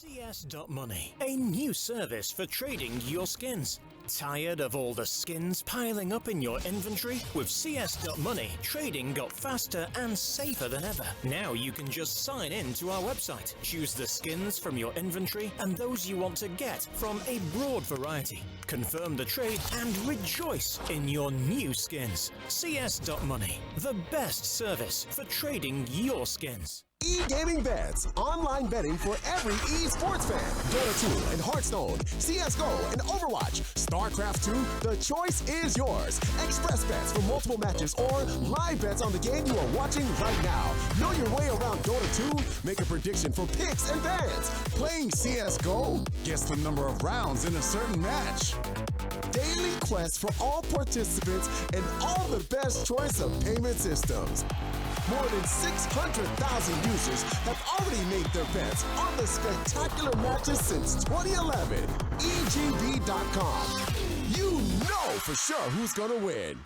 CS.Money, a new service for trading your skins. Tired of all the skins piling up in your inventory? With CS.Money, trading got faster and safer than ever. Now you can just sign in to our website, choose the skins from your inventory and those you want to get from a broad variety. Confirm the trade and rejoice in your new skins. CS.Money, the best service for trading your skins. E-gaming bets, online betting for every esports fan. Dota 2 and Hearthstone, CSGO and Overwatch, StarCraft 2, the choice is yours. Express bets for multiple matches or live bets on the game you are watching right now. Know your way around Dota 2, make a prediction for picks and bans. Playing CSGO, guess the number of rounds in a certain match. Daily quests for all participants and all the best choice of payment systems. More than 600,000 users have already made their bets on the spectacular matches since 2011. EGB.com. You know for sure who's gonna win.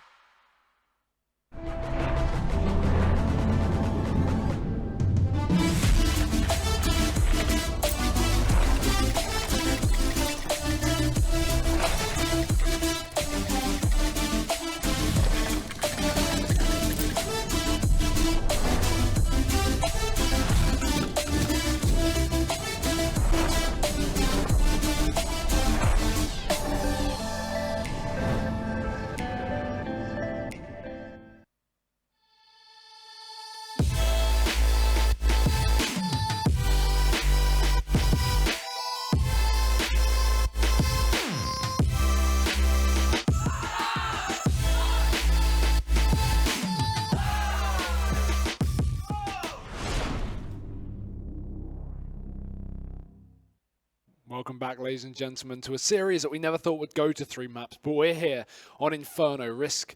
Welcome back, ladies and gentlemen, to a series that we never thought would go to 3 maps, but we're here on Inferno. Risk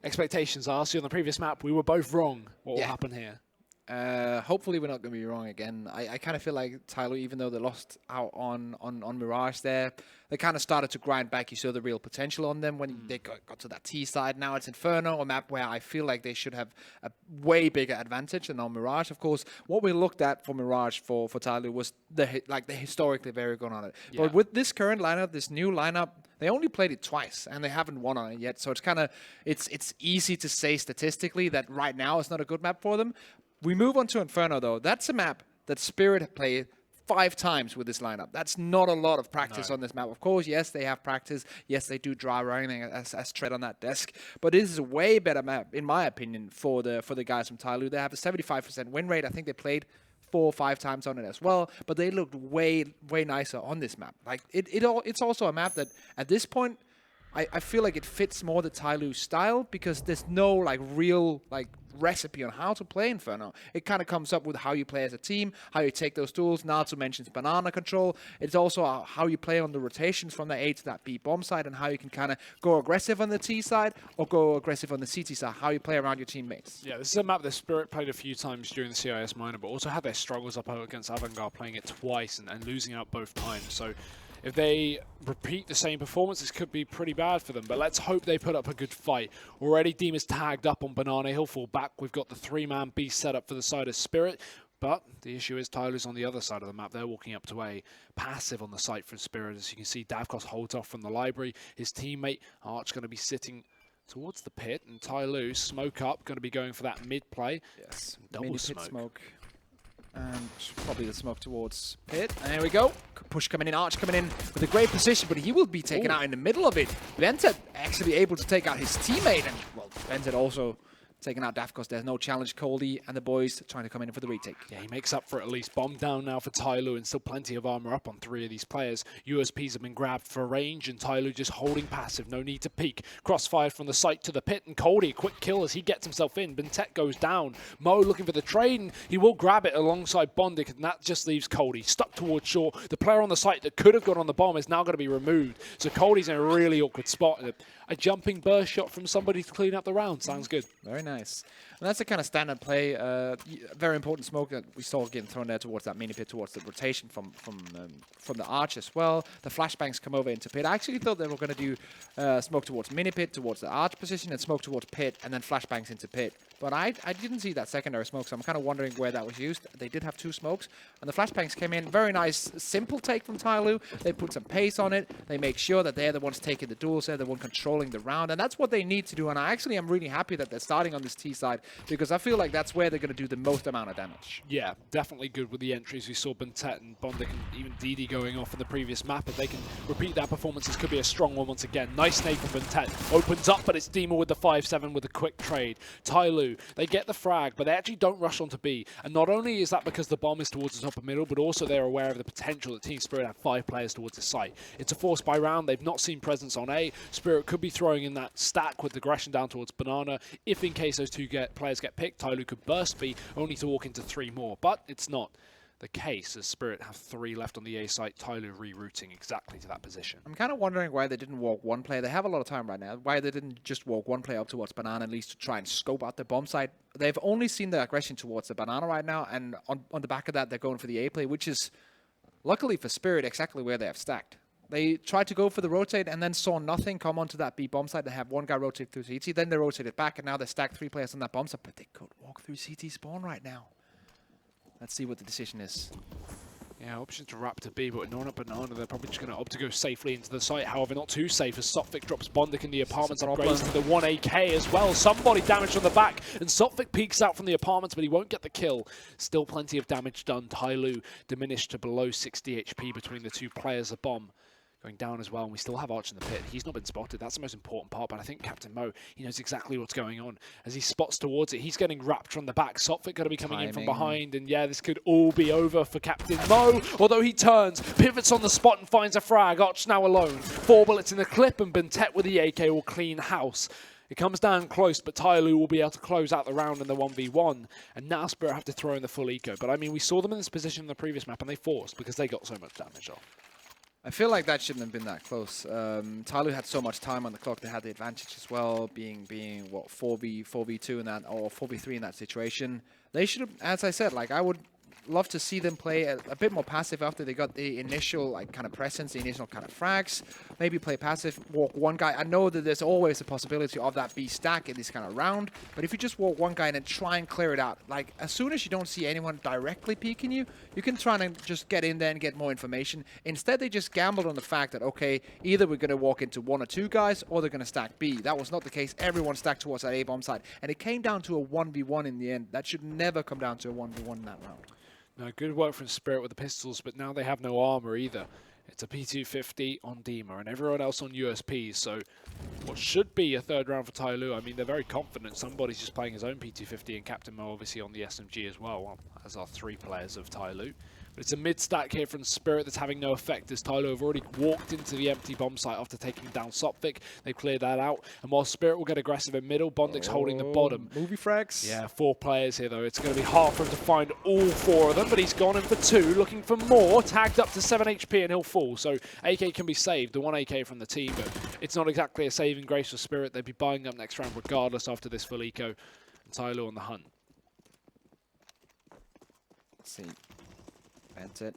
expectations are, see on the previous map, we were both wrong. What will happen here? Hopefully we're not going to be wrong again. I kind of feel like TyLoo, even though they lost out on Mirage there, they kind of started to grind back. You saw the real potential on them when they got to that T side. Now it's Inferno, a map where I feel like they should have a way bigger advantage than on Mirage. Of course, what we looked at for Mirage for TyLoo was the historically very good on it. Yeah. But with this current lineup, this new lineup, they only played it twice and they haven't won on it yet. So it's kind of it's easy to say statistically that right now it's not a good map for them. We move on to Inferno, though. That's a map that Spirit played 5 times with this lineup. That's not a lot of practice on this map. Of course, yes, they have practice. Yes, they do dry running as tread on that desk. But this is a way better map, in my opinion, for the guys from TyLoo. They have a 75% win rate. I think they played 4 or 5 times on it as well. But they looked way nicer on this map. Like it's also a map that at this point, I feel like it fits more the TyLoo style because there's no real recipe on how to play Inferno. It kind of comes up with how you play as a team, how you take those tools. Naruto mentions banana control. It's also how you play on the rotations from the A to that B bomb side and how you can kind of go aggressive on the T side or go aggressive on the CT side, how you play around your teammates. Yeah, this is a map that Spirit played a few times during the CIS minor, but also had their struggles up against Avantgarde, playing it twice and losing out both times. So if they repeat the same performance, this could be pretty bad for them. But let's hope they put up a good fight. Already, Deem is tagged up on Banana. He'll fall back. We've got the 3-man beast set up for the side of Spirit. But the issue is TyLoo's on the other side of the map. They're walking up to a passive on the site for Spirit. As you can see, Davkos holds off from the library. His teammate, Arch, going to be sitting towards the pit. And TyLoo, smoke up, going to be going for that mid play. Yes, double mini smoke. Pit smoke. And probably the smoke towards pit. And there we go. Push coming in, Arch coming in with a great position, but he will be taken out in the middle of it. Vented actually able to take out his teammate, and well, Vented also taking out Davkos. There's no challenge. Coldy and the boys trying to come in for the retake. Yeah, he makes up for it at least. Bomb down now for TyLoo, and still plenty of armor up on 3 of these players. USPs have been grabbed for range, and TyLoo just holding passive. No need to peek. Crossfire from the site to the pit, and Coldy, quick kill as he gets himself in. Bentet goes down. Mo looking for the trade, and he will grab it alongside Bondic, and that just leaves Coldy stuck towards shore. The player on the site that could have gone on the bomb is now going to be removed. So Coldy's in a really awkward spot. A jumping burst shot from somebody to clean up the round. Sounds good. Very nice. And that's the kind of standard play. Very important smoke that we saw getting thrown there towards that mini pit, towards the rotation from the arch as well. The flashbangs come over into pit. I actually thought they were going to do smoke towards mini pit, towards the arch position, and smoke towards pit, and then flashbangs into pit. But I didn't see that secondary smoke, so I'm kind of wondering where that was used. They did have 2 smokes, and the flashbangs came in. Very nice, simple take from TyLoo. They put some pace on it. They make sure that they're the ones taking the duels, they're the one controlling the round, and that's what they need to do. And I actually am really happy that they're starting on this T side, because I feel like that's where they're going to do the most amount of damage. Yeah, definitely good with the entries. We saw Bentet and Bondic and even Didi going off in the previous map. If they can repeat that performance, this could be a strong one once again. Nice nade from Bentet. Opens up, but it's Dima with the 5-7 with a quick trade. TyLoo, they get the frag, but they actually don't rush onto B. And not only is that because the bomb is towards the top of middle, but also they're aware of the potential that Team Spirit have 5 players towards the site. It's a force by round. They've not seen presence on A. Spirit could be throwing in that stack with aggression down towards Banana. If in case those 2 players get picked, TyLoo could burst B, only to walk into 3 more. But it's not the case, as Spirit have 3 left on the A site. TyLoo rerouting exactly to that position. I'm kind of wondering why they didn't walk 1 player. They have a lot of time right now. Why they didn't just walk 1 player up towards Banana, at least to try and scope out the bomb site. They've only seen the aggression towards the Banana right now, and on the back of that, they're going for the A play, which is, luckily for Spirit, exactly where they have stacked. They tried to go for the rotate and then saw nothing come onto that B bomb site. They have 1 guy rotate through CT, then they rotated back, and now they stacked 3 players on that bomb site, but they could walk through CT spawn right now. Let's see what the decision is. Yeah, option to wrap to B, but not a Banana. They're probably just going to opt to go safely into the site. However, not too safe as Sophic drops Bondic in the apartments, upgrades to the 1 AK as well. Somebody damaged on the back, and Sophic peeks out from the apartments, but he won't get the kill. Still plenty of damage done. TyLoo diminished to below 60 HP between the 2 players. A bomb going down as well, and we still have Arch in the pit. He's not been spotted. That's the most important part, but I think Captain Mo, he knows exactly what's going on. As he spots towards it, he's getting wrapped from the back. Sophic going to be coming in from behind, and yeah, this could all be over for Captain Mo, although he turns, pivots on the spot and finds a frag. Arch now alone. 4 bullets in the clip, and Bentet with the AK will clean house. It comes down close, but TyLoo will be able to close out the round in the 1v1, and now Spirit have to throw in the full eco. But I mean, we saw them in this position in the previous map, and they forced because they got so much damage off. I feel like that shouldn't have been that close. TyLoo had so much time on the clock. They had the advantage as well, being what, 4v2 in that, or 4v3 in that situation. They should have, as I said, like, I would love to see them play a bit more passive after they got the initial like kind of presence, the initial kind of frags. Maybe play passive, walk 1 guy. I know that there's always a possibility of that B stack in this kind of round, but if you just walk 1 guy and then try and clear it out, like as soon as you don't see anyone directly peeking you, you can try and just get in there and get more information. Instead, they just gambled on the fact that, okay, either we're going to walk into 1 or 2 guys, or they're going to stack B. That was not the case. Everyone stacked towards that A bomb side, and it came down to a 1v1 in the end. That should never come down to a 1v1 in that round. No, good work from Spirit with the pistols, but now they have no armor either. It's a P250 on Dima and everyone else on USPs, so what should be a 3rd round for TyLoo. I mean, they're very confident. Somebody's just playing his own P250, and Captain Mo obviously on the SMG as well, as are 3 players of TyLoo. But it's a mid-stack here from Spirit that's having no effect, as TyLoo have already walked into the empty bomb site after taking down Sophic. They've cleared that out. And while Spirit will get aggressive in middle, Bondic's holding the bottom. Movie frags. Yeah, 4 players here, though. It's going to be hard for him to find all 4 of them, but he's gone in for 2, looking for more. Tagged up to 7 HP, and he'll fall. So AK can be saved, the 1 AK from the team, but it's not exactly a saving grace for Spirit. They'd be buying up next round regardless after this full eco. And TyLoo on the hunt. Let's see. That's it.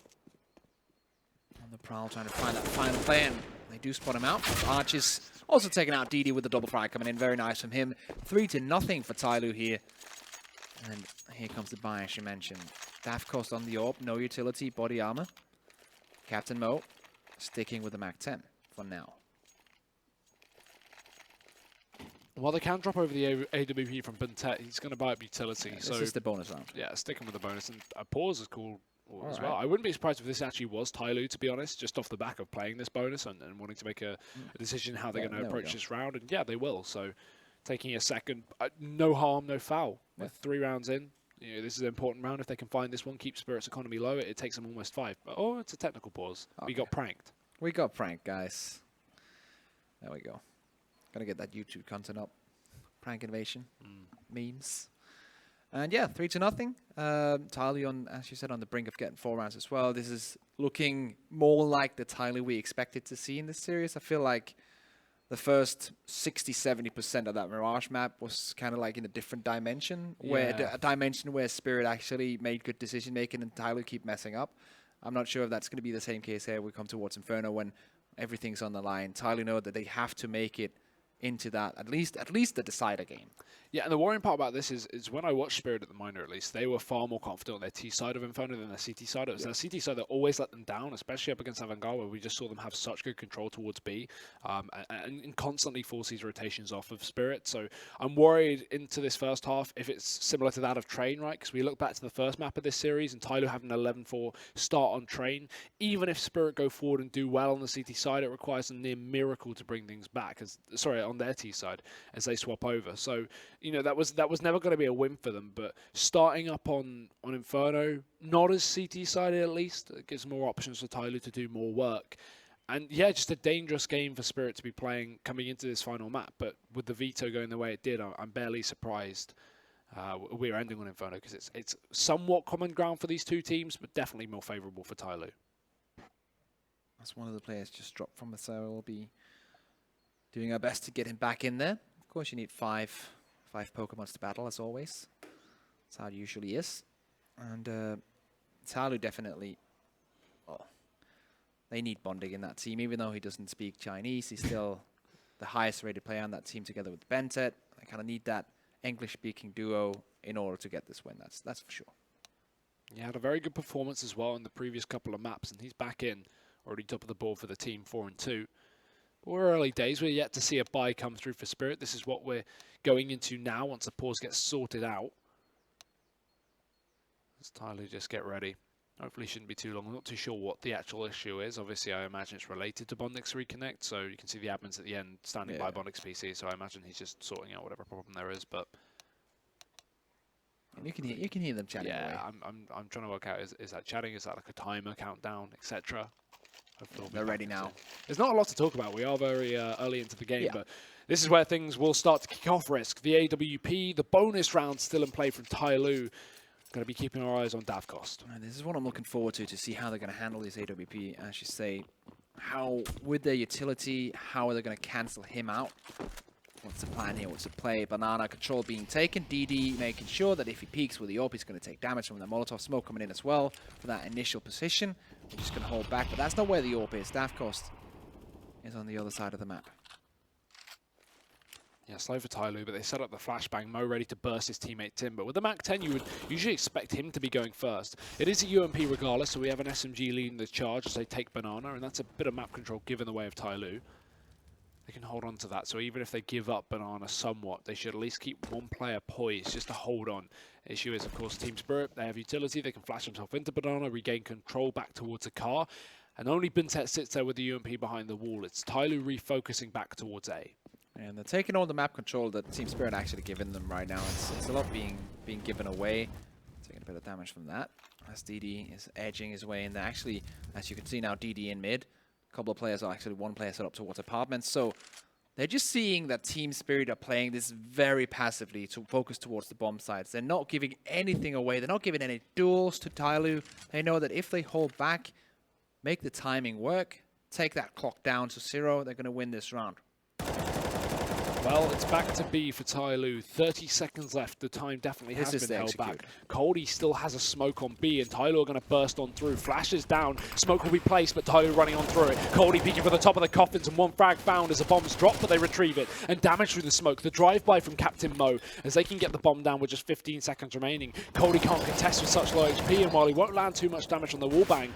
On the prowl, trying to find that final play, and they do spot him out. Arch is also taking out Didi with the double frag coming in. Very nice from him. 3-0 for TyLoo here. And here comes the buy, as you mentioned. Daft cost on the orb, no utility, body armor. Captain Mo sticking with the Mac-10 for now. While they can drop over the AWP from Bentet, he's going to buy up utility. Yeah, so this is the bonus round. Yeah, sticking with the bonus. And a pause is cool as right. well. I wouldn't be surprised if this actually was TyLoo, to be honest, just off the back of playing this bonus and wanting to make a decision how they're going to approach this round. And yeah, they will. So taking a second, no harm, no foul. With 3 rounds in, you know, this is an important round. If they can find this one, keep Spirit's economy low, it takes them almost 5. But, oh, it's a technical pause. Okay. We got pranked. We got pranked, guys. There we go. Gotta get that YouTube content up. Prank innovation. Memes. And yeah, 3-0. TyLoo, on, as you said, on the brink of getting 4 rounds as well. This is looking more like the TyLoo we expected to see in this series. I feel like the first 60-70% of that Mirage map was kind of like in a different dimension, where a dimension where Spirit actually made good decision making and TyLoo keep messing up. I'm not sure if that's going to be the same case here. We come towards Inferno when everything's on the line. TyLoo know that they have to make it into that at least the decider game. Yeah, and the worrying part about this is when I watched Spirit at the minor, at least, they were far more confident on their T side of Inferno than their CT side. It was their CT side that always let them down, especially up against Avantgarde, where we just saw them have such good control towards B, and constantly force these rotations off of Spirit. So I'm worried into this first half if it's similar to that of Train, right? Because we look back to the first map of this series, and TyLoo having an 11-4 start on Train. Even if Spirit go forward and do well on the CT side, it requires a near miracle to bring things back. On their T side, as they swap over. So, you know, that was never going to be a win for them, but starting up on Inferno, not as CT sided at least, it gives more options for TyLoo to do more work. And yeah, just a dangerous game for Spirit to be playing coming into this final map, but with the veto going the way it did, I'm barely surprised we're ending on Inferno, because it's somewhat common ground for these two teams, but definitely more favourable for TyLoo. That's one of the players just dropped from us, so we'll be doing our best to get him back in there. Of course, you need five Pokemons to battle, as always. That's how it usually is. And TyLoo definitely, well, they need bonding in that team. Even though he doesn't speak Chinese, he's still the highest rated player on that team together with Bentet. They kind of need that English-speaking duo in order to get this win. That's for sure. He had a very good performance as well in the previous couple of maps, and he's back in, already top of the board for the team, 4-2. We're early days. We're yet to see a buy come through for Spirit. This is what we're going into now once the pause gets sorted out. Let's TyLoo just get ready. Hopefully it shouldn't be too long. I'm not too sure what the actual issue is. Obviously, I imagine it's related to Bondix Reconnect, so you can see the admins at the end standing by Bondix PC, so I imagine he's just sorting out whatever problem there is, but... And you can hear them chatting away. Yeah, I'm trying to work out, is that chatting? Is that like a timer, countdown, etc.? They're ready now. There's not a lot to talk about. We are very early into the game, but this is where things will start to kick off. Risk the AWP, the bonus round still in play from TyLoo. Going to be keeping our eyes on Davcost. This is what I'm looking forward to see how they're going to handle this AWP. As you say, how with their utility, how are they going to cancel him out? What's the plan here? What's the play? Banana control being taken. DD making sure that if he peeks with the AWP, he's going to take damage from the Molotov smoke coming in as well for that initial position. We're just going to hold back, but that's not where the AWP is. Davcost is on the other side of the map. Yeah, slow for TyLoo, but they set up the flashbang. Mo ready to burst his teammate Tim, but with the Mac 10, you would usually expect him to be going first. It is a UMP regardless, so we have an SMG leading the charge as they take Banana, and that's a bit of map control given the way of TyLoo. They can hold on to that, so even if they give up Banana somewhat, they should at least keep one player poised just to hold on. The issue is, of course, Team Spirit. They have utility, they can flash themselves into Banana, regain control back towards a car, and only Bintet sits there with the UMP behind the wall. It's TyLoo refocusing back towards A. And they're taking all the map control that Team Spirit actually given them right now. It's a lot being given away. Taking a bit of damage from that. As DD is edging his way in there. Actually, as you can see now, DD in mid. A couple of players, or actually one player set up towards apartments. So they're just seeing that Team Spirit are playing this very passively to focus towards the bomb sites. They're not giving anything away. They're not giving any duels to TyLoo. They know that if they hold back, make the timing work, take that clock down to 0, they're going to win this round. Well, it's back to B for TyLoo. 30 seconds left. The time definitely has been held back. Coldie still has a smoke on B, and TyLoo are going to burst on through. Flashes down. Smoke will be placed, but TyLoo running on through it. Coldie peeking for the top of the coffins, and one frag found as the bomb's dropped, but they retrieve it. And damage through the smoke. The drive-by from Captain Mo, as they can get the bomb down with just 15 seconds remaining. Coldie can't contest with such low HP, and while he won't land too much damage on the wallbang,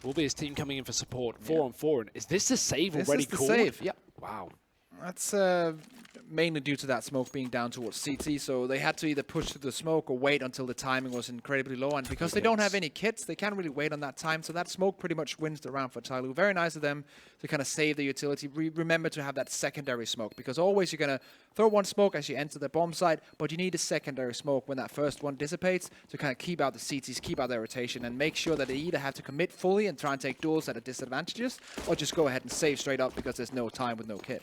will be his team coming in for support. 4-on-4. And is this the save already called? This is the save, yep. Wow. That's mainly due to that smoke being down towards CT, so they had to either push through the smoke or wait until the timing was incredibly low, and because they don't have any kits, they can't really wait on that time, so that smoke pretty much wins the round for TyLoo. Very nice of them to kind of save the utility. Remember to have that secondary smoke, because always you're going to throw one smoke as you enter the bomb site, but you need a secondary smoke when that first one dissipates to kind of keep out the CTs, keep out their rotation, and make sure that they either have to commit fully and try and take duels at a disadvantages, or just go ahead and save straight up because there's no time with no kit.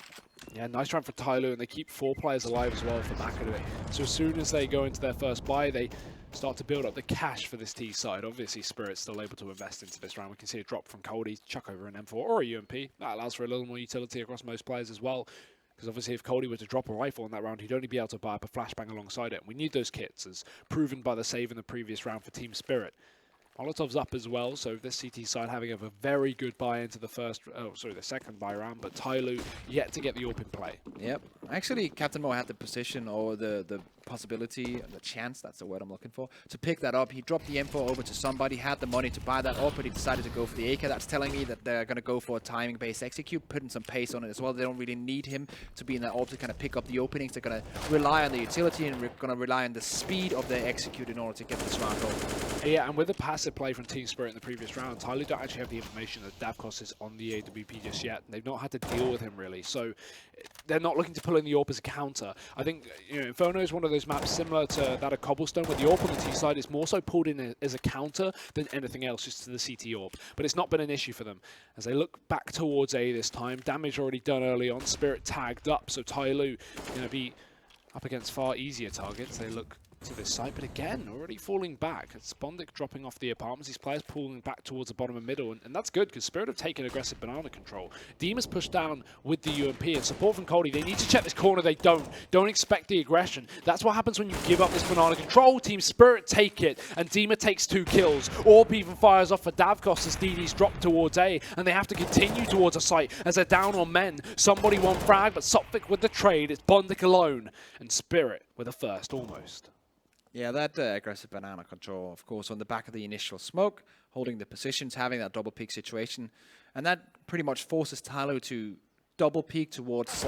Yeah, nice round for TyLoo, and they keep 4 players alive as well for back of it. So as soon as they go into their first buy, they start to build up the cash for this T side. Obviously, Spirit's still able to invest into this round. We can see a drop from Cody, chuck over an M4 or a UMP. That allows for a little more utility across most players as well. Because obviously if Cody were to drop a rifle in that round, he'd only be able to buy up a flashbang alongside it. We need those kits, as proven by the save in the previous round for Team Spirit. Molotov's up as well, so this CT side having a very good buy into the the second buy round, but TyLoo yet to get the AWP in play. Yep. Actually, Captain Mo had the position or the possibility, the chance, that's the word I'm looking for, to pick that up. He dropped the M4 over to somebody, had the money to buy that up, but he decided to go for the AK. That's telling me that they're going to go for a timing-based execute, putting some pace on it as well. They don't really need him to be in that AWP to kind of pick up the openings. They're going to rely on the utility and going to rely on the speed of their execute in order to get this round over. Yeah, and with the passive play from Team Spirit in the previous round, TyLoo don't actually have the information that Davkos is on the AWP just yet. They've not had to deal with him really, so they're not looking to pull in the AWP as a counter. I think Inferno is one of those maps similar to that of Cobblestone, where the AWP on the T side is more so pulled in as a counter than anything else, just to the CT AWP. But it's not been an issue for them as they look back towards A this time. Damage already done early on. Spirit tagged up, so TyLoo going to be up against far easier targets. They look to this side, but again, already falling back. It's Bondic dropping off the apartments. These players pulling back towards the bottom and middle, and that's good because Spirit have taken aggressive banana control. Demon's pushed down with the UMP and support from Cody. They need to check this corner. They don't expect the aggression. That's what happens when you give up this banana control. Team Spirit take it, and Dima takes 2 kills. AWP even fires off for Davkos as DD's dropped towards A, and they have to continue towards a site as they're down on men. Somebody one frag, but Sophic with the trade. It's Bondic alone, and Spirit with a first almost. Yeah, that aggressive banana control, of course, on the back of the initial smoke, holding the positions, having that double peek situation, and that pretty much forces TyLoo to double peek towards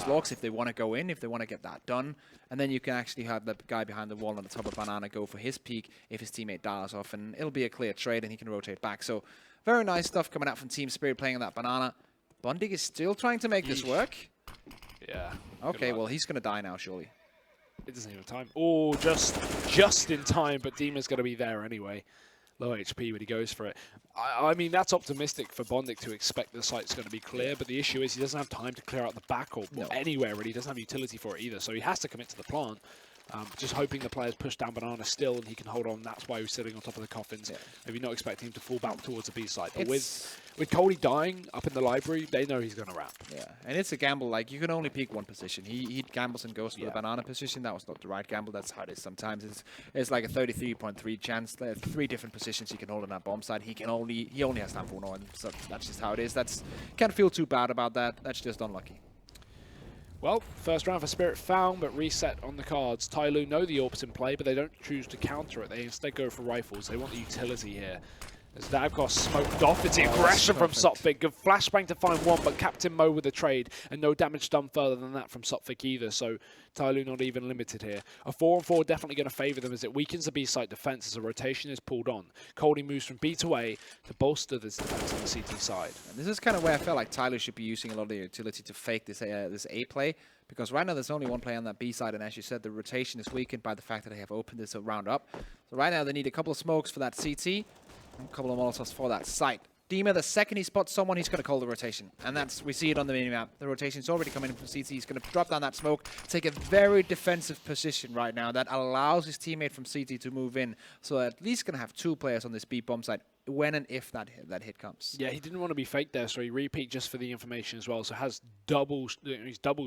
logs if they want to go in, if they want to get that done, and then you can actually have the guy behind the wall on the top of banana go for his peek if his teammate dials off, and it'll be a clear trade, and he can rotate back. So very nice stuff coming out from Team Spirit playing on that banana. Bondic is still trying to make this work. Yeah. Okay, well, he's going to die now, surely. It doesn't even have time. Oh, just in time, but Dima's going to be there anyway. Low HP, but he goes for it. I mean, that's optimistic for Bondic to expect the site's going to be clear, but the issue is he doesn't have time to clear out the back or anywhere really. He doesn't have utility for it either, so he has to commit to the plant. Just hoping the players push down banana still and he can hold on. That's why he's sitting on top of the coffins. Yeah. Maybe not expecting him to fall back towards the B side. But with Cody dying up in the library, they know he's going to wrap. Yeah, and it's a gamble. Like, you can only pick one position. He gambles and goes for the banana position. That was not the right gamble. That's how it is sometimes. It's like a 33.3 chance. There are 3 different positions he can hold on that bomb side. He only has time for one, so that's just how it is. Can't feel too bad about that. That's just unlucky. Well, first round for Spirit found, but reset on the cards. TyLoo know the AWP's in play, but they don't choose to counter it. They instead go for rifles. They want the utility here. As Davkos smoked off, it's the aggression from Sophic. Good flashbang to find one, but Captain Mo with the trade, and no damage done further than that from Sophic either, so TyLoo not even limited here. A 4-on-4 definitely going to favour them as it weakens the B-site defence as a rotation is pulled on. Cody moves from B to A to bolster this defence on the CT side. And this is kind of where I felt like TyLoo should be using a lot of the utility to fake this A play, because right now there's only one play on that B side, and as you said, the rotation is weakened by the fact that they have opened this round up. So right now they need a couple of smokes for that CT, a couple of Molotovs for that site. Dima, the second he spots someone, he's going to call the rotation. And we see it on the minimap. The rotation's already coming in from CT. He's going to drop down that smoke, take a very defensive position right now that allows his teammate from CT to move in. So at least going to have 2 players on this B bomb site when and if that hit comes. Yeah, he didn't want to be fake there, so he repeat just for the information as well. So he's double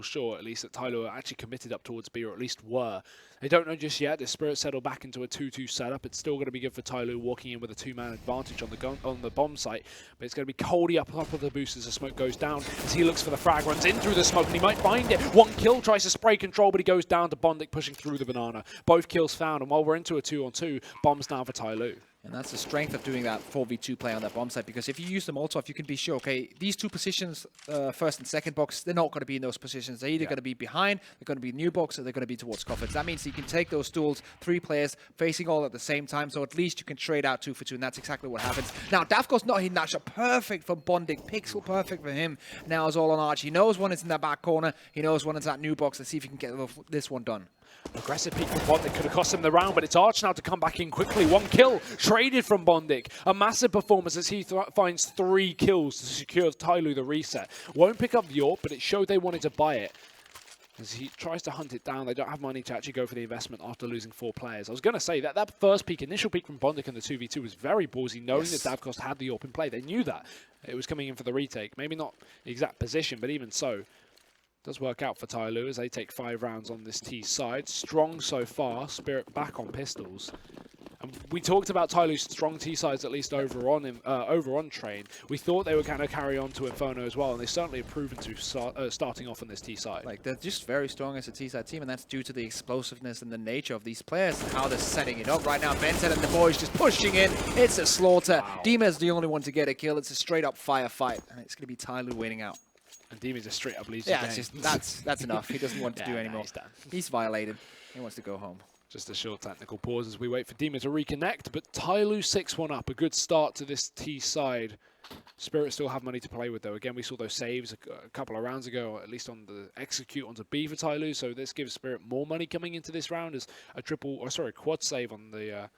sure at least that TyLoo are actually committed up towards B, or at least were. They don't know just yet. The Spirit settled back into a 2-2 setup. It's still going to be good for TyLoo walking in with a 2-man advantage on the bomb site, but it's going to be Cody up top of the boost as the smoke goes down. As he looks for the frag, runs in through the smoke, and he might find it. 1 kill, tries to spray control, but he goes down to Bondic pushing through the banana. Both kills found, and while we're into a 2-on-2, bombs now for TyLoo. And that's the strength of doing that 4v2 play on that bomb site, because if you use the Molotov, you can be sure, okay, these 2 positions, first and second box, they're not going to be in those positions. They're either going to be behind, they're going to be new box, or they're going to be towards coffins. That means you can take those duels, 3 players facing all at the same time, so at least you can trade out 2 for 2, and that's exactly what happens. Now, Davkos not hitting that shot, perfect for Bondic, pixel perfect for him. Now it's all on Arch. He knows one is in that back corner, he knows one is that new box. Let's see if he can get this one done. Aggressive peek from Bondic could have cost him the round, but it's Arch now to come back in quickly. 1 kill traded from Bondic. A massive performance as he finds 3 kills to secure TyLoo the reset. Won't pick up the AWP, but it showed they wanted to buy it. As he tries to hunt it down, they don't have money to actually go for the investment after losing 4 players. I was going to say that first peak, initial peak from Bondic in the 2v2 was very ballsy, knowing that Davcost had the AWP in play. They knew that. It was coming in for the retake. Maybe not the exact position, but even so. It does work out for TyLoo as they take 5 rounds on this T side. Strong so far. Spirit back on pistols. And we talked about TyLoo's strong T sides, at least over on Train. We thought they would kind of carry on to Inferno as well, and they certainly have proven to starting off on this T side. Like, they're just very strong as a T side team, and that's due to the explosiveness and the nature of these players and how they're setting it up right now. Benson and the boys just pushing in. It's a slaughter. Wow. Dima's the only one to get a kill. It's a straight up firefight, and it's going to be TyLoo winning out. And Dima's just straight up leaves the game. It's just, that's enough. He doesn't want to do anymore. He's violated. He wants to go home. Just a short technical pause as we wait for Dima to reconnect, but TyLoo 6-1 up. A good start to this T side. Spirit still have money to play with, though. Again, we saw those saves a couple of rounds ago, or at least on the execute onto B for TyLoo, so this gives Spirit more money coming into this round as a quad save on the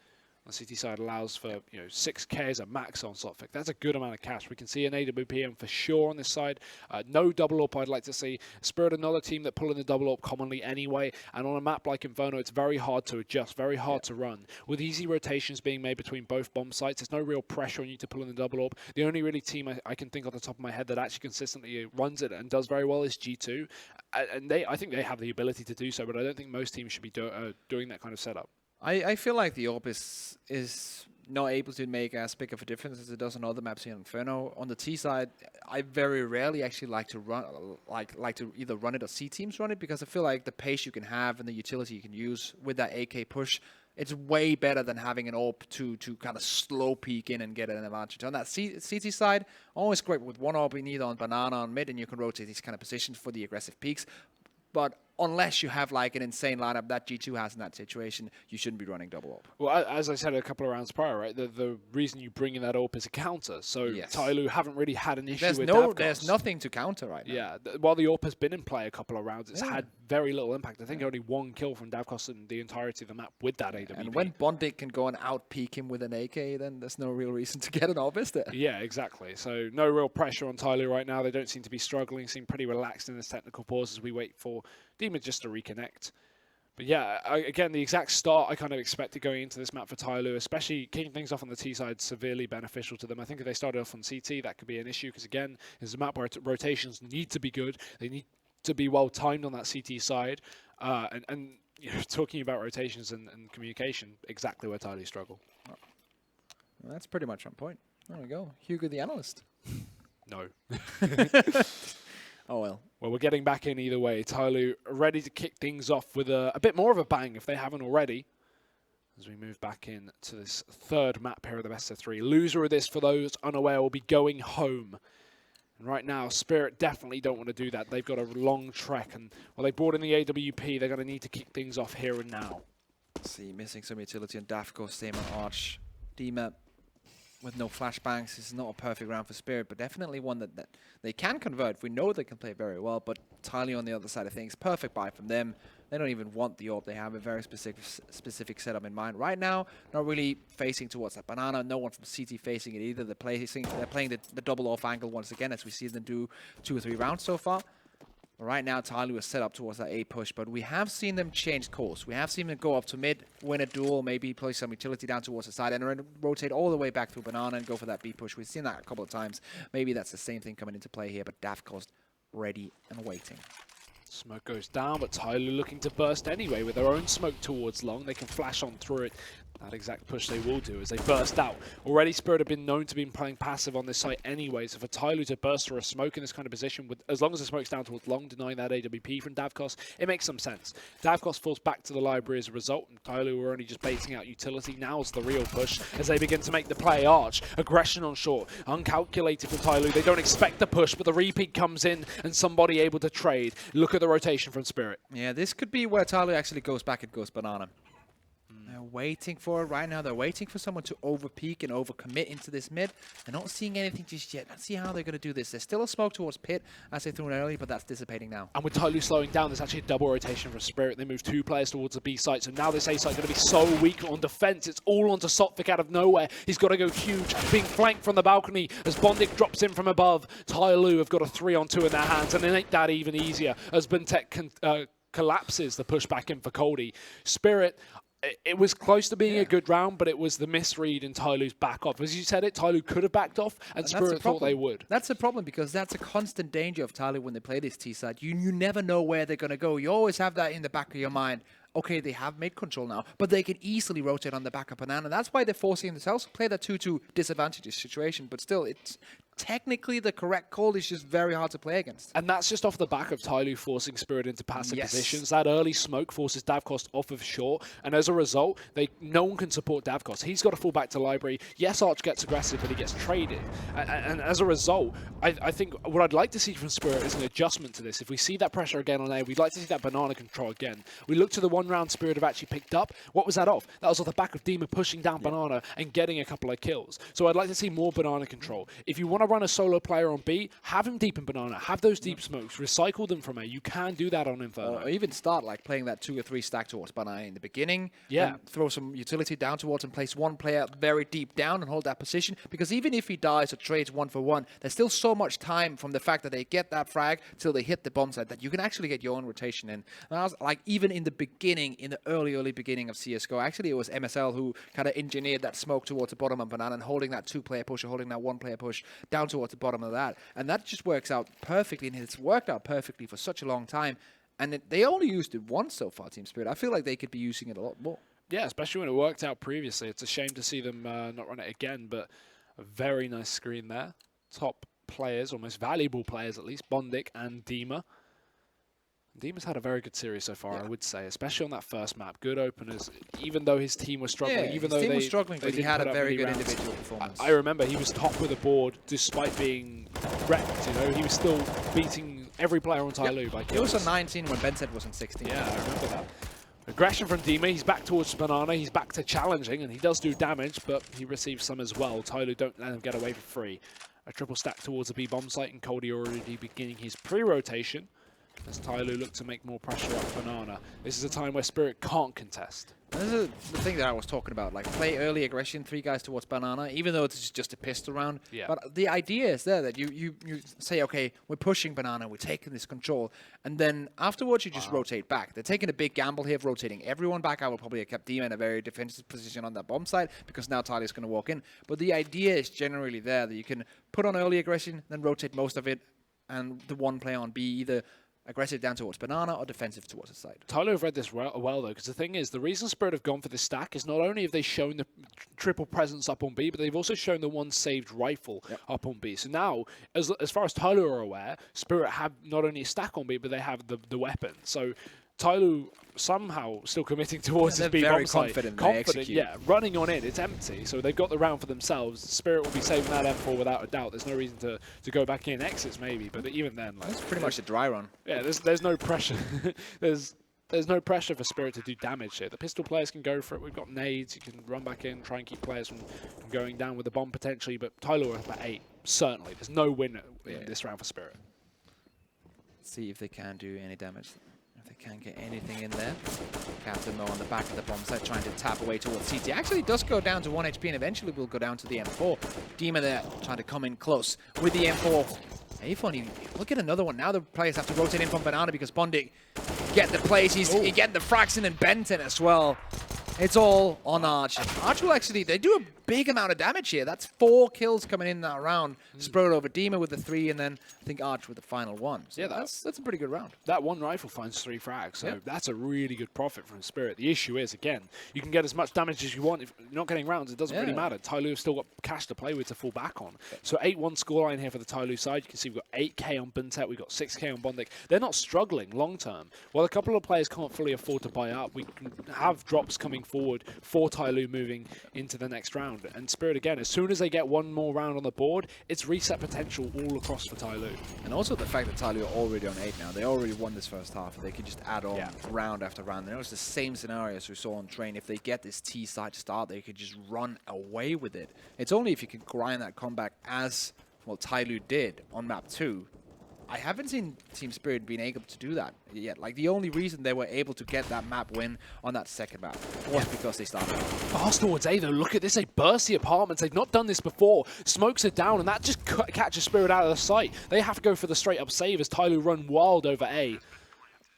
CT side allows for 6k as a max on Slotfic. That's a good amount of cash. We can see an AWPM for sure on this side. No double AWP I'd like to see. Spirit another team that pull in the double AWP commonly anyway, and on a map like Inferno it's very hard to adjust, very hard to run. With easy rotations being made between both bomb sites, there's no real pressure on you to pull in the double AWP. The only really team I can think off the top of my head that actually consistently runs it and does very well is G2, and I think they have the ability to do so, but I don't think most teams should be doing that kind of setup. I feel like the AWP is not able to make as big of a difference as it does on other maps here in Inferno. On the T side, I very rarely actually like to run, like to either run it or see teams run it, because I feel like the pace you can have and the utility you can use with that AK push, it's way better than having an AWP to kind of slow peek in and get an advantage. On that CT side, always great with one AWP in either on banana on mid, and you can rotate these kind of positions for the aggressive peaks. But unless you have like an insane lineup that G2 has in that situation, you shouldn't be running double AWP. Well, as I said a couple of rounds prior, right, the reason you bring in that AWP is a counter. So TyLoo haven't really had an issue with Davcost. There's nothing to counter right now. Yeah, while the AWP has been in play a couple of rounds, it's had very little impact. I think only 1 kill from Davcost in the entirety of the map with that AWP. And when Bondic can go and out-peek him with an AK, then there's no real reason to get an AWP, is there? Yeah, exactly. So no real pressure on TyLoo right now. They don't seem to be struggling, seem pretty relaxed in this technical pause as we wait for Dima just to reconnect. But yeah, again, the exact start I kind of expected going into this map for TyLoo, especially kicking things off on the T side, severely beneficial to them. I think if they started off on CT, that could be an issue, because again, it's a map where rotations need to be good. They need to be well timed on that CT side. And talking about rotations and communication, exactly where TyLoo struggle. Well, that's pretty much on point. There we go. Hugo the analyst. No. Oh, well. Well, we're getting back in either way. TyLoo ready to kick things off with a bit more of a bang if they haven't already. As we move back in to this third map here of the best of 3. Loser of this, for those unaware, will be going home. And right now, Spirit definitely don't want to do that. They've got a long trek. And while they brought in the AWP, they're going to need to kick things off here and now. See, missing some utility on Davcost, same on Arch. Dima with no flashbangs is not a perfect round for Spirit, but definitely one that they can convert. We know they can play very well, but TyLoo on the other side of things, perfect buy from them. They don't even want the AWP. They have a very specific setup in mind. Right now, not really facing towards that banana. No one from CT facing it either. They're playing the double off angle once again, as we see them do 2 or 3 rounds so far. Right now, TyLoo is set up towards that A push, but we have seen them change course. We have seen them go up to mid, win a duel, maybe play some utility down towards the side, and then rotate all the way back through banana and go for that B push. We've seen that a couple of times. Maybe that's the same thing coming into play here, but Davcost ready and waiting. Smoke goes down, but TyLoo looking to burst anyway with their own smoke towards long. They can flash on through it. That exact push they will do as they burst out. Already Spirit have been known to be playing passive on this site anyway, so for TyLoo to burst through a smoke in this kind of position, as long as the smoke's down towards long, denying that AWP from Davcost, it makes some sense. Davcost falls back to the library as a result, and TyLoo were only just baiting out utility. Now's the real push as they begin to make the play. Arch, aggression on short, uncalculated from TyLoo. They don't expect the push, but the repeat comes in and somebody able to trade. Look at the rotation from Spirit. Yeah, this could be where TyLoo actually goes back and goes banana. waiting for it right now. They're waiting for someone to overpeak and overcommit into this mid. They're not seeing anything just yet. Let's see how they're going to do this. There's still a smoke towards pit, as they threw in earlier, but that's dissipating now. And with TyLoo slowing down, there's actually a double rotation from Spirit. They move 2 players towards the B site, so now this A site is going to be so weak on defense. It's all onto Sotvik out of nowhere. He's got to go huge, being flanked from the balcony as Bondik drops in from above. TyLoo have got a 3-on-2 in their hands, and it ain't that even easier as Bentek collapses the pushback in for Coldy. Spirit, it was close to being a good round, but it was the misread in TyLoo's back off. As you said it, TyLoo could have backed off, and Spirit thought they would. That's a problem, because that's a constant danger of TyLoo when they play this T-side. You never know where they're going to go. You always have that in the back of your mind. Okay, they have mid control now, but they can easily rotate on the back of Banana. That's why they're forcing themselves to play that 2-2 disadvantageous situation, but still, it's technically the correct call. It's just very hard to play against. And that's just off the back of TyLoo forcing Spirit into passive positions. That early smoke forces Davkos off of short, and as a result, no one can support Davkos. He's got to fall back to library. Yes, Arch gets aggressive, but he gets traded. And as a result, I think what I'd like to see from Spirit is an adjustment to this. If we see that pressure again on A, we'd like to see that Banana control again. We look to the one round Spirit have actually picked up. What was that off? That was off the back of Demon pushing down Banana and getting a couple of kills. So I'd like to see more Banana control. If you want to run a solo player on B, have him deep in Banana, have those deep smokes, recycle them from A. You can do that on Inferno. Or even start like playing that 2 or 3 stack towards Banana in the beginning. Yeah. Throw some utility down towards and place one player very deep down and hold that position. Because even if he dies or trades 1-for-1, there's still so much time from the fact that they get that frag till they hit the bomb site that you can actually get your own rotation in. And I was like, even in the beginning, in the early beginning of CSGO, actually it was MSL who kind of engineered that smoke towards the bottom of Banana and holding that 2-player push or holding that 1-player push down towards the bottom of that. And that just works out perfectly, and it's worked out perfectly for such a long time. And they only used it once so far, Team Spirit. I feel like they could be using it a lot more. Yeah, especially when it worked out previously. It's a shame to see them not run it again, but a very nice screen there. Top players, or most valuable players at least, Bondik and Dima. Dima's had a very good series so far, I would say, especially on that first map. Good openers, even though his team was struggling. Even though his team was struggling, but he had a very good rounds. individual performance. I remember he was top of the board despite being wrecked. You know, he was still beating every player on TyLoo by kills. He was on 19 when Benset was on 16. Yeah, I remember that. Aggression from Dima, he's back towards Banana, he's back to challenging, and he does do damage, but he receives some as well. TyLoo don't let him get away for free. A triple stack towards the B bomb site, and Coldy already beginning his pre-rotation as TyLoo look to make more pressure up Banana. This is a time where Spirit can't contest. This is the thing that I was talking about, like play early aggression, 3 guys towards Banana, even though this is just a pistol round. Yeah. But the idea is there that you say, okay, we're pushing Banana, we're taking this control, and then afterwards you just rotate back. They're taking a big gamble here of rotating everyone back. I would probably have kept Dima in a very defensive position on that bomb site because now TyLoo's going to walk in. But the idea is generally there that you can put on early aggression, then rotate most of it, and the one player on B either aggressive down towards Banana or defensive towards the side. TyLoo have read this well though, because the thing is, the reason Spirit have gone for this stack is not only have they shown the triple presence up on B, but they've also shown the one saved rifle up on B. So now, as far as TyLoo are aware, Spirit have not only a stack on B, but they have the weapon. So TyLoo somehow still committing towards his B bomb site. Confident, yeah, running on it, it's empty, so they've got the round for themselves. Spirit will be saving that M4 without a doubt. There's no reason to go back in. Exits maybe, but even then, like, that's pretty much a dry run. Yeah, there's no pressure. there's no pressure for Spirit to do damage here. The pistol players can go for it. We've got nades. You can run back in, try and keep players from going down with the bomb potentially, but TyLoo are about 8. Certainly, there's no win in this round for Spirit. Let's see if they can do any damage. They can't get anything in there. Captain though on the back of the bomb site trying to tap away towards CT. Actually does go down to 1 HP and eventually will go down to the M4. Dima there trying to come in close with the M4. Hey, funny, look at another one. Now the players have to rotate in from Banana because Bondik get the plays. He's getting the frags in and Benton as well. It's all on Arch. Arch will actually, they do a big amount of damage here. That's 4 kills coming in that round. Spread over Dima with the 3, and then I think Arch with the final 1. So yeah, that's a pretty good round. That one rifle finds 3 frags, so that's a really good profit from Spirit. The issue is, again, you can get as much damage as you want. If you're not getting rounds, it doesn't really matter. TyLoo have still got cash to play with to fall back on. So 8-1 scoreline here for the TyLoo side. You can see we've got 8k on Bintet, we've got 6k on Bondik. They're not struggling long term. While a couple of players can't fully afford to buy up, we can have drops coming forward for TyLoo moving into the next round. round. And Spirit, again, as soon as they get one more round on the board, it's reset potential all across for TyLoo. And also the fact that TyLoo are already on 8 now. They already won this first half. They can just add on round after round. And it was the same scenario as we saw on Train. If they get this T-side start, they could just run away with it. It's only if you can grind that comeback as, well, TyLoo did on map 2. I haven't seen Team Spirit being able to do that yet. Like, the only reason they were able to get that map win on that second map was because they started out fast towards A, though. Look at this. They burst the apartments. They've not done this before. Smokes are down, and that just catches Spirit out of the sight. They have to go for the straight-up save as TyLoo run wild over A.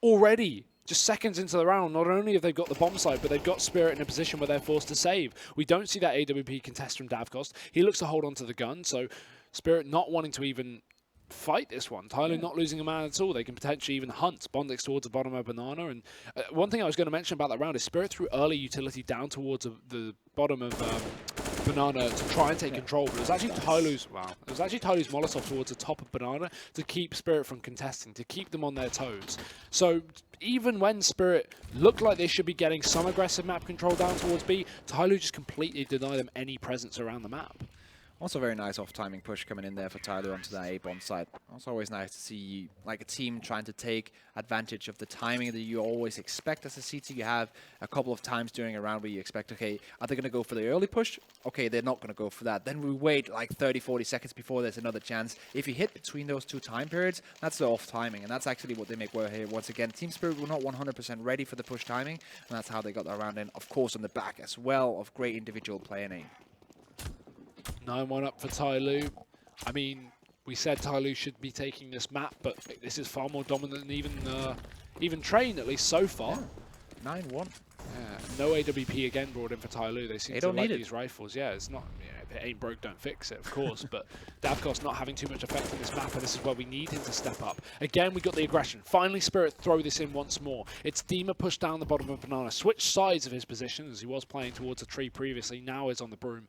Already, just seconds into the round, not only have they got the bomb side, but they've got Spirit in a position where they're forced to save. We don't see that AWP contest from Davkost. He looks to hold on to the gun, so Spirit not wanting to even fight this one. TyLoo not losing a man at all. They can potentially even hunt. Bondix towards the bottom of Banana. And one thing I was going to mention about that round is Spirit threw early utility down towards the bottom of Banana to try and take control. But it was actually TyLoo's, it was actually TyLoo's Molotov towards the top of Banana to keep Spirit from contesting, to keep them on their toes. So even when Spirit looked like they should be getting some aggressive map control down towards B, TyLoo just completely denied them any presence around the map. Also very nice off-timing push coming in there for TyLoo onto that A-bomb side. Also always nice to see like a team trying to take advantage of the timing that you always expect as a CT. You have a couple of times during a round where you expect, okay, are they going to go for the early push? Okay, they're not going to go for that. Then we wait like 30, 40 seconds before there's another chance. If you hit between those two time periods, that's the off-timing, and that's actually what they make work here. Once again, Team Spirit were not 100% ready for the push timing, and that's how they got that round in. Of course, on the back as well of great individual play and aim. 9-1 up for TyLoo. I mean, we said TyLoo should be taking this map, but this is far more dominant than even Train, at least so far. Yeah. 9-1. Yeah. No AWP again brought in for TyLoo. They seem to like these rifles. Yeah, it's not. If it ain't broke, don't fix it, of course. But Davkost not having too much effect on this map, and this is where we need him to step up. Again, we got the aggression. Finally, Spirit throw this in once more. It's Dima pushed down the bottom of Banana, switched sides of his position as he was playing towards a tree previously. Now is on the broom.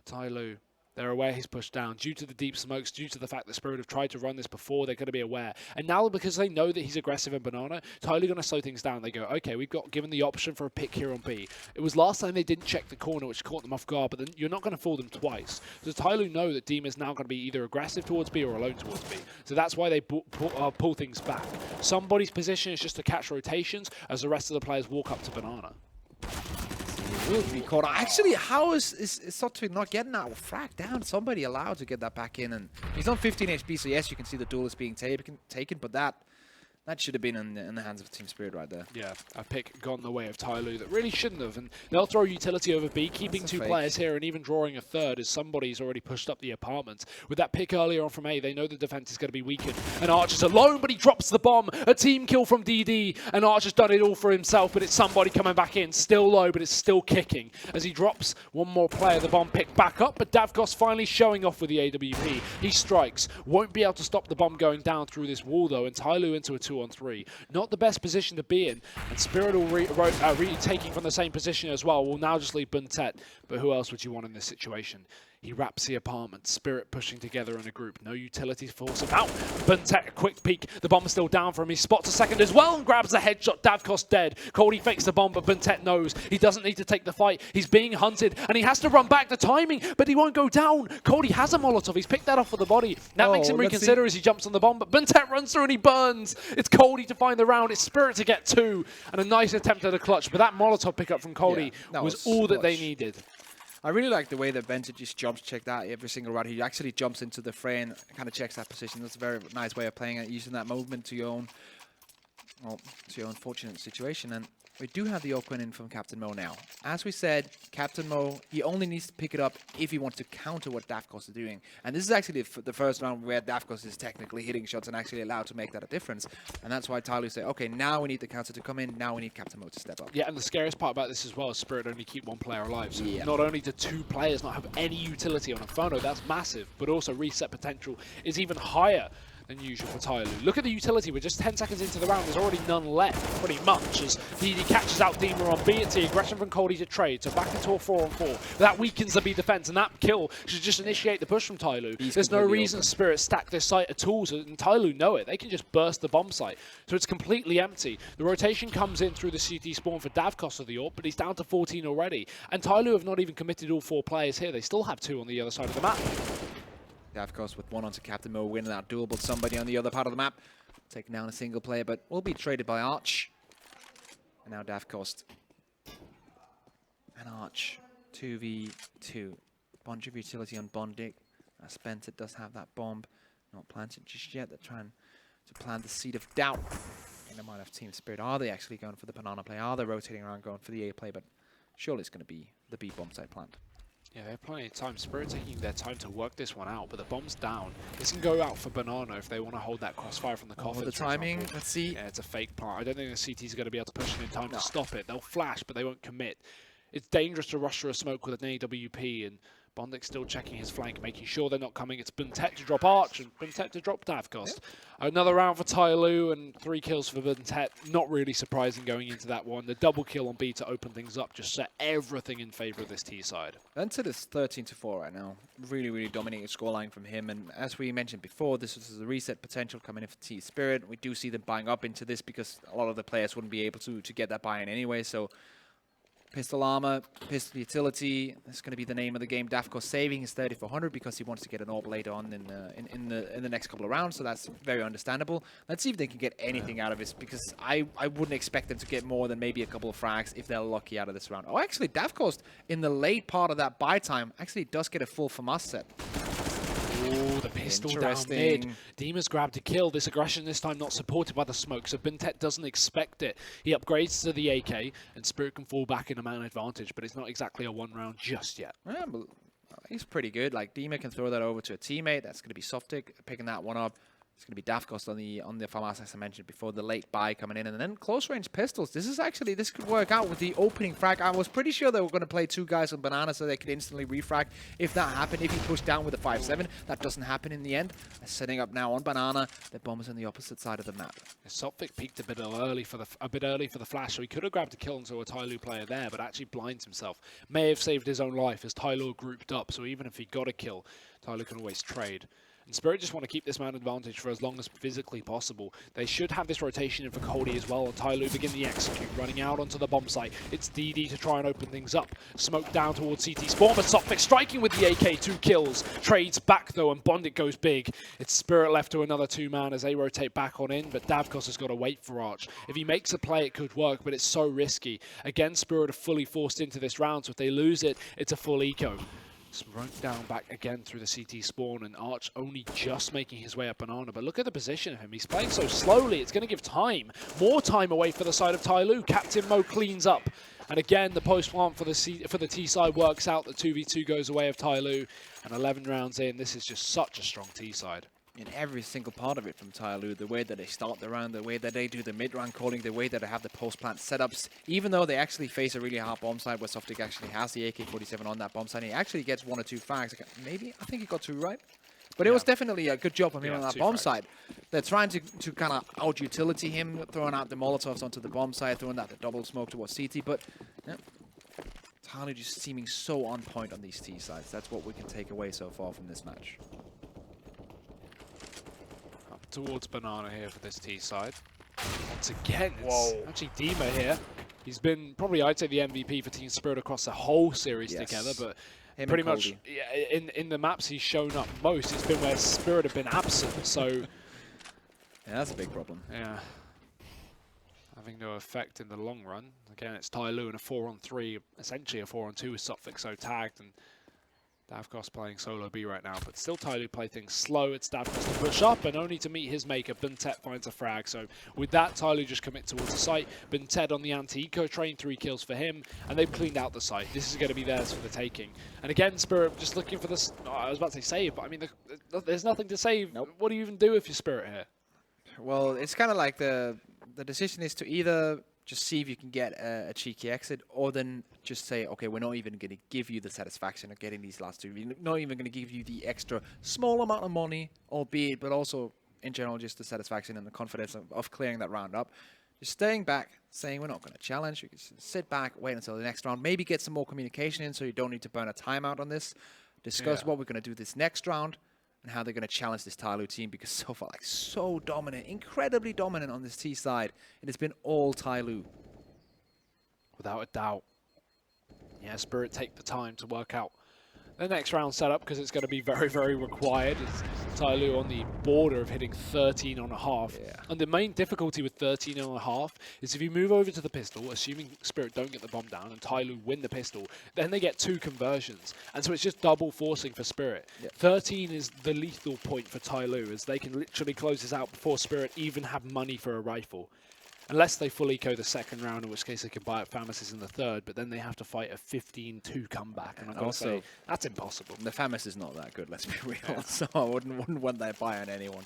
TyLoo, they're aware he's pushed down. Due to the deep smokes, due to the fact that Spirit have tried to run this before, they're going to be aware. And now, because they know that he's aggressive in Banana, TyLoo going to slow things down. They go, okay, we've got given the option for a pick here on B. It was last time they didn't check the corner, which caught them off guard, but then you're not going to fool them twice. So TyLoo know that Dima is now going to be either aggressive towards B or alone towards B. So that's why they pull things back. Somebody's position is just to catch rotations as the rest of the players walk up to Banana. Will be caught. Actually, how is Sotu not getting that frag down? Somebody allowed to get that back in, and he's on 15 HP, so yes, you can see the duel is being taken, but that should have been in the hands of Team Spirit right there. Yeah, a pick gone the way of TyLoo that really shouldn't have, and they'll throw utility over B, keeping two players here and even drawing a third as somebody's already pushed up the apartment. With that pick earlier on from A, they know the defense is going to be weakened, and Archer's alone, but he drops the bomb. A team kill from DD, and Archer's done it all for himself, but it's somebody coming back in. Still low, but it's still kicking. As he drops one more player, the bomb picked back up, but Davkost finally showing off with the AWP. He strikes, won't be able to stop the bomb going down through this wall though, and TyLoo into a 2-on-3. Not the best position to be in, and Spirit will taking from the same position as well. Will now just leave Buntet, but who else would you want in this situation? He wraps the apartment, Spirit pushing together in a group. No utility to force him out. Buntet, a quick peek. The bomb is still down for him. He spots a second as well and grabs the headshot. Davkost dead. Cody fakes the bomb, but Buntet knows he doesn't need to take the fight. He's being hunted, and he has to run back. The timing, but he won't go down. Cody has a Molotov. He's picked that off with the body. That makes him reconsider as he jumps on the bomb, but Buntet runs through and he burns. It's Cody to find the round. It's Spirit to get 2, and a nice attempt at a clutch, but that Molotov pickup from Cody was all that they needed. I really like the way that Benta just jumps check that every single round. He actually jumps into the fray and kind of checks that position. That's a very nice way of playing it, using that movement to your own, well, to your own fortunate situation. And we do have the open in from Captain Mo now. As we said, Captain Mo, he only needs to pick it up if he wants to counter what Davkost is doing. And this is actually the first round where Davkost is technically hitting shots and actually allowed to make that a difference. And that's why TyLoo say, okay, now we need the counter to come in, now we need Captain Mo to step up. Yeah, and the scariest part about this as well is Spirit only keep one player alive. So not only do 2 players not have any utility on Inferno, that's massive, but also reset potential is even higher than usual for TyLoo. Look at the utility. We're just 10 seconds into the round. There's already none left, pretty much, as DD catches out Dima on B and T. Aggression from Cody to trade, so back into a 4-on-4. That weakens the B defense, and that kill should just initiate the push from TyLoo. There's no reason Spirit stack this site at all, and TyLoo know it. They can just burst the bomb site, so it's completely empty. The rotation comes in through the CT spawn for Davkos of the AWP, but he's down to 14 already. And TyLoo have not even committed all 4 players here. They still have 2 on the other side of the map. Davkos with 1 onto Captain Mo, winning that duel, but somebody on the other part of the map taking down a single player, but will be traded by Arch. And now Davkos and Arch, 2v2. Bunch of utility on Bondic. Spencer does have that bomb, not planted just yet. They're trying to plant the seed of doubt in the mind of Team Spirit. Are they actually going for the banana play? Are they rotating around going for the A play? But surely it's going to be the B bomb side plant. Yeah, they have plenty of time. Spirit taking their time to work this one out, but the bomb's down. This can go out for banana if they want to hold that crossfire from the coffin. The timing, let's see. Yeah, it's a fake plant. I don't think the CT's going to be able to push it in time to stop it. They'll flash, but they won't commit. It's dangerous to rush through a smoke with an AWP, and Bondic's still checking his flank, making sure they're not coming. It's Buntet to drop Arch and Buntet to drop Davkos. Another round for TyLoo and 3 kills for Buntet. Not really surprising going into that one. The double kill on B to open things up just set everything in favor of this T side. Buntet is 13-4 right now. Really, really dominating scoreline from him. And as we mentioned before, this is a reset potential coming in for T Spirit. We do see them buying up into this because a lot of the players wouldn't be able to get that buy-in anyway. So pistol armor, pistol utility, that's going to be the name of the game. Davkos saving his 3400 because he wants to get an AWP later on in the next couple of rounds, so that's very understandable. Let's see if they can get anything out of this, because I wouldn't expect them to get more than maybe a couple of frags if they're lucky out of this round. Oh, actually, Davkos in the late part of that buy time actually does get a full FAMAS set. Oh, the pistol down mid. Dima's grabbed a kill. This aggression this time not supported by the smoke, so Buntet doesn't expect it. He upgrades to the AK, and Spirit can fall back in a man advantage, but it's not exactly a 1 round just yet. Yeah, but he's pretty good. Like, Dima can throw that over to a teammate. That's going to be Softic picking that one up. It's going to be Davkos on the FAMAS, as I mentioned before, the late buy coming in. And then close range pistols. This could work out with the opening frag. I was pretty sure they were going to play 2 guys on banana so they could instantly refrag if that happened. If he pushed down with a 5-7, that doesn't happen in the end. They're setting up now on banana. The bombers on the opposite side of the map. Softic peaked a bit early for the flash, so he could have grabbed a kill into a TyLoo player there, but actually blinds himself. May have saved his own life as TyLoo grouped up, so even if he got a kill, TyLoo can always trade. And Spirit just want to keep this man advantage for as long as physically possible. They should have this rotation in for Cody as well, and TyLoo begin the execute, running out onto the bomb site. It's DD to try and open things up. Smoke down towards CT spawn, but Softic striking with the AK, 2 kills. Trades back though, and Bondic goes big. It's Spirit left to another 2-man as they rotate back on in, but Davkos has got to wait for Arch. If he makes a play, it could work, but it's so risky. Again, Spirit are fully forced into this round, so if they lose it, it's a full eco. Run down back again through the CT spawn, and Arch only just making his way up banana. But look at the position of him. He's playing so slowly. It's going to give more time away for the side of TyLoo. Captain Mo cleans up. And again, the post plant for the T side works out. The 2v2 goes away of TyLoo. And 11 rounds in, this is just such a strong T side. In every single part of it from TyLoo, the way that they start the round, the way that they do the mid-round calling, the way that they have the post-plant setups, even though they actually face a really hard bomb side where Softic actually has the AK-47 on that bomb side, and he actually gets 1 or 2 frags. Maybe, I think he got 2 right. But it was definitely a good job from him on that bomb side. They're trying to kind of out-utility him, throwing out the Molotovs onto the bomb side, throwing out the double smoke towards CT, but TyLoo just seeming so on point on these T sides. That's what we can take away so far from this match. Towards banana here for this T side. Once again, it's actually Dima here. He's been probably, I'd say, the MVP for Team Spirit across the whole series together, but pretty much in the maps he's shown up most, it's been where Spirit have been absent, so... Yeah, that's a big problem. Yeah. Having no effect in the long run. Again, it's TyLoo in a 4-on-3, essentially a 4-on-2 with Softic so tagged, and Davkos playing solo B right now, but still TyLoo play things slow. It's Davkos to push up, and only to meet his maker. Buntet finds a frag, so with that, TyLoo just commit towards the site. Buntet on the anti-eco train, 3 kills for him, and they've cleaned out the site. This is going to be theirs for the taking. And again, Spirit just looking for this. I was about to say save, but I mean, there's nothing to save. Nope. What do you even do if you're Spirit here? Well, it's kind of like the decision is to either just see if you can get a cheeky exit, or then just say, okay, we're not even going to give you the satisfaction of getting these last 2. We're not even going to give you the extra small amount of money, albeit, but also in general, just the satisfaction and the confidence of clearing that round up. Just staying back, saying we're not going to challenge. You can just sit back, wait until the next round, maybe get some more communication in so you don't need to burn a timeout on this. Discuss what we're going to do this next round and how they're going to challenge this TyLoo team, because so far, like, so dominant, incredibly dominant on this T side. It has been all TyLoo. Without a doubt. Yeah, Spirit take the time to work out the next round setup, because it's going to be very, very required. It's TyLoo on the border of hitting 13.5. Yeah. And the main difficulty with 13.5 is if you move over to the pistol, assuming Spirit don't get the bomb down and TyLoo win the pistol, then they get 2 conversions. And so it's just double forcing for Spirit. Yeah. 13 is the lethal point for TyLoo, as they can literally close this out before Spirit even have money for a rifle. Unless they full eco the second round, in which case they can buy up Pharmacies in the third, but then they have to fight a 15-2 comeback. And I've got to say, that's impossible. The Famis is not that good, let's be real. So I wouldn't want that buy on anyone.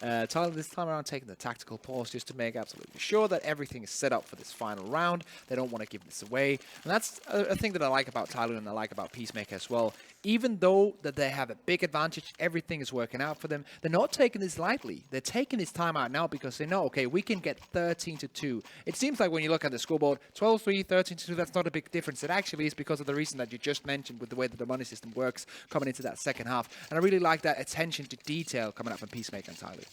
TyLoo this time around taking the tactical pause just to make absolutely sure that everything is set up for this final round. They don't want to give this away. And that's a thing that I like about TyLoo and I like about Peacemaker as well. Even though that they have a big advantage, everything is working out for them, they're not taking this lightly. They're taking this time out now because they know, okay, we can get 13-2. It seems like when you look at the scoreboard, 12-3, 13-2, that's not a big difference. It actually is because of the reason that you just mentioned with the way that the money system works coming into that second half. And I really like that attention to detail coming up from Peacemaker and TyLoo.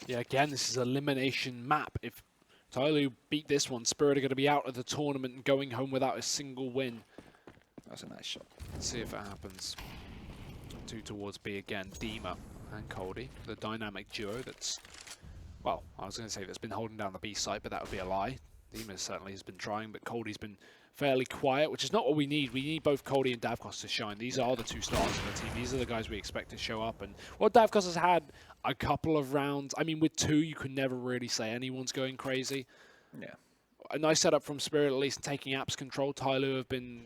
Yeah, again, this is an elimination map. If TyLoo beat this one, Spirit are going to be out of the tournament and going home without a single win. That's a nice shot. Let's see if it happens. 2 towards B again. Dima and Coldy, the dynamic duo that's, well, I was going to say that's been holding down the B site, but that would be a lie. Dima certainly has been trying, but Coldy's been fairly quiet, which is not what we need. We need both Coldy and Davkos to shine. These are the 2 stars of the team. These are the guys we expect to show up. And well, Davkos has had a couple of rounds. I mean, with 2, you could never really say anyone's going crazy. Yeah. A nice setup from Spirit, at least taking apps control. TyLoo have been,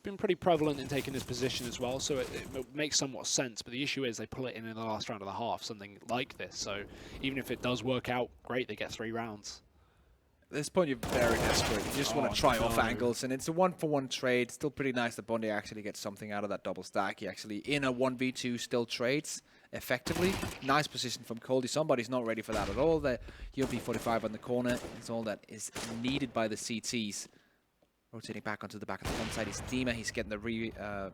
been pretty prevalent in taking this position as well, so it makes somewhat sense. But the issue is they pull it in the last round of the half, something like this. So even if it does work out, great, they get 3 rounds. At this point, you're very desperate. You just want to try off angles, and it's a 1-for-1 trade. Still pretty nice that Bondi actually gets something out of that double stack. He actually, in a 1v2, still trades effectively. Nice position from Coldy. Somebody's not ready for that at all. The UMP45 on the corner is all that is needed by the CTs. Rotating back onto the back of the front side is Dima. He's getting the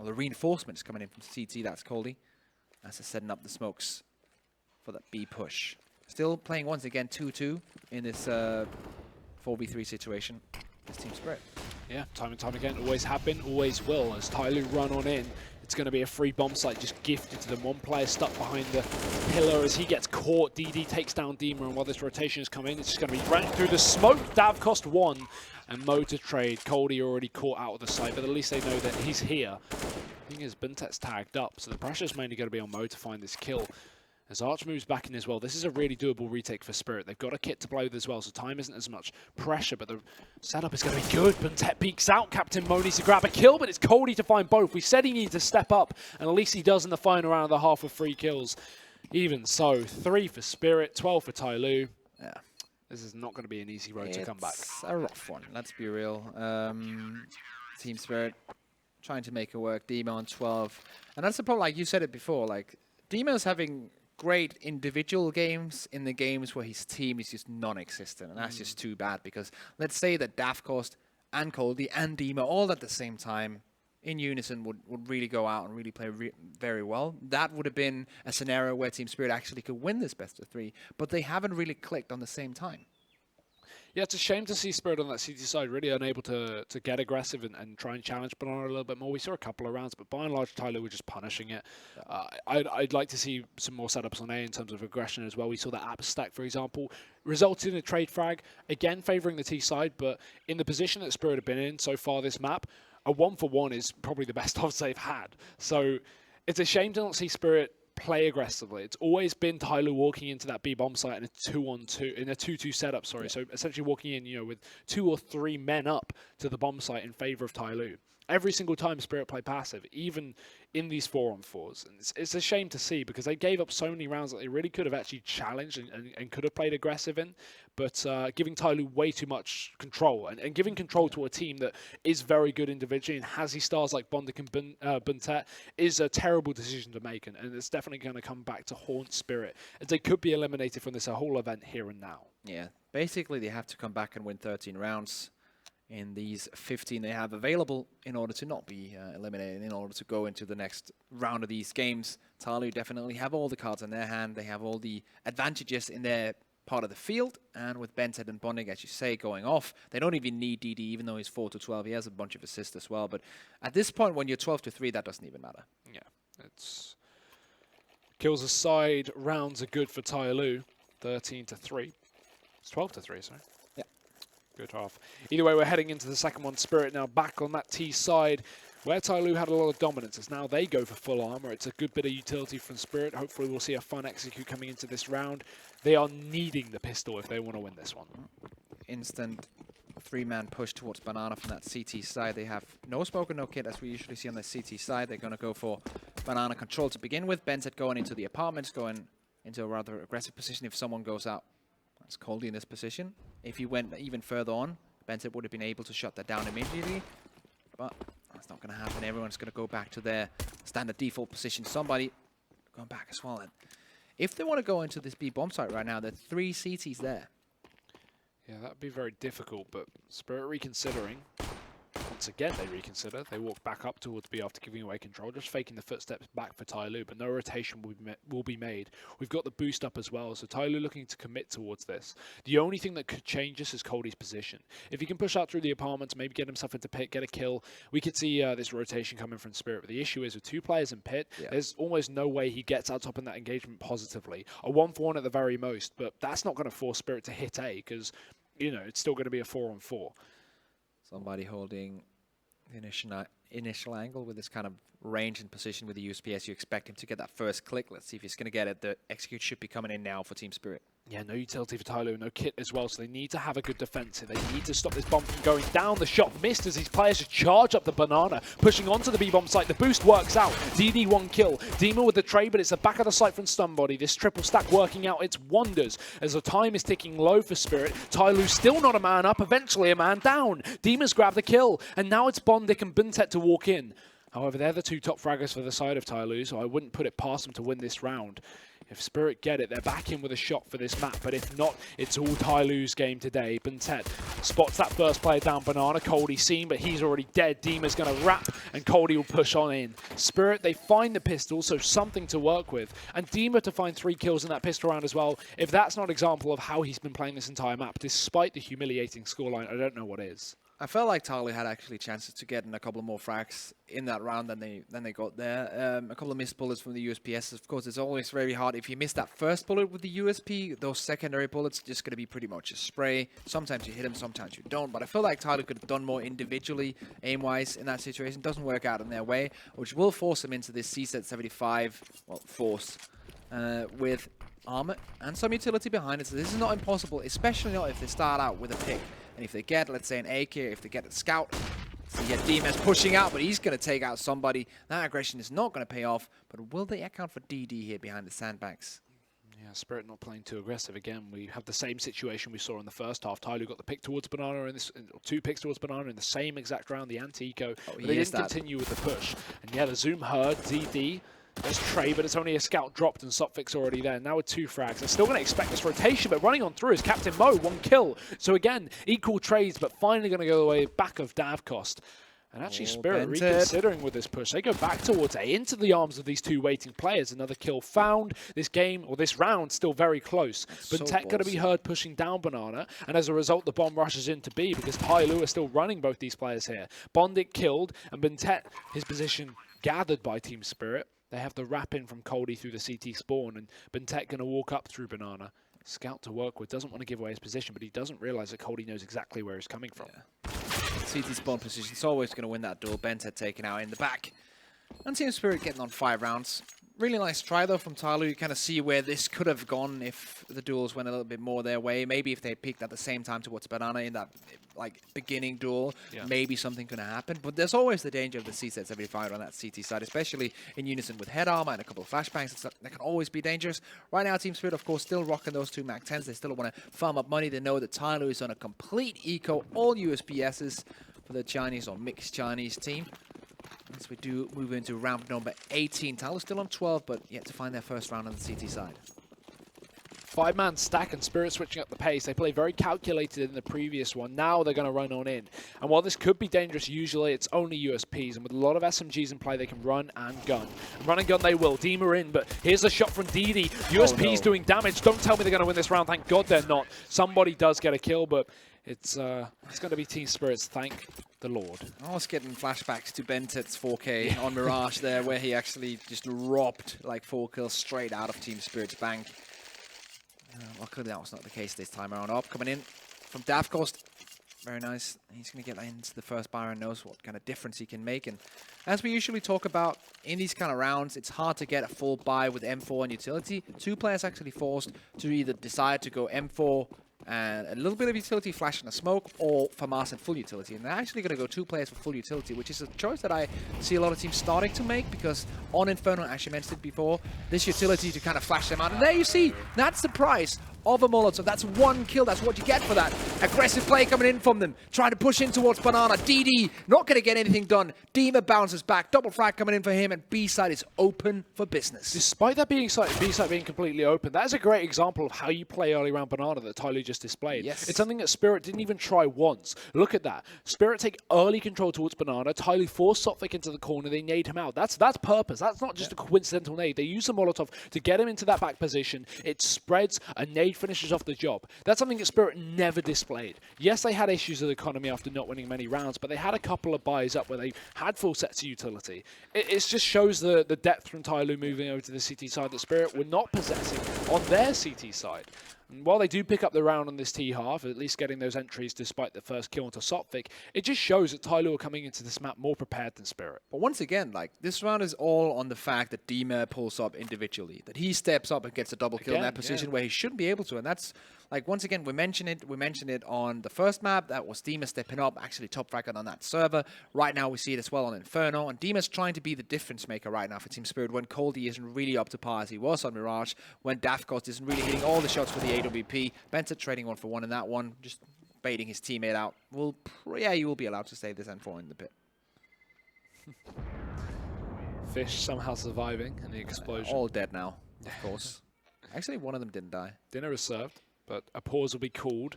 reinforcements coming in from CT. That's Coldy. As they're setting up the smokes for that B push. Still playing once again 2-2 in this 4v3 situation. This Team Spirit. Yeah, time and time again. Always have been, always will. As TyLoo run on in, it's going to be a free bomb site just gifted to them. One player stuck behind the pillar as he gets caught. DD takes down Dima, and while this rotation has come in, it's just going to be running through the smoke. Davkos 1, and Mo to trade. Coldy already caught out of the site, but at least they know that he's here. The thing is, Buntet's tagged up, so the pressure's mainly going to be on Mo to find this kill. As Arch moves back in as well, this is a really doable retake for Spirit. They've got a kit to blow with as well, so time isn't as much pressure, but the setup is going to be good. Buntet peeks out. Captain Mo needs to grab a kill, but it's Coldy to find both. We said he needs to step up, and at least he does in the final round of the half with 3 kills. Even so, 3 for Spirit, 12 for TyLoo. Yeah. This is not going to be an easy road to come back. It's a rough one, let's be real. Team Spirit trying to make it work. Dima on 12. And that's the problem, like you said it before, like, Dima's having great individual games in the games where his team is just non-existent, and that's just too bad, because let's say that Davkos and Coldy and Dima all at the same time in unison would really go out and really play very well. That would have been a scenario where Team Spirit actually could win this best of 3, but they haven't really clicked on the same time. Yeah, it's a shame to see Spirit on that CT side really unable to get aggressive and try and challenge Banana a little bit more. We saw a couple of rounds, but by and large, TyLoo were just punishing it. I'd like to see some more setups on A in terms of aggression as well. We saw that app stack, for example, resulted in a trade frag, again favouring the T side, but in the position that Spirit have been in so far this map, a 1-for-1 is probably the best odds they've had. So it's a shame to not see Spirit play aggressively. It's always been TyLoo walking into that B bomb site in a 2-on-2, in a 2-2 setup, sorry. Yeah. So essentially walking in, with 2 or 3 men up to the bomb site in favor of TyLoo. Every single time Spirit play passive, even in these 4-on-4s. And it's a shame to see, because they gave up so many rounds that they really could have actually challenged and could have played aggressive in. but giving TyLoo way too much control, and giving control to a team that is very good individually and has these stars like Bondic and Buntet is a terrible decision to make, and it's definitely going to come back to haunt Spirit, as they could be eliminated from this whole event here and now. Yeah, basically they have to come back and win 13 rounds in these 15 they have available in order to not be eliminated, in order to go into the next round of these games. TyLoo definitely have all the cards in their hand. They have all the advantages in their part of the field, and with Bented and Bondic, as you say, going off, they don't even need DD, even though he's 4-12. He has a bunch of assists as well, but at this point, when you're 12-3, that doesn't even matter. Yeah, it's kills aside, rounds are good for TyLoo, 13-3. It's 12-3, sorry. Yeah. Good half. Either way, we're heading into the second one. Spirit now back on that T side, where TyLoo had a lot of dominance. As now they go for full armor. It's a good bit of utility from Spirit. Hopefully we'll see a fun execute coming into this round. They are needing the pistol if they want to win this one. Instant 3-man push towards Banana from that CT side. They have no smoke and no kit, as we usually see on the CT side. They're going to go for Banana control to begin with. Bentet going into the apartments, going into a rather aggressive position if someone goes out. That's Coldie in this position. If he went even further on, Bentet would have been able to shut that down immediately. But that's not going to happen. Everyone's going to go back to their standard default position. Somebody going back as well. And if they want to go into this B bomb site right now, there are 3 CTs there. Yeah, that'd be very difficult, but Spirit reconsidering. Once again, they reconsider. They walk back up towards B after giving away control, just faking the footsteps back for TyLoo, but no rotation will be made. We've got the boost up as well, so TyLoo looking to commit towards this. The only thing that could change this is Coldie's position. If he can push out through the apartments, maybe get himself into pit, get a kill, we could see this rotation coming from Spirit. But the issue is with 2 players in pit, there's almost no way he gets out top in that engagement positively. A 1-for-1 at the very most, but that's not going to force Spirit to hit A, because, you know, it's still going to be a 4-on-4. Somebody holding the initial angle with this kind of range and position with the USPS. You expect him to get that first click. Let's see if he's going to get it. The execute should be coming in now for Team Spirit. Yeah, no utility for TyLoo, no kit as well, so they need to have a good defense here. They need to stop this bomb from going down. The shot missed as these players just charge up the Banana, pushing onto the B-bomb site. The boost works out. DD 1 kill. Dima with the trade, but it's the back of the site from Stunbody. This triple stack working out its wonders as the time is ticking low for Spirit. TyLoo still not a man up, eventually a man down. Dima's grabbed the kill, and now it's Bondic and Buntet to walk in. However, they're the 2 top fraggers for the side of TyLoo, so I wouldn't put it past them to win this round. If Spirit get it, they're back in with a shot for this map, but if not, it's all TyLoo's game today. Buntet spots that first player down, Banana. Coldie seen, but he's already dead. Dima's going to wrap, and Coldie will push on in. Spirit, they find the pistol, so something to work with. And Dima to find 3 kills in that pistol round as well. If that's not an example of how he's been playing this entire map, despite the humiliating scoreline, I don't know what is. I felt like TyLoo had actually chances to get in a couple of more frags in that round than they got there. A couple of missed bullets from the USPS. Of course, it's always very hard. If you miss that first bullet with the USP, those secondary bullets are just going to be pretty much a spray. Sometimes you hit them, sometimes you don't. But I feel like TyLoo could have done more individually, aim-wise, in that situation. Doesn't work out in their way, which will force them into this CSET 75 force with armor and some utility behind it. So this is not impossible, especially not if they start out with a pick. And if they get, let's say, an AK, if they get a scout, so you get Dimas pushing out, but he's going to take out somebody. That aggression is not going to pay off, but will they account for DD here behind the sandbags? Yeah, Spirit not playing too aggressive again. We have the same situation we saw in the first half. TyLoo got the pick towards Banana, in this, 2 picks towards Banana in the same exact round, the anti-eco, but they didn't continue with the push. And yeah, the zoom heard, DD. There's Trey, but it's only a scout dropped and Sopfix already there. Now with 2 frags. They're still going to expect this rotation, but running on through is Captain Mo, 1 kill. So again, equal trades, but finally going to go away back of Davcost. And actually Spirit reconsidering with this push. They go back towards A, into the arms of these 2 waiting players. Another kill found. This game, or this round, still very close. Buntet going to be heard pushing down Banana, and as a result, the bomb rushes into B because TyLoo are still running both these players here. Bondic killed, and Buntet, his position gathered by Team Spirit. They have the wrap in from Coldie through the CT spawn, and Buntet going to walk up through Banana. Scout to work with, doesn't want to give away his position, but he doesn't realize that Coldie knows exactly where he's coming from. Yeah. CT spawn position is always going to win that duel. Buntet taken out in the back. And Team Spirit getting on 5 rounds. Really nice try, though, from TyLoo. You kind of see where this could have gone if the duels went a little bit more their way. Maybe if they picked at the same time towards Banana in that like beginning duel, maybe something could have happened. But there's always the danger of the CZ75 on that CT side, especially in unison with head armor and a couple of flashbangs. That can always be dangerous. Right now, Team Spirit, of course, still rocking those 2 Mac 10s. They still want to farm up money. They know that TyLoo is on a complete eco, all USPSs for the Chinese or mixed Chinese team. As we do move into round number 18. TyLoo still on 12, but yet to find their first round on the CT side. 5-man stack and Spirit switching up the pace. They played very calculated in the previous one. Now they're going to run on in. And while this could be dangerous, usually it's only USPs. And with a lot of SMGs in play, they can run and gun. And run and gun they will. Dima in, but here's a shot from DD. USPs doing damage. Don't tell me they're going to win this round. Thank God they're not. Somebody does get a kill, but it's going to be Team Spirit's, thank the Lord. I was getting flashbacks to Bentet's 4K on Mirage there, where he actually just robbed like 4 kills straight out of Team Spirit's bank. Luckily, that was not the case this time around. Up coming in from Dafcost. Very nice. He's going to get into the first buy and knows what kind of difference he can make. And as we usually talk about in these kind of rounds, it's hard to get a full buy with M4 and utility. 2 players actually forced to either decide to go M4 and a little bit of utility, flash and a smoke, or FAMAS and full utility. And they're actually going to go 2 players for full utility, which is a choice that I see a lot of teams starting to make, because on Inferno, as you mentioned before, this utility to kind of flash them out. And there you see, that's the price of a Molotov. That's 1 kill. That's what you get for that. Aggressive play coming in from them. Trying to push in towards Banana. DD not going to get anything done. Dima bounces back. Double frag coming in for him, and B side is open for business. Despite that being B side being completely open, that is a great example of how you play early round Banana that TyLoo just displayed. Yes. It's something that Spirit didn't even try once. Look at that. Spirit take early control towards Banana. TyLoo force Sophic into the corner. They nade him out. That's purpose. That's not just a coincidental nade. They use the Molotov to get him into that back position. It spreads, a nade finishes off the job. That's something that Spirit never displayed. Yes, they had issues with economy after not winning many rounds, but they had a couple of buys up where they had full sets of utility. It just shows the depth from TyLoo moving over to the CT side that Spirit were not possessing on their CT side. And while they do pick up the round on this T half, at least getting those entries despite the first kill onto Sophic, it just shows that TyLoo are coming into this map more prepared than Spirit. But once again, like, this round is all on the fact that Dima pulls up individually, that he steps up and gets a double kill in that position where he shouldn't be able to. And that's, like, once again, we mentioned it on the first map. That was Dima stepping up, actually top fragger on that server. Right now we see it as well on Inferno, and Dima's trying to be the difference maker right now for Team Spirit when Coldy isn't really up to par as he was on Mirage, when Dafcost isn't really hitting all the shots for the AWP. Benton trading 1 for 1 in that one, just baiting his teammate out. You will be allowed to save this N4 in the pit. Fish somehow surviving in the explosion. All dead now, of course. Actually, one of them didn't die. Dinner is served, but a pause will be called.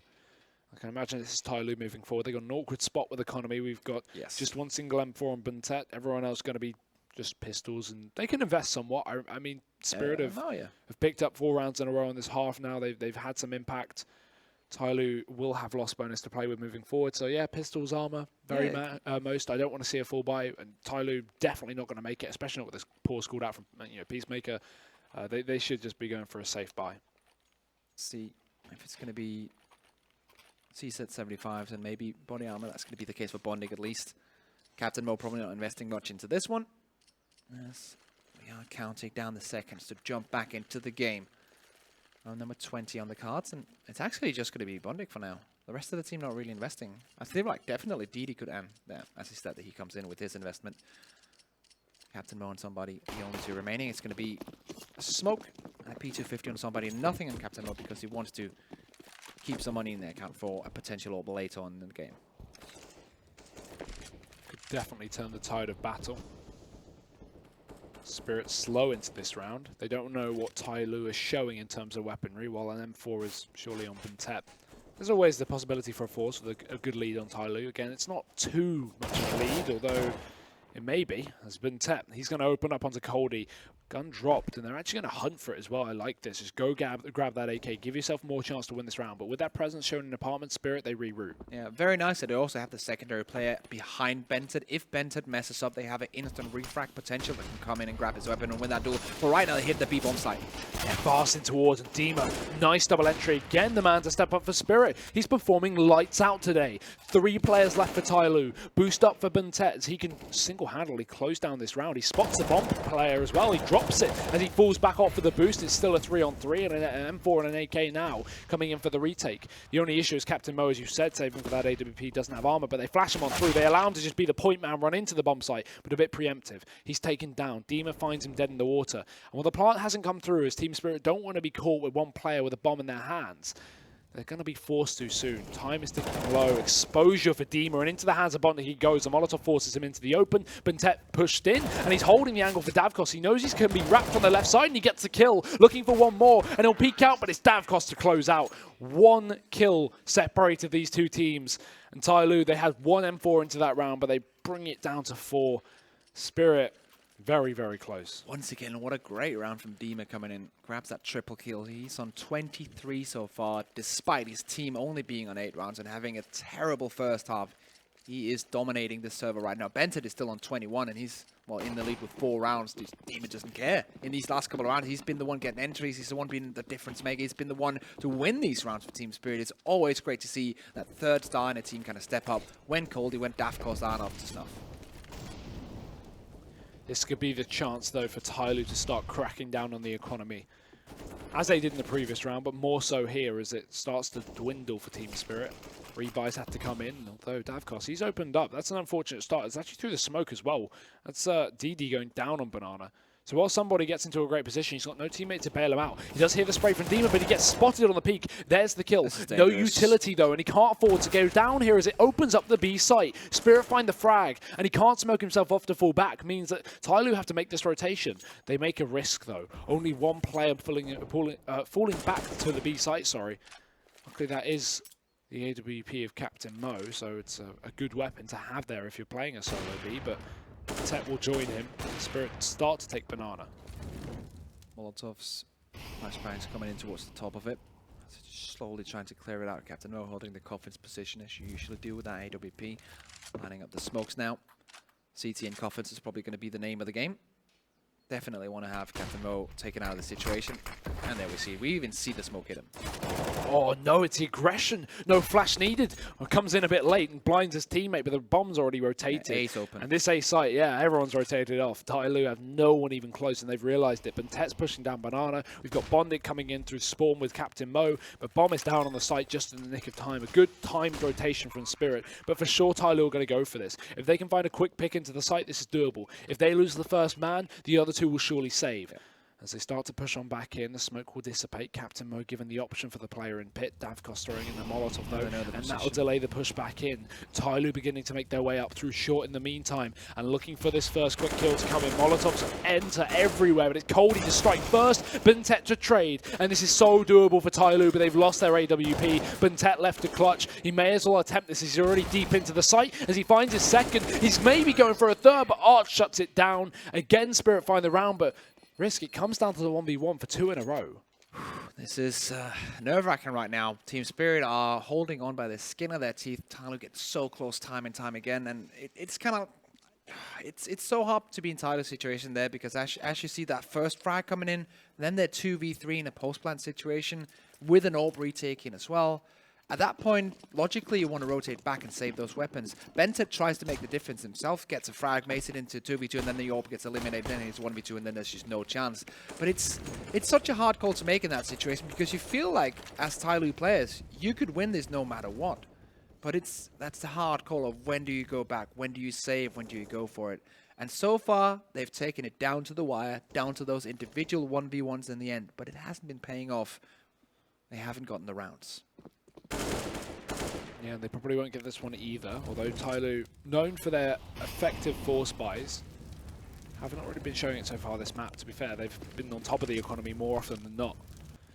I can imagine this is TyLoo moving forward. They've got an awkward spot with economy. We've got just one single M4 on Buntet. Everyone else going to be just pistols, and they can invest somewhat. I mean, Spirit have picked up 4 rounds in a row in this half now. They've had some impact. TyLoo will have loss bonus to play with moving forward. So yeah, pistols, armor, most. I don't want to see a full buy, and TyLoo definitely not going to make it, especially not with this pause called out from Peacemaker. They should just be going for a safe buy. See if it's going to be C-set 75s and maybe body armor. That's going to be the case for Bondig at least. Captain Mo probably not investing much into this one. Yes, we are counting down the seconds to jump back into the game. Number 20 on the cards, and it's actually just going to be Bondig for now. The rest of the team not really investing. I feel like definitely Didi could end there, as he said that he comes in with his investment. Captain Mo on somebody, the only 2 remaining. It's going to be a smoke and a P250 on somebody. Nothing on Captain Mo because he wants to keep some money in the account for a potential orb later on in the game. Could definitely turn the tide of battle. Spirit slow into this round. They don't know what TyLoo is showing in terms of weaponry, while an M4 is surely on Buntet. There's always the possibility for a force with a good lead on TyLoo. Again, it's not too much of a lead, although it may be. As Buntet, he's going to open up onto Coldy. Gun dropped, and they're actually going to hunt for it as well. I like this. Just go grab that AK. Give yourself more chance to win this round. But with that presence shown in Apartment Spirit, they reroute. Yeah, very nice that they also have the secondary player behind Benton. If Benton messes up, they have an instant refract potential that can come in and grab his weapon and win that duel. But right now, they hit the B-bomb site. Yeah, fast in towards Dima. Nice double entry. Again, the man to step up for Spirit. He's performing lights out today. 3 players left for TyLoo. Boost up for Buntet as he can single-handedly close down this round. He spots the bomb player as well. He drops drops it as he falls back off for the boost. It's still a 3-on-3 and an M4 and an AK now coming in for the retake. The only issue is Captain Mo, as you said, saving for that AWP, doesn't have armor, but they flash him on through. They allow him to just be the point man, run into the bomb site, but a bit preemptive. He's taken down. Dima finds him dead in the water. And while the plant hasn't come through, as Team Spirit don't want to be caught with one player with a bomb in their hands, they're going to be forced to soon. Time is ticking low. Exposure for Dima, and into the hands of Bonding he goes. The Molotov forces him into the open. Bentet pushed in, and he's holding the angle for Davkos. He knows he's going to be wrapped on the left side, and he gets the kill. Looking for one more, and he'll peek out, but it's Davkos to close out. One kill separated these two teams. And TyLoo, they had one M4 into that round, but they bring it down to 4. Spirit, very, very close. Once again, what a great round from Dima coming in. Grabs that triple kill. He's on 23 so far, despite his team only being on 8 rounds and having a terrible first half. He is dominating this server right now. Bentet is still on 21, and he's, well, in the lead with 4 rounds. Dima doesn't care. In these last couple of rounds, he's been the one getting entries. He's the one being the difference maker. He's been the one to win these rounds for Team Spirit. It's always great to see that third star in a team kind of step up. When Coldie, when Davkos aren't up to snuff. This could be the chance, though, for TyLoo to start cracking down on the economy, as they did in the previous round, but more so here as it starts to dwindle for Team Spirit. Rebuys have to come in, although Davkos, he's opened up. That's an unfortunate start. It's actually through the smoke as well. That's DD going down on Banana. So while somebody gets into a great position, he's got no teammate to bail him out. He does hear the spray from Dima, but he gets spotted on the peak. There's the kill. No utility, though, and he can't afford to go down here as it opens up the B site. Spirit find the frag, and he can't smoke himself off to fall back. Means that TyLoo have to make this rotation. They make a risk, though. Only one player falling back to the B site, sorry. Luckily, that is the AWP of Captain Mo, so it's a good weapon to have there if you're playing a solo B, but Tech will join him. Spirit start to take Banana. Molotov's flashbangs coming in towards the top of it. So just slowly trying to clear it out. Captain Mo holding the coffin's position as you usually do with that AWP. Lining up the smokes now. CT and coffins is probably going to be the name of the game. Definitely want to have Captain Mo taken out of the situation. And there we see, we even see the smoke hit him. Oh no, it's the aggression. No flash needed. Well, comes in a bit late and blinds his teammate, but the bomb's already rotated. Yeah, A's open. And this A site, yeah, everyone's rotated off. TyLoo have no one even close, and they've realised it. Bentet's pushing down Banana. We've got Bonded coming in through spawn with Captain Mo, but Bomb is down on the site just in the nick of time. A good timed rotation from Spirit, but for sure TyLoo are going to go for this. If they can find a quick pick into the site, this is doable. If they lose the first man, the other two will surely save. Yeah. As they start to push on back in, the smoke will dissipate. Captain Mo given the option for the player in pit. Davkos throwing in the Molotov though, and that will delay the push back in. TyLoo beginning to make their way up through short in the meantime, and looking for this first quick kill to come in. Molotovs enter everywhere, but it's Coldie to strike first, Bentet to trade, and this is so doable for TyLoo, but they've lost their AWP. Bentet left to clutch. He may as well attempt this. He's already deep into the site as he finds his second. He's maybe going for a third, but Arch shuts it down. Again, Spirit find the round, but risk. It comes down to the 1v1 for 2 in a row. This is nerve-wracking right now. Team Spirit are holding on by the skin of their teeth. TyLoo gets so close time and time again, and it's kind of... It's so hard to be in TyLoo's situation there, because as you see that first frag coming in, then they're 2v3 in a post-plant situation with an AWP retaking as well. At that point, logically, you want to rotate back and save those weapons. Bentet tries to make the difference himself, gets a frag, makes it into 2v2, and then the AWP gets eliminated, then it's 1v2, and then there's just no chance. But it's such a hard call to make in that situation, because you feel like, as TyLoo players, you could win this no matter what. But that's the hard call of when do you go back, when do you save, when do you go for it. And so far, they've taken it down to the wire, down to those individual 1v1s in the end, but it hasn't been paying off. They haven't gotten the rounds. Yeah, they probably won't get this one either, although TyLoo, known for their effective force buys, haven't already been showing it so far this map, to be fair. They've been on top of the economy more often than not.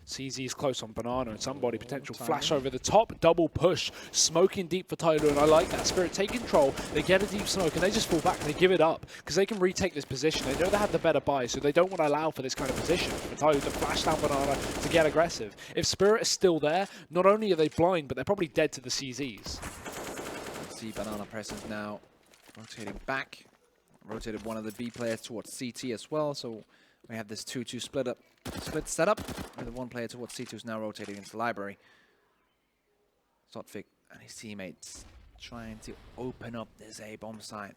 CZ is close on Banana, and somebody potential flash over the top, double push, smoking deep for TyLoo, and I like that. Spirit take control, they get a deep smoke, and they just fall back and they give it up, because they can retake this position. They know they have the better buy, so they don't want to allow for this kind of position for TyLoo to flash down Banana to get aggressive. If Spirit is still there, not only are they blind, but they're probably dead to the CZs. See Banana presence now, rotating back. Rotated one of the B players towards CT as well, so we have this 2-2 split setup, with the one player towards C2 is now rotating into the library. Zotvik and his teammates trying to open up this A-bomb site.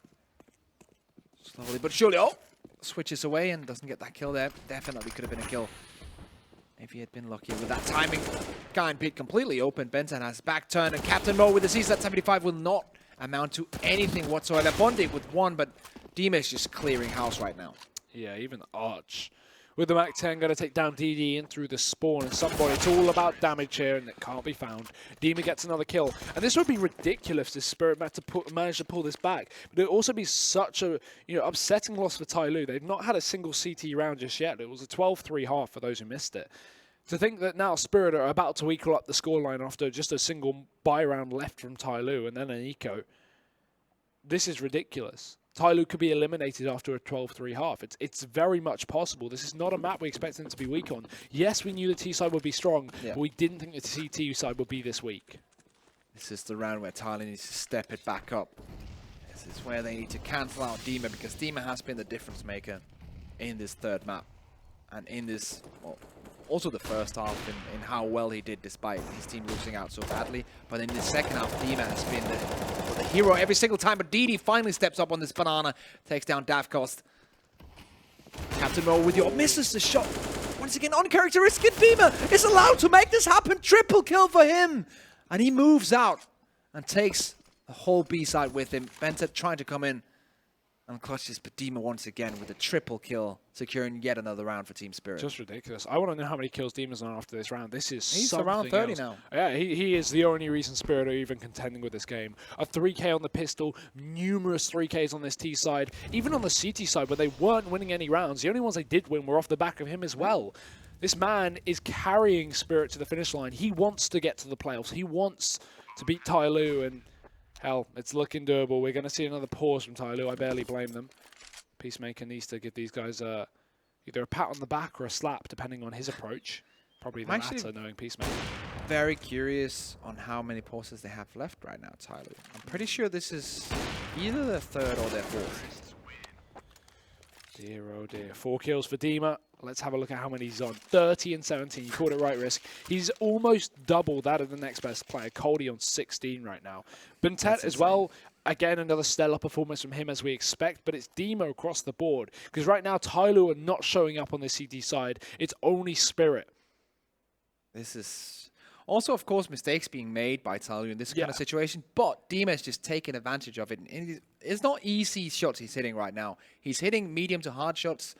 Slowly but surely, oh! switches away and doesn't get that kill there. Definitely could have been a kill if he had been lucky with that timing. Guy and Pete completely open. Benton has back turn, and Captain Mo with the CSAT 75 will not amount to anything whatsoever. Bondi with one, but Dima is just clearing house right now. Yeah, even Arch with the Mac 10 going to take down DD in through the spawn, and somebody, it's all about damage here, and it can't be found. Dima gets another kill, and this would be ridiculous if Spirit managed to pull this back, but it would also be such a upsetting loss for TyLoo. They've not had a single CT round just yet. It was a 12-3 half for those who missed it. To think that now Spirit are about to equal up the scoreline after just a single buy round left from TyLoo and then an eco, this is ridiculous. TyLoo could be eliminated after a 12-3 half. It's very much possible. This is not a map we expected them to be weak on. Yes, we knew the T side would be strong, but we didn't think the CT side would be this weak. This is the round where TyLoo needs to step it back up. This is where they need to cancel out Dima, because Dima has been the difference maker in this third map. And in this, well, also the first half in how well he did despite his team losing out so badly. But in the second half, Dima has been the hero every single time. But DD finally steps up on this banana, takes down Davkost. Captain Mo with your misses the shot. Once again, uncharacteristic. Dima is allowed to make this happen. Triple kill for him. And he moves out and takes the whole B side with him. Benta trying to come in and clutches, but Dima once again with a triple kill, securing yet another round for Team Spirit. Just ridiculous. I want to know how many kills Dima's on after this round. This is He's something around 30 else. now. Yeah, he is the only reason Spirit are even contending with this game. A 3K on the pistol, numerous 3Ks on this T side, even on the CT side where they weren't winning any rounds. The only ones they did win were off the back of him as well. This man is carrying Spirit to the finish line. He wants to get to the playoffs. He wants to beat TyLoo, and hell, it's looking doable. We're going to see another pause from TyLoo. I barely blame them. Peacemaker needs to give these guys either a pat on the back or a slap, depending on his approach. Probably the latter, knowing Peacemaker. Very curious on how many pauses they have left right now, TyLoo. I'm pretty sure this is either their third or their fourth. Dear, oh dear. 4 kills for Dima. Let's have a look at how many he's on. 30 and 17. You called it right, Risk. He's almost double that of the next best player. Cody on 16 right now. Bentet as well. Again, another stellar performance from him as we expect, but it's Dima across the board. Because right now, TyLoo are not showing up on the CT side. It's only Spirit. This is also, of course, mistakes being made by TyLoo in this kind of situation, but Dima is just taking advantage of it. And it's not easy shots he's hitting right now. He's hitting medium to hard shots,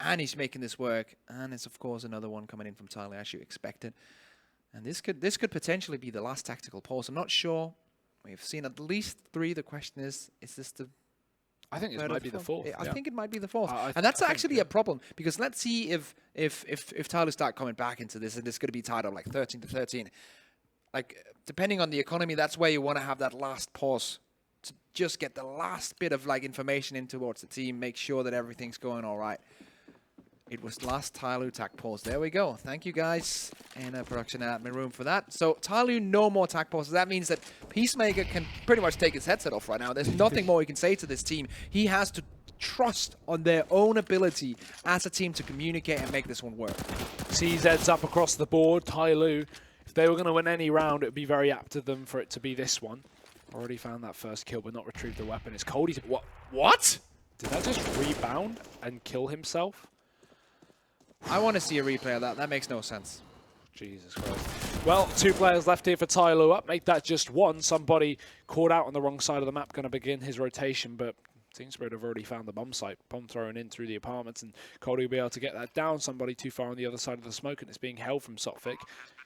and he's making this work. And it's, of course, another one coming in from TyLoo, as you expected. And this could potentially be the last tactical pause. I'm not sure. We've seen at least 3. The question is this the... I think it might be the fourth. I think it might be the fourth. And that's actually a problem, because let's see if TyLoo start coming back into this, and it's going to be tied up like 13-13. Like, depending on the economy, that's where you want to have that last pause to just get the last bit of like information in towards the team, make sure that everything's going all right. It was last TyLoo tac pause. There we go. Thank you guys in production and admin room for that. So TyLoo, no more tac pauses. That means that Peacemaker can pretty much take his headset off right now. There's nothing more he can say to this team. He has to trust on their own ability as a team to communicate and make this one work. CZ's up across the board. TyLoo, if they were going to win any round, it would be very apt of them for it to be this one. Already found that first kill, but not retrieved the weapon. It's Cody. What? Did that just rebound and kill himself? I want to see a replay of that. That makes no sense. Jesus Christ. Well, 2 players left here for TyLoo up. Make that just 1. Somebody caught out on the wrong side of the map, going to begin his rotation, but Team Spirit have already found the bomb site. Bomb thrown in through the apartments, and Cody will be able to get that down. Somebody too far on the other side of the smoke, and it's being held from Sotfik.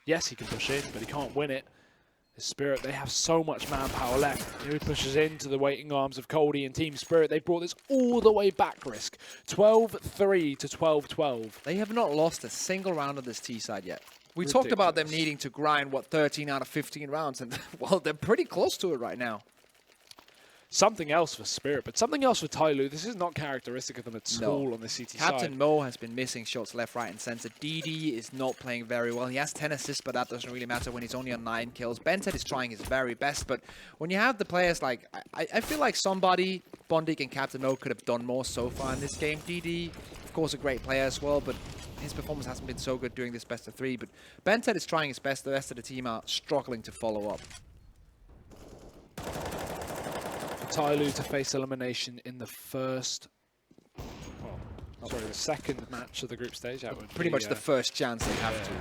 Yes, he can push in, but he can't win it. The Spirit, they have so much manpower left. He pushes into the waiting arms of Cody and Team Spirit. They brought this all the way back, Risk. 12-3 to 12-12. They have not lost a single round of this T side yet. We talked about them needing to grind, 13 out of 15 rounds, and, well, they're pretty close to it right now. Something else for Spirit, but something else for TyLoo. This is not characteristic of them at all on the CT side. Captain Mo has been missing shots left, right, and center. DD is not playing very well. He has 10 assists, but that doesn't really matter when he's only on 9 kills. Bentet is trying his very best, but when you have the players like... I feel like somebody, Bondik and Captain Mo, could have done more so far in this game. DD, of course, a great player as well, but his performance hasn't been so good during this best of 3. But Bentet is trying his best. The rest of the team are struggling to follow up. TyLoo to face elimination in the first, well, Sorry, the second match of the group stage. That would Pretty be, much the first chance they have to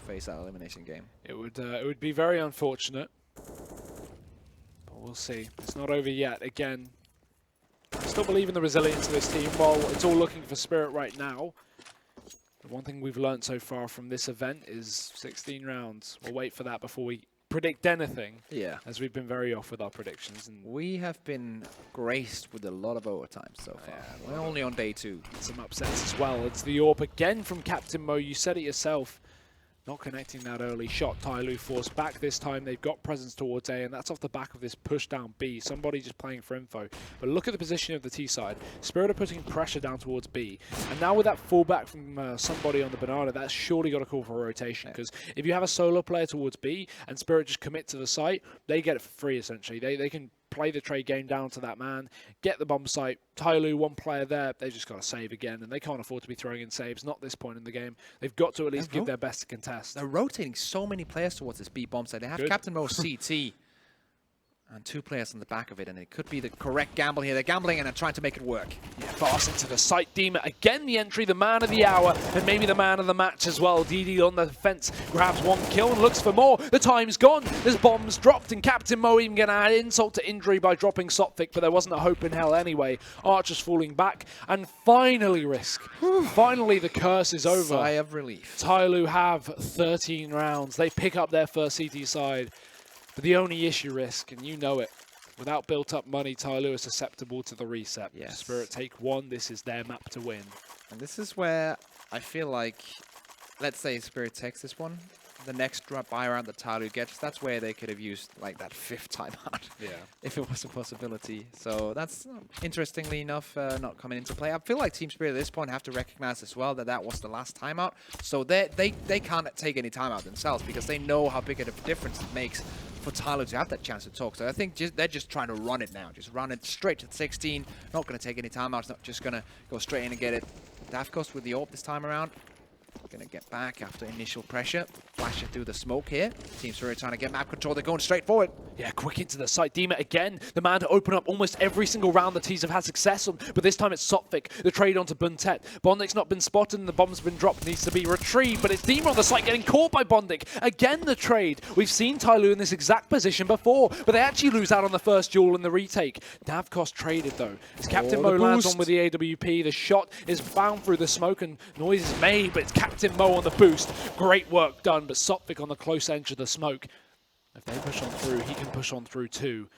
face that elimination game. It would be very unfortunate, but we'll see. It's not over yet. Again, I still believe in the resilience of this team. While it's all looking for Spirit right now, the one thing we've learned so far from this event is 16 rounds. We'll wait for that before we predict anything. Yeah. As we've been very off with our predictions. And We have been graced with a lot of overtime so far. We're only on day 2. some upsets as well. It's the AWP again from Captain Mo. You said it yourself. Not connecting that early shot. TyLoo forced back this time. They've got presence towards A, and that's off the back of this push down B. Somebody just playing for info. But look at the position of the T side. Spirit are putting pressure down towards B. And now with that fallback from somebody on the banana, that's surely got to call for a rotation. Because if you have a solo player towards B and Spirit just commit to the site, they get it for free essentially. They can play the trade game down to that man, get the bomb site. TyLoo, one player there, they've just got to save again, and they can't afford to be throwing in saves, not this point in the game. They've got to at least give their best to contest. They're rotating so many players towards this B bomb site. They have Captain Mo CT and 2 players on the back of it, and it could be the correct gamble here. They're gambling and they're trying to make it work. Yeah, fast into the site. Dima again the entry, the man of the hour, and maybe the man of the match as well. DD on the fence, grabs 1 kill and looks for more. The time's gone. There's bombs dropped, and Captain Mo even going to add insult to injury by dropping Sophic, but there wasn't a hope in hell anyway. Archer's falling back, and finally Risk. Finally the curse is over. Sigh of relief. TyLoo have 13 rounds. They pick up their first CT side. But the only issue, Risk, and you know it, without built-up money, TyLoo is susceptible to the reset. Yes. Spirit take 1. This is their map to win. And this is where I feel like, let's say Spirit takes this one, the next buy round that TyLoo gets, that's where they could have used like that 5th timeout. Yeah. If it was a possibility. So that's, interestingly enough, not coming into play. I feel like Team Spirit at this point have to recognize as well that that was the last timeout. So they can't take any timeout themselves because they know how big of a difference it makes for TyLoo to have that chance to talk. So I think they're just trying to run it now. Just run it straight to 16. Not going to take any timeouts. Not just going to go straight in and get it. Dafkos with the AWP this time around. Gonna get back after initial pressure. Flash it through the smoke here. Team Spirit trying to get map control. They're going straight forward. Yeah, quick into the site. Dima again, the man to open up almost every single round the T's have had success on, but this time it's Sophic, the trade onto Buntet. Bondik's not been spotted and the bomb's been dropped, needs to be retrieved, but it's Dima on the site getting caught by Bondik. Again, the trade. We've seen TyLoo in this exact position before, but they actually lose out on the first duel in the retake. Davkos traded though. As Captain Mo lands on with the AWP, the shot is found through the smoke and noise is made, but it's Captain Mo on the boost. Great work done, but Sophic on the close edge of the smoke. If they push on through, he can push on through too.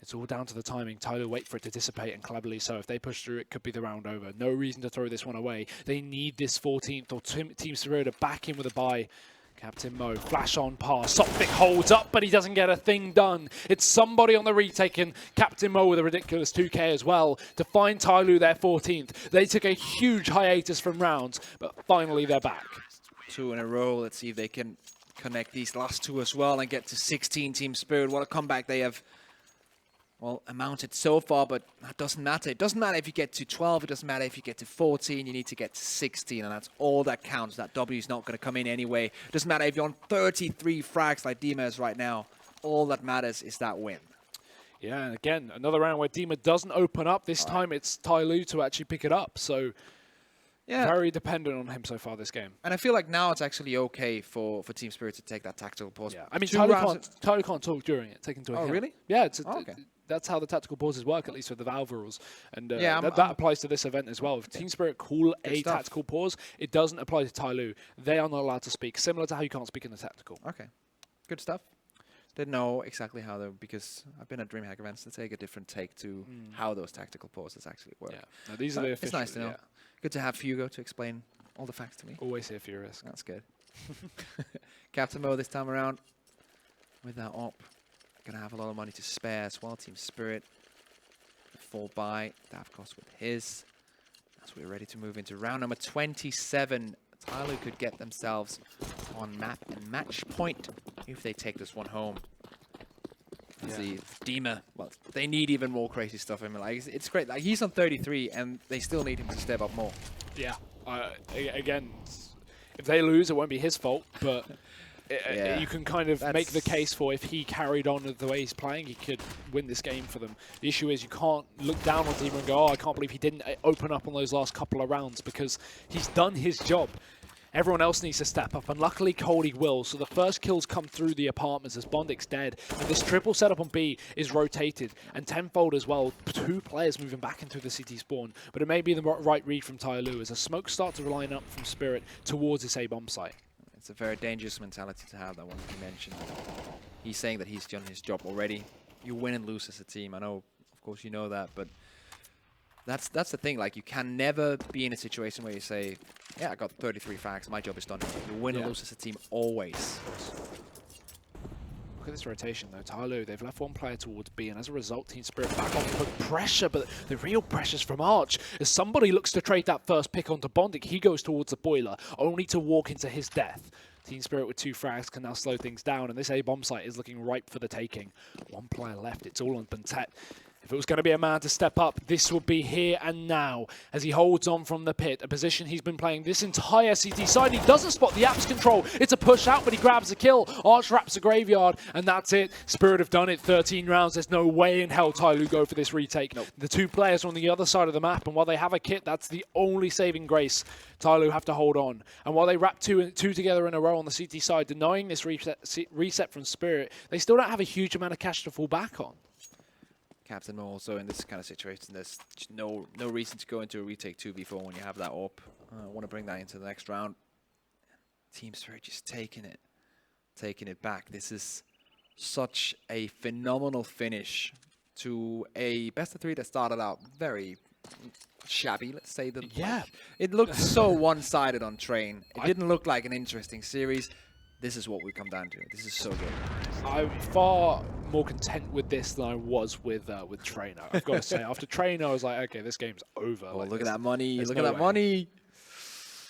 It's all down to the timing. TyLoo wait for it to dissipate, and cleverly so. If they push through, it could be the round over. No reason to throw this one away. They need this 14th, or Team Spirit to back in with a buy. Captain Mo, flash on pass. Sophic holds up, but he doesn't get a thing done. It's somebody on the retake, and Captain Mo with a ridiculous 2k as well to find TyLoo their 14th. They took a huge hiatus from rounds, but finally they're back. 2 in a row. Let's see if they can connect these last 2 as well and get to 16. Team Spirit, what a comeback they have, well, amounted so far, but that doesn't matter. It doesn't matter if you get to 12, it doesn't matter if you get to 14, you need to get to 16, and that's all that counts. That W is not going to come in anyway. It doesn't matter if you're on 33 frags like Dima is right now. All that matters is that win. Yeah, and again, another round where Dima doesn't open up. This time it's TyLoo to actually pick it up, so yeah, very dependent on him so far this game. And I feel like now it's actually okay for Team Spirit to take that tactical pause. Yeah, I mean, TyLoo can't talk during it, take into account. Oh, really? Yeah, okay. That's how the tactical pauses work, at least with the Valve rules. And yeah, that applies to this event as well. If Team Spirit call a tactical pause, it doesn't apply to TyLoo. They are not allowed to speak, similar to how you can't speak in the tactical. Okay, good stuff. Didn't know exactly how though, because I've been at DreamHack events to take a different take to how those tactical pauses actually work. Yeah, now, these are the official. It's nice to know. Yeah. Good to have Hugo to explain all the facts to me. Always here for your risk. That's good. Captain Mo this time around with that op. Gonna have a lot of money to spare as well. Team Spirit. Fall by. Davkos with his. As we're ready to move into round number 27. TyLoo could get themselves on map and match point if they take this one home. See, Dima, well, they need even more crazy stuff. I mean, like, it's great. Like, he's on 33, and they still need him to step up more. Yeah. Again, if they lose, it won't be his fault, but You can kind of make the case for if he carried on the way he's playing, he could win this game for them. The issue is you can't look down on Demon and go, oh, I can't believe he didn't open up on those last couple of rounds, because he's done his job. Everyone else needs to step up, and luckily Cody will. So the first kills come through the apartments as Bondik's dead. And this triple setup on B is rotated, and tenfold as well. 2 players moving back into the city spawn. But it may be the right read from TyLoo as a smoke starts to line up from Spirit towards this A bomb site. It's a very dangerous mentality to have, that one you mentioned. He's saying that he's done his job already. You win and lose as a team. I know, of course, you know that, but that's the thing. Like, you can never be in a situation where you say, yeah, I got 33 frags, my job is done. You win and lose as a team always. Look at this rotation though, TyLoo, they've left one player towards B, and as a result, Team Spirit back on to put pressure, but the real pressure's from Arch. As somebody looks to trade that first pick onto Bondik, he goes towards the boiler, only to walk into his death. Team Spirit with 2 frags can now slow things down, and this A bomb site is looking ripe for the taking. 1 player left, it's all on Bentet. If it was going to be a man to step up, this would be here and now, as he holds on from the pit, a position he's been playing this entire CT side. He doesn't spot the apps control. It's a push out, but he grabs a kill. Arch wraps a graveyard, and that's it. Spirit have done it. 13 rounds. There's no way in hell TyLoo go for this retake. Nope. The 2 players are on the other side of the map, and while they have a kit, that's the only saving grace. TyLoo have to hold on. And while they wrap two together in a row on the CT side, denying this reset from Spirit, they still don't have a huge amount of cash to fall back on. Captain Mo also in this kind of situation, there's no reason to go into a retake 2v4 when you have that AWP. I want to bring that into the next round. Team Spirit just taking it back. This is such a phenomenal finish to a best of 3 that started out very shabby, let's say. It looked so one-sided on Train. It didn't look like an interesting series. This is what we come down to. This is so good. I'm far more content with this than I was with Trainer. I've got to say, after Trainer, I was like, okay, this game's over. Oh, like, look at that money! Look at no that money!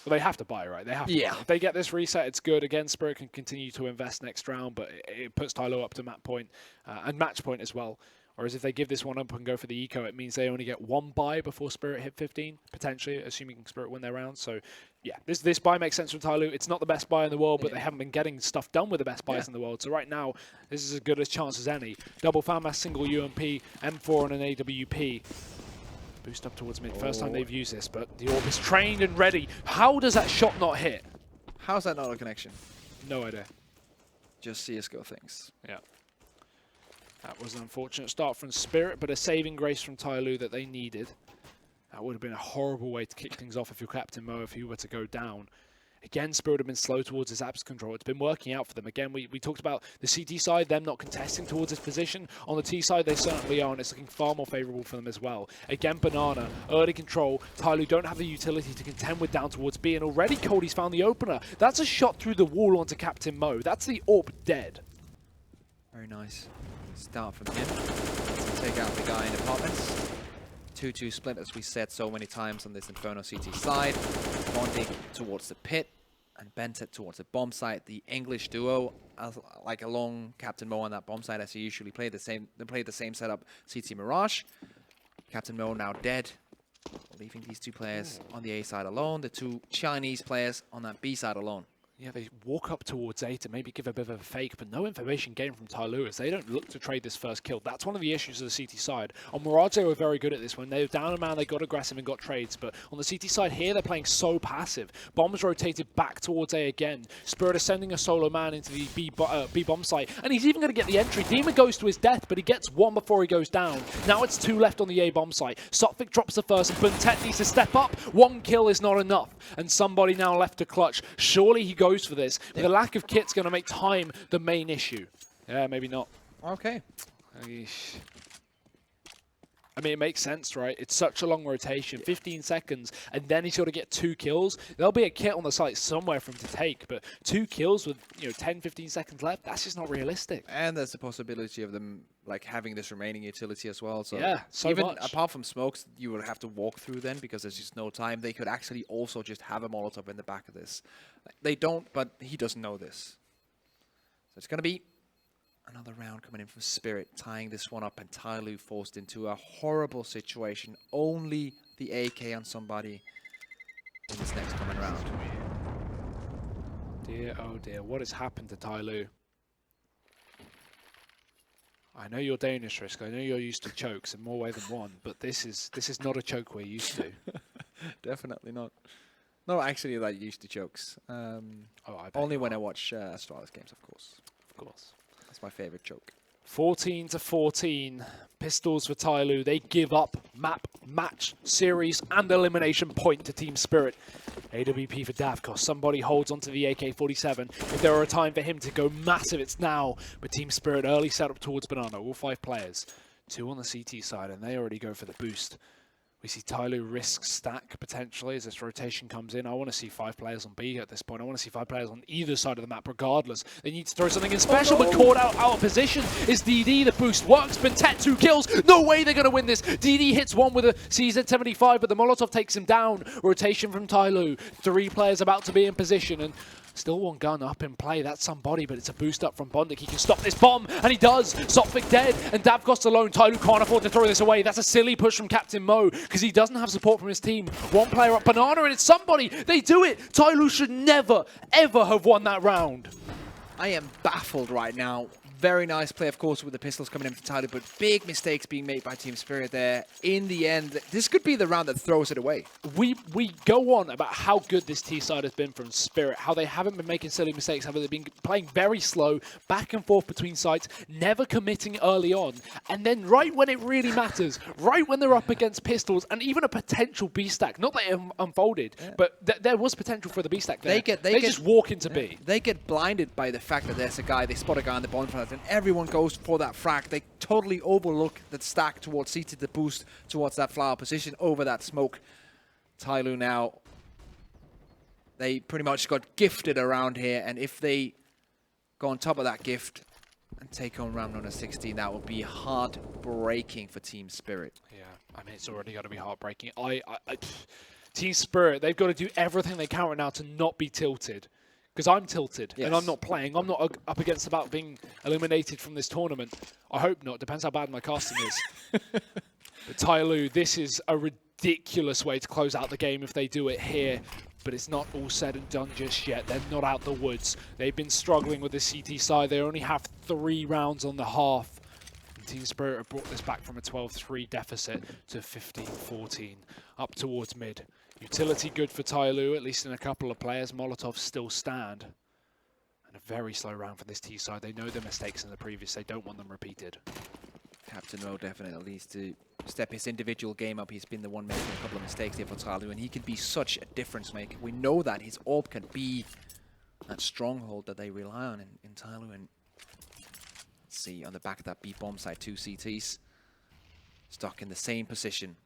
Well, they have to buy, right? They have to. Yeah. Buy. If they get this reset, it's good. Again, Spirit can continue to invest next round, but it puts TyLoo up to match point and match point as well. Whereas if they give this one up and go for the eco, it means they only get 1 buy before Spirit hit 15, potentially, assuming Spirit win their round. So, yeah, this buy makes sense from TyLoo. It's not the best buy in the world, but they haven't been getting stuff done with the best buys in the world. So right now, this is as good a chance as any. Double FAMAS, single UMP, M4 and an AWP. Boost up towards mid. First time they've used this, but the AWP is trained and ready. How does that shot not hit? How's that not a connection? No idea. Just CSGO things. Yeah. That was an unfortunate start from Spirit, but a saving grace from TyLoo that they needed. That would have been a horrible way to kick things off if you're Captain Mo, if he were to go down. Again, Spirit have been slow towards his apps control. It's been working out for them. Again, we talked about the CT side, them not contesting towards his position. On the T side, they certainly are, and it's looking far more favourable for them as well. Again, Banana, early control. TyLoo don't have the utility to contend with down towards B, and already Cody's found the opener. That's a shot through the wall onto Captain Mo. That's the AWP dead. Very nice. Start from him. Let's take out the guy in apartments. 2-2 split, as we said so many times on this Inferno CT side. Bondik towards the pit, and Bentet towards the bomb site. The English duo, like along Captain Mo on that bomb site, as he usually played the same. They played the same setup. CT Mirage. Captain Mo now dead, leaving these 2 players on the A side alone. The 2 Chinese players on that B side alone. Yeah, they walk up towards A to maybe give a bit of a fake, but no information gained from TyLoo as they don't look to trade this first kill. That's one of the issues of the CT side. On Mirage, they were very good at this. When they were down a man, they got aggressive and got trades, but on the CT side here, they're playing so passive. Bombs rotated back towards A again. Spirit is sending a solo man into the B bomb site, and he's even going to get the entry. Demon goes to his death, but he gets 1 before he goes down. Now it's 2 left on the A bomb site. Sotfik drops the first, and Buntet needs to step up. 1 kill is not enough, and somebody now left to clutch. Surely he goes for this. But the lack of kit's going to make time the main issue. Yeah, maybe not. Okay. Eesh. I mean, it makes sense, right? It's such a long rotation, 15 seconds, and then he's got to get 2 kills. There'll be a kit on the site somewhere for him to take, but 2 kills with 10, 15 seconds left, that's just not realistic. And there's the possibility of them like having this remaining utility as well. So yeah, so even much. Apart from smokes, you would have to walk through then because there's just no time. They could actually also just have a Molotov in the back of this. They don't, but he doesn't know this. So it's going to be another round coming in from Spirit, tying this one up, and TyLoo forced into a horrible situation. Only the AK on somebody in this next coming round. Dear, oh dear, what has happened to TyLoo? I know you're Danish, Risk. I know you're used to chokes in more way than one, but this is not a choke we're used to. Definitely not. No, actually, that used to chokes. Only when I watch Starladder games, of course. Of course. That's my favorite joke. 14-14. Pistols for TyLoo. They give up map, match, series, and elimination point to Team Spirit. AWP for Davkos. Somebody holds onto the AK-47. If there were a time for him to go massive, it's now. But Team Spirit early setup towards Banana. All 5 players. 2 on the CT side, and they already go for the boost. We see TyLoo risk stack potentially as this rotation comes in. I want to see 5 players on B at this point. I want to see 5 players on either side of the map regardless. They need to throw something in special, but caught out of position is DD. The boost works. Bentet 2 kills. No way they're going to win this. DD hits one with a CZ75, but the Molotov takes him down. Rotation from TyLoo. 3 players about to be in position, and still one gun up in play. That's somebody, but it's a boost up from Bondik. He can stop this bomb, and he does. Sophic dead, and Davkos alone. TyLoo can't afford to throw this away. That's a silly push from Captain Mo, because he doesn't have support from his team. 1 player up Banana, and it's somebody. They do it. TyLoo should never, ever have won that round. I am baffled right now. Very nice play, of course, with the pistols coming in for TyLoo, but big mistakes being made by Team Spirit there. In the end, this could be the round that throws it away. We go on about how good this T-side has been from Spirit, how they haven't been making silly mistakes, how they've been playing very slow, back and forth between sites, never committing early on. And then right when it really matters, right when they're up against pistols, and even a potential B stack, not that it unfolded, but there was potential for the B stack there. They just walk into B. They get blinded by the fact that there's a guy, they spot a guy on the bonfire, and everyone goes for that frag. They totally overlook that stack towards CT, the boost towards that flower position over that smoke. TyLoo now, they pretty much got gifted around here, and if they go on top of that gift and take on round number 16, that would be heartbreaking for Team Spirit. Yeah, I mean, it's already got to be heartbreaking. Team Spirit, they've got to do everything they can right now to not be tilted. Because I'm tilted, and I'm not playing. I'm not up against about being eliminated from this tournament. I hope not. Depends how bad my casting is. But TyLoo, this is a ridiculous way to close out the game if they do it here. But it's not all said and done just yet. They're not out the woods. They've been struggling with the CT side. They only have 3 rounds on the half. And Team Spirit have brought this back from a 12-3 deficit to 15-14, up towards mid. Utility good for TyLoo, at least in a couple of players. Molotovs still stand. And a very slow round for this T side. They know their mistakes in the previous. They don't want them repeated. Captain Mo definitely needs to step his individual game up. He's been the one making a couple of mistakes here for TyLoo, and he can be such a difference maker. We know that his AWP can be that stronghold that they rely on in TyLoo. And let's see, on the back of that B bomb side, 2 CTs. Stuck in the same position.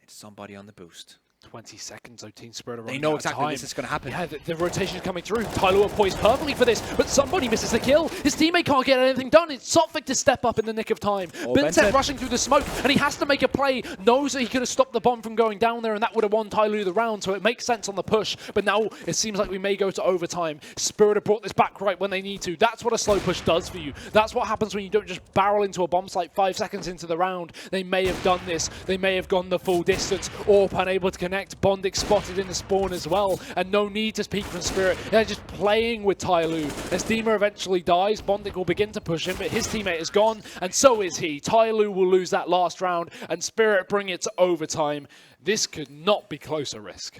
It's somebody on the boost. 20 seconds, though. Team Spirit are They running know out of exactly time. this is going to happen. Yeah, the rotation is coming through. TyLoo are poised perfectly for this, but somebody misses the kill. His teammate can't get anything done. It's Sophic to step up in the nick of time. Bentet rushing through the smoke, and he has to make a play. Knows that he could have stopped the bomb from going down there, and that would have won TyLoo the round, so it makes sense on the push. But now it seems like we may go to overtime. Spirit have brought this back right when they need to. That's what a slow push does for you. That's what happens when you don't just barrel into a bomb site 5 seconds into the round. They may have done this. They may have gone the full distance, or unable to connect. Bondik spotted in the spawn as well, and no need to peek from Spirit. They're just playing with TyLoo. As Dima eventually dies, Bondik will begin to push him, but his teammate is gone, and so is he. TyLoo will lose that last round, and Spirit bring it to overtime. This could not be closer, Risk.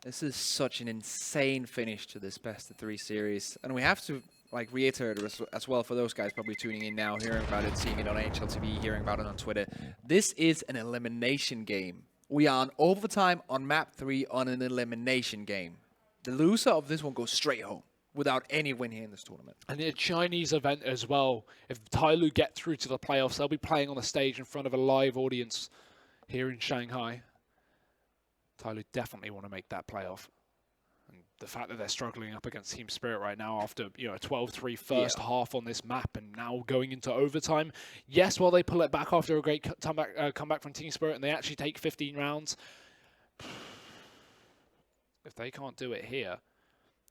This is such an insane finish to this best of 3 series, and we have to reiterate as well for those guys probably tuning in now, hearing about it, seeing it on HLTV, hearing about it on Twitter. This is an elimination game. We are on overtime on map 3 on an elimination game. The loser of this one goes straight home without any win here in this tournament. And a Chinese event as well. If TyLoo get through to the playoffs, they'll be playing on the stage in front of a live audience here in Shanghai. TyLoo definitely want to make that playoff. And the fact that they're struggling up against Team Spirit right now after a 12-3 first half on this map and now going into overtime. Yes, while they pull it back after a great comeback from Team Spirit and they actually take 15 rounds. If they can't do it here,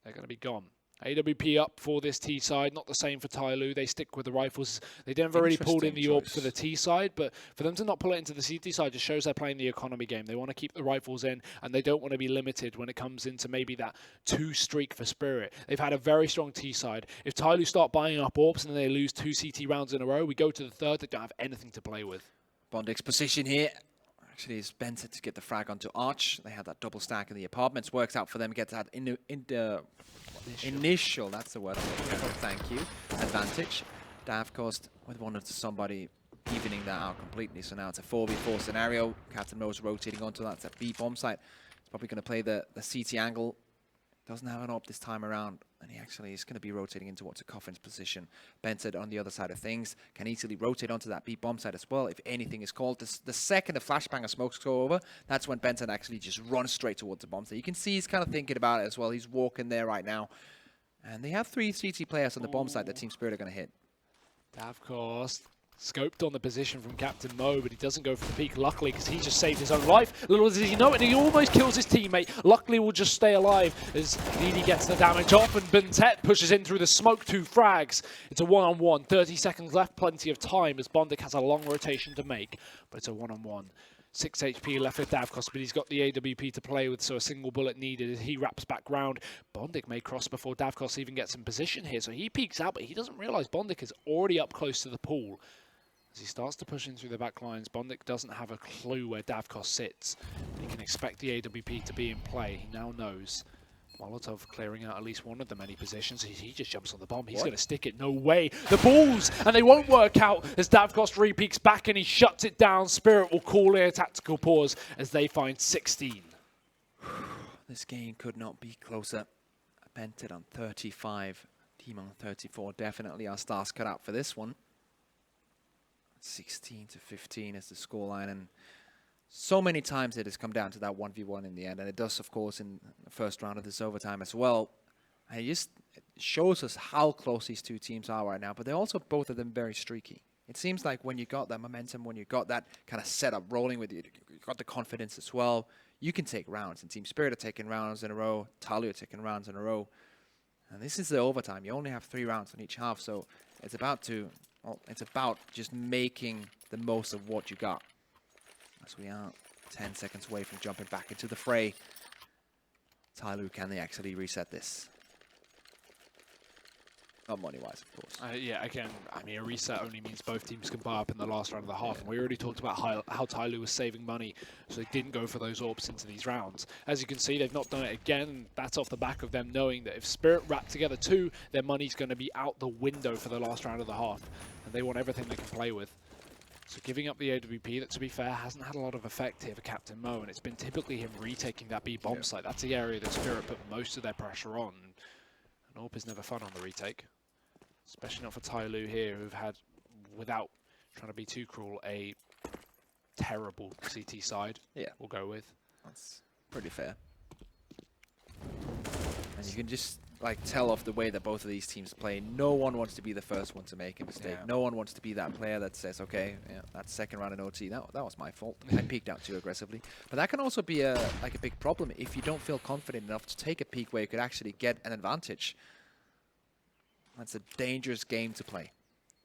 they're going to be gone. AWP up for this T side, not the same for TyLoo. They stick with the rifles. They never really pulled in the AWP for the T side, but for them to not pull it into the CT side just shows they're playing the economy game. They want to keep the rifles in, and they don't want to be limited when it comes into maybe that 2 streak for Spirit. They've had a very strong T side. If TyLoo start buying up AWPs and then they lose 2 CT rounds in a row, we go to the third, they don't have anything to play with. Bondik's position here. Actually, is bent to get the frag onto Arch. They have that double stack in the apartments. Works out for them. Get that initial, that's the word I'm looking for, thank you, advantage. Davcost with one of somebody evening that out completely. So now it's a 4v4 scenario. Captain Mo's rotating onto that. It's a B bomb site. He's probably going to play the CT angle. Doesn't have an AWP this time around. And he actually is going to be rotating into what's a Coffin's position. Bented on the other side of things. Can easily rotate onto that B bomb side as well if anything is called. The second the flashbang of smokes go over, that's when Benton actually just runs straight towards the bomb site. You can see he's kind of thinking about it as well. He's walking there right now. And they have 3 CT players on the bomb site that Team Spirit are going to hit. Davcost scoped on the position from Captain Mo, but he doesn't go for the peak, luckily, because he just saved his own life. Little does he know it, and he almost kills his teammate. Luckily, will just stay alive as Needy gets the damage off, and Bentet pushes in through the smoke, 2 frags. It's a 1-on-1, 30 seconds left, plenty of time, as Bondik has a long rotation to make, but it's a 1-on-1. 6 HP left with Davcost, but he's got the AWP to play with, so a single bullet needed as he wraps back round. Bondik may cross before Davcost even gets in position here, so he peeks out, but he doesn't realise Bondik is already up close to the pool. As he starts to push in through the back lines, Bondik doesn't have a clue where Davcost sits. He can expect the AWP to be in play. He now knows. Molotov clearing out at least one of the many positions. He just jumps on the bomb. He's going to stick it. No way. The balls! And they won't work out as Davcost re-peeks back and he shuts it down. Spirit will call in a tactical pause as they find 16. This game could not be closer. Bented on 35. Team on 34. Definitely our stars cut out for this one. 16-15 is the scoreline, and so many times it has come down to that 1v1 in the end, and it does, of course, in the first round of this overtime as well. And it shows us how close these two teams are right now, but they're also, both of them, very streaky. It seems like when you got that momentum, when you got that kind of setup rolling with you, you got the confidence as well, you can take rounds. And Team Spirit are taking rounds in a row, TyLoo are taking rounds in a row. And this is the overtime. You only have 3 rounds on each half, so it's about just making the most of what you got. As we are 10 seconds away from jumping back into the fray. TyLoo, can they actually reset this? Not money-wise, of course. Yeah, again, I mean, a reset only means both teams can buy up in the last round of the half. And we already talked about how TyLoo was saving money, so they didn't go for those AWPs into these rounds. As you can see, they've not done it again. That's off the back of them knowing that if Spirit wrap together 2, their money's going to be out the window for the last round of the half. And they want everything they can play with. So giving up the AWP, that, to be fair, hasn't had a lot of effect here for Captain Mo, and it's been typically him retaking that B bomb site. That's the area that Spirit put most of their pressure on. And AWP is never fun on the retake. Especially not for TyLoo here, who've had, without trying to be too cruel, a terrible CT side. Yeah, we'll go with. That's pretty fair. And you can just tell off the way that both of these teams play. No one wants to be the first one to make a mistake. Yeah. No one wants to be that player that says, okay, yeah, that second round in OT, that was my fault. I peeked out too aggressively. But that can also be a big problem if you don't feel confident enough to take a peek where you could actually get an advantage. That's a dangerous game to play.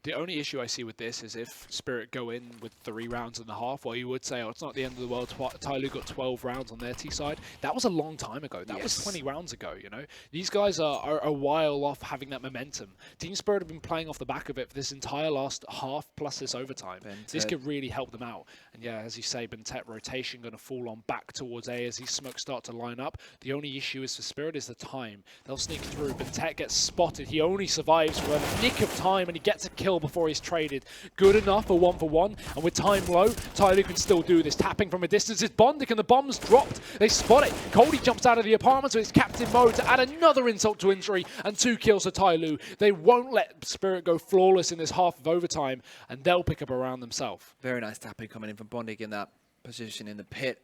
The only issue I see with this is if Spirit go in with 3 rounds and a half, well, you would say, oh, it's not the end of the world. TyLoo got 12 rounds on their T side. That was a long time ago. That was 20 rounds ago, you know? These guys are a while off having that momentum. Team Spirit have been playing off the back of it for this entire last half plus this overtime. This could really help them out. And yeah, as you say, Bentet rotation going to fall on back towards A as these smokes start to line up. The only issue is for Spirit is the time. They'll sneak through. Bentet gets spotted. He only survives for a nick of time and he gets a kill before he's traded. Good enough for 1-for-1, and with time low, TyLoo can still do this. Tapping from a distance is Bondik, and the bomb's dropped. They spot it. Cody jumps out of the apartment, so it's Captain Mo to add another insult to injury, and 2 kills for TyLoo. They won't let Spirit go flawless in this half of overtime, and they'll pick up a round themselves. Very nice tapping coming in from Bondik in that position in the pit.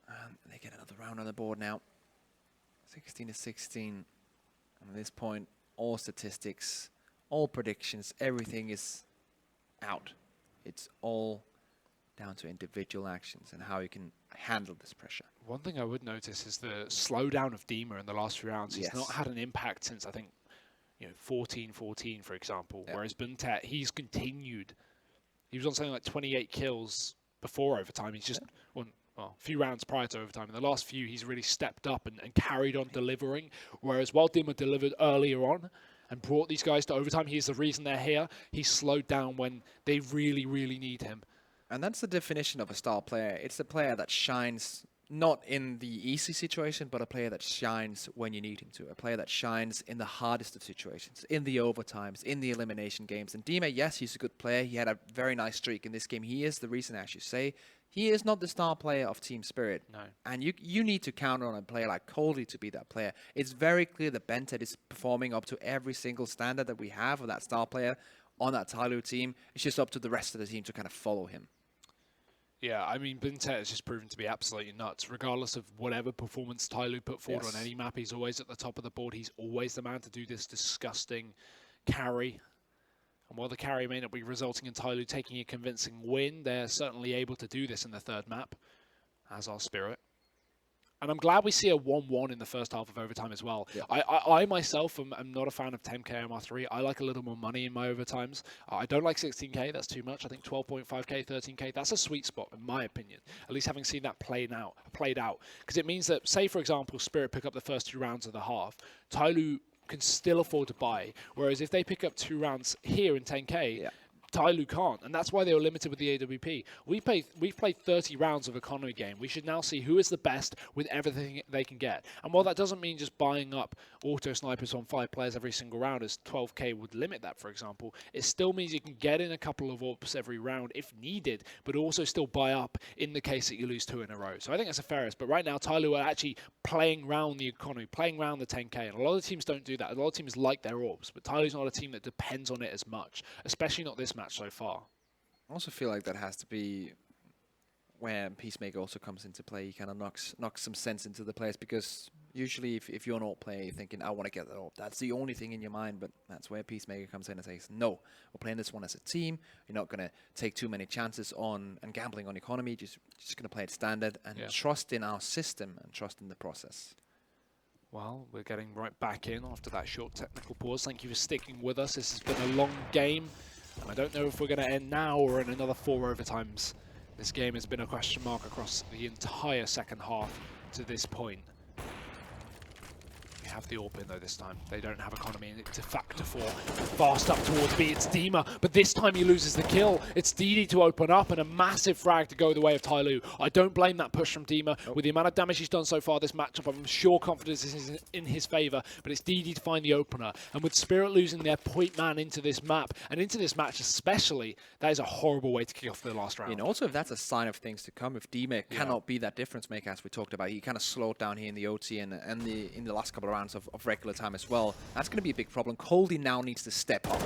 And they get another round on the board now. 16-16. And at this point, all statistics, all predictions, everything is out. It's all down to individual actions and how you can handle this pressure. One thing I would notice is the slowdown of Dima in the last few rounds. He's not had an impact since, I think, 14-14, for example. Whereas Buntet, he's continued. He was on something like 28 kills before overtime. He's just well, a few rounds prior to overtime. In the last few, he's really stepped up and carried on delivering. Whereas while Dima delivered earlier on and brought these guys to overtime, he's the reason they're here. He's slowed down when they really, really need him. And that's the definition of a star player. It's a player that shines not in the easy situation, but a player that shines when you need him to. A player that shines in the hardest of situations, in the overtimes, in the elimination games. And Dima, yes, he's a good player. He had a very nice streak in this game. He is the reason, as you say. He is not the star player of Team Spirit. No. And you need to count on a player like Coldie to be that player. It's very clear that Bentet is performing up to every single standard that we have of that star player on that TyLoo team. It's just up to the rest of the team to kind of follow him. Yeah, I mean, Buntet has just proven to be absolutely nuts. Regardless of whatever performance TyLoo put forward on any map, he's always at the top of the board. He's always the man to do this disgusting carry. And while the carry may not be resulting in TyLoo taking a convincing win, they're certainly able to do this in the third map, as our Spirit. And I'm glad we see a 1-1 in the first half of overtime as well. Yeah. I myself am not a fan of 10k MR3. I like a little more money in my overtimes. I don't like 16k, that's too much. I think 12.5k, 13k, that's a sweet spot in my opinion. At least having seen that played out. Because it means that, say for example, Spirit pick up the first 2 rounds of the half, TyLoo can still afford to buy. Whereas if they pick up 2 rounds here in 10k, TyLoo can't, and that's why they were limited with the AWP. We've played 30 rounds of economy game. We should now see who is the best with everything they can get. And while that doesn't mean just buying up auto snipers on 5 players every single round, as 12k would limit that, for example, it still means you can get in a couple of AWPs every round if needed, but also still buy up in the case that you lose 2 in a row. So I think that's a fairest. But right now, TyLoo are actually playing round the economy, playing round the 10k, and a lot of teams don't do that. A lot of teams like their AWPs, but TyLoo's not a team that depends on it as much, especially not this match so far. I also feel like that has to be where Peacemaker also comes into play. He kind of knocks some sense into the players, because usually if you're an alt player, you're thinking, I want to get that AWP. That's the only thing in your mind, but that's where Peacemaker comes in and says, no, we're playing this one as a team. You're not going to take too many chances on and gambling on economy. Just going to play it standard and trust in our system and trust in the process. Well, we're getting right back in after that short technical pause. Thank you for sticking with us. This has been a long game. And I don't know if we're going to end now or in another 4 overtimes. This game has been a question mark across the entire second half to this point. We have the AWP in though this time. They don't have economy and it's a factor 4. Fast up towards B, it's Dima, but this time he loses the kill. It's DD to open up and a massive frag to go the way of TyLoo. I don't blame that push from Dima. With the amount of damage he's done so far this matchup, I'm sure confidence is in his favour, but it's DD to find the opener. And with Spirit losing their point man into this map, and into this match especially, that is a horrible way to kick off the last round. And also if that's a sign of things to come, if Dima cannot be that difference maker as we talked about, he kind of slowed down here in the OT and in the last couple of rounds of regular time as well. That's going to be a big problem. Coldie now needs to step up,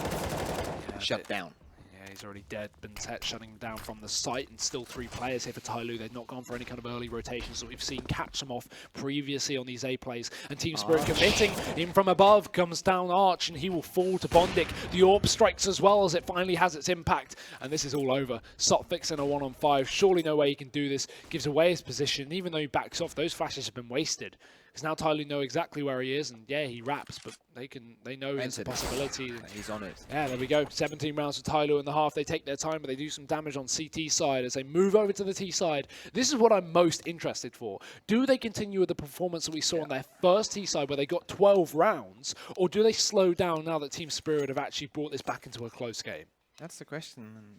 shut down. Yeah, he's already dead. Buntet shutting down from the site, and still 3 players here for TyLoo. They've not gone for any kind of early rotations that we've seen catch them off previously on these A plays. And Team Spirit committing in from above, comes down Arch, and he will fall to Bondik. The AWP strikes as well as it finally has its impact, and this is all over. Sotfix in a 1-on-5. Surely no way he can do this. Gives away his position, even though he backs off. Those flashes have been wasted. Because now TyLoo know exactly where he is, and yeah, he raps, but they know it's a possibility. He's on it. Yeah, there we go. 17 rounds for TyLoo in the half. They take their time, but they do some damage on CT side as they move over to the T side. This is what I'm most interested for. Do they continue with the performance that we saw on their first T side where they got 12 rounds, or do they slow down now that Team Spirit have actually brought this back into a close game? That's the question.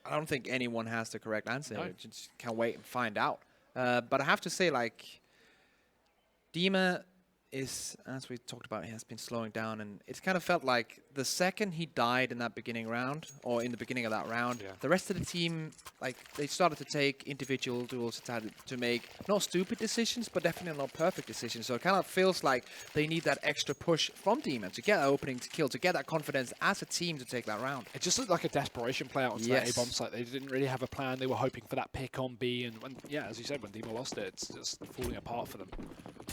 I don't think anyone has the correct answer. No. Just can't wait and find out. But I have to say, like, Dima is, as we talked about, he has been slowing down, and it's kind of felt like the second he died in that beginning round, or in the beginning of that round, the rest of the team, like, they started to take individual duels to make not stupid decisions, but definitely not perfect decisions. So it kind of feels like they need that extra push from Dima to get that opening to kill, to get that confidence as a team to take that round. It just looked like a desperation play out onto that A-bomb site. They didn't really have a plan. They were hoping for that pick on B, and when, yeah, as you said, when Dima lost it, it's just falling apart for them.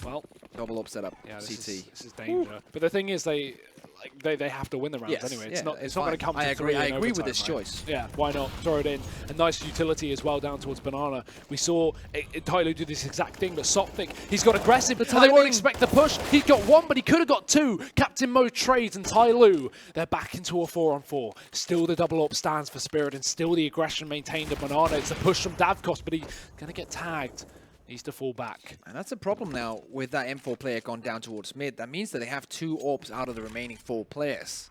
Well, double upset up. Yeah, CT. This is danger. But the thing is, like, they have to win the rounds anyway. It's not going to come to I agree. I agree with this right? choice. Yeah, why not throw it in? A nice utility as well down towards Banana. We saw TyLoo do this exact thing, but Sophic, he's got aggressive, but they won't expect the push. He got one, but he could have got two. Captain Mo trades, and TyLoo, they're back into a 4-on-4. Still the double up stands for Spirit, and still the aggression maintained of Banana. It's a push from Davkos, but he's going to get tagged. Needs to fall back. And that's a problem now with that M4 player gone down towards mid. That means that they have 2 AWPs out of the remaining 4 players.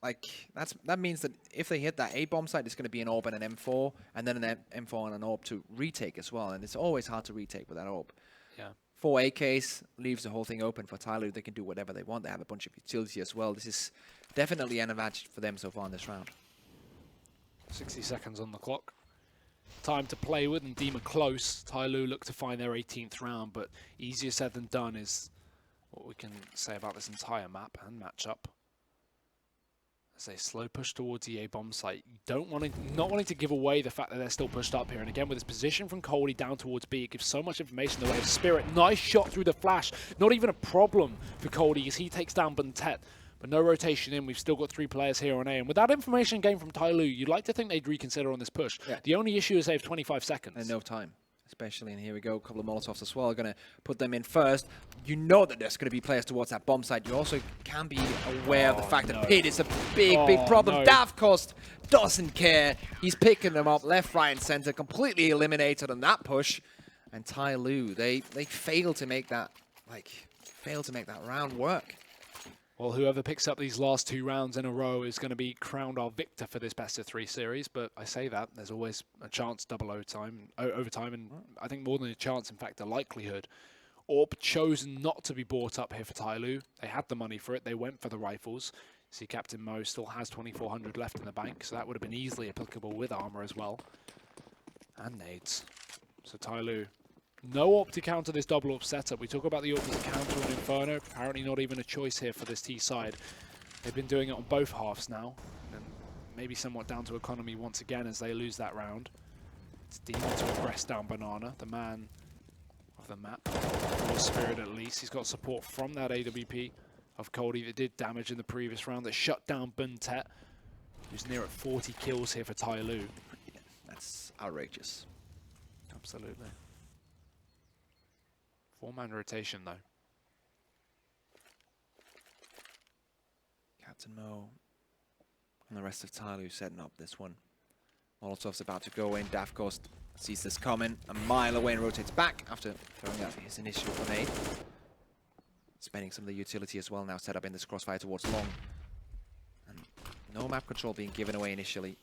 Like, that means that if they hit that A bomb site, it's going to be an AWP and an M4, and then an M4 and an AWP to retake as well. And it's always hard to retake with that AWP. Yeah. 4 AKs leaves the whole thing open for TyLoo. They can do whatever they want. They have a bunch of utility as well. This is definitely an advantage for them so far in this round. 60 seconds on the clock. Time to play with and deem it close. TyLoo look to find their 18th round, but easier said than done is what we can say about this entire map and matchup. As they slow push towards the A bomb site, not wanting to give away the fact that they're still pushed up here. And again, with his position from Coley down towards B, it gives so much information in the way of Spirit. Nice shot through the flash. Not even a problem for Coley as he takes down Buntet. But no rotation in. We've still got 3 players here on A. And with that information gained from TyLoo, you'd like to think they'd reconsider on this push. Yeah. The only issue is they have 25 seconds. And no time. Especially, and here we go, a couple of Molotovs as well. Going to put them in first. You know that there's going to be players towards that bomb site. You also can be aware of the fact that Pit is a big problem. No. Davkos doesn't care. He's picking them up left, right, and center. Completely eliminated on that push. And TyLoo, they fail to make that, round work. Well, whoever picks up these last 2 rounds in a row is going to be crowned our victor for this best-of-3 series. But I say that, there's always a chance double overtime, and I think more than a chance, in fact, a likelihood. AWP chosen not to be brought up here for TyLoo. They had the money for it. They went for the rifles. See, Captain Mo still has 2,400 left in the bank, so that would have been easily applicable with armor as well. And nades. So TyLoo, no AWP to counter this double AWP setup. We talk about the AWP as a counter on Inferno. Apparently not even a choice here for this T side. They've been doing it on both halves now. And maybe somewhat down to economy once again as they lose that round. It's Demon to aggress down Banana, the man of the map. Or Spirit at least. He's got support from that AWP of Cody that did damage in the previous round. That shut down Buntet, who's near at 40 kills here for TyLoo. Yeah, that's outrageous. Absolutely. 4-man rotation, though. Captain Mo and the rest of TyLoo setting up this one. Molotov's about to go in. Davkos sees this coming a mile away and rotates back after throwing out his initial grenade. Spending some of the utility as well now, set up in this crossfire towards long. And no map control being given away initially.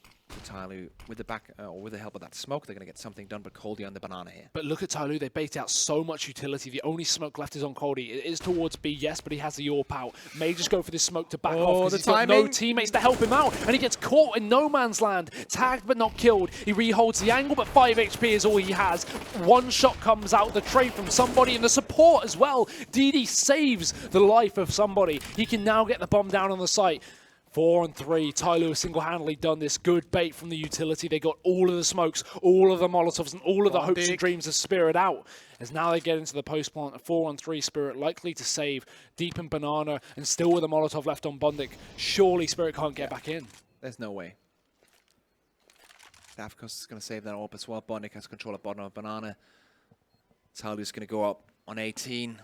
TyLoo with the help of that smoke, they're going to get something done, but Coldy on the Banana here. But look at TyLoo, they bait out so much utility. The only smoke left is on Coldy. It is towards B, yes, but he has the AWP out. May just go for this smoke to back off because he's got no teammates to help him out, and he gets caught in no man's land. Tagged but not killed. He reholds the angle, but 5 HP is all he has. One shot comes out, the trade from somebody, and the support as well. DD saves the life of somebody. He can now get the bomb down on the site. 4-on-3. TyLoo has single-handedly done this. Good bait from the utility. They got all of the smokes, all of the Molotovs, and all of the hopes and dreams of Spirit out. As now they get into the post-plant, a 4-on-3 Spirit likely to save deep in Banana, and still with a Molotov left on Bundik. Surely Spirit can't get back in. There's no way. Davkos is going to save that AWP as well. Bundik has control of bottom of Banana. TyLoo's going to go up on 18.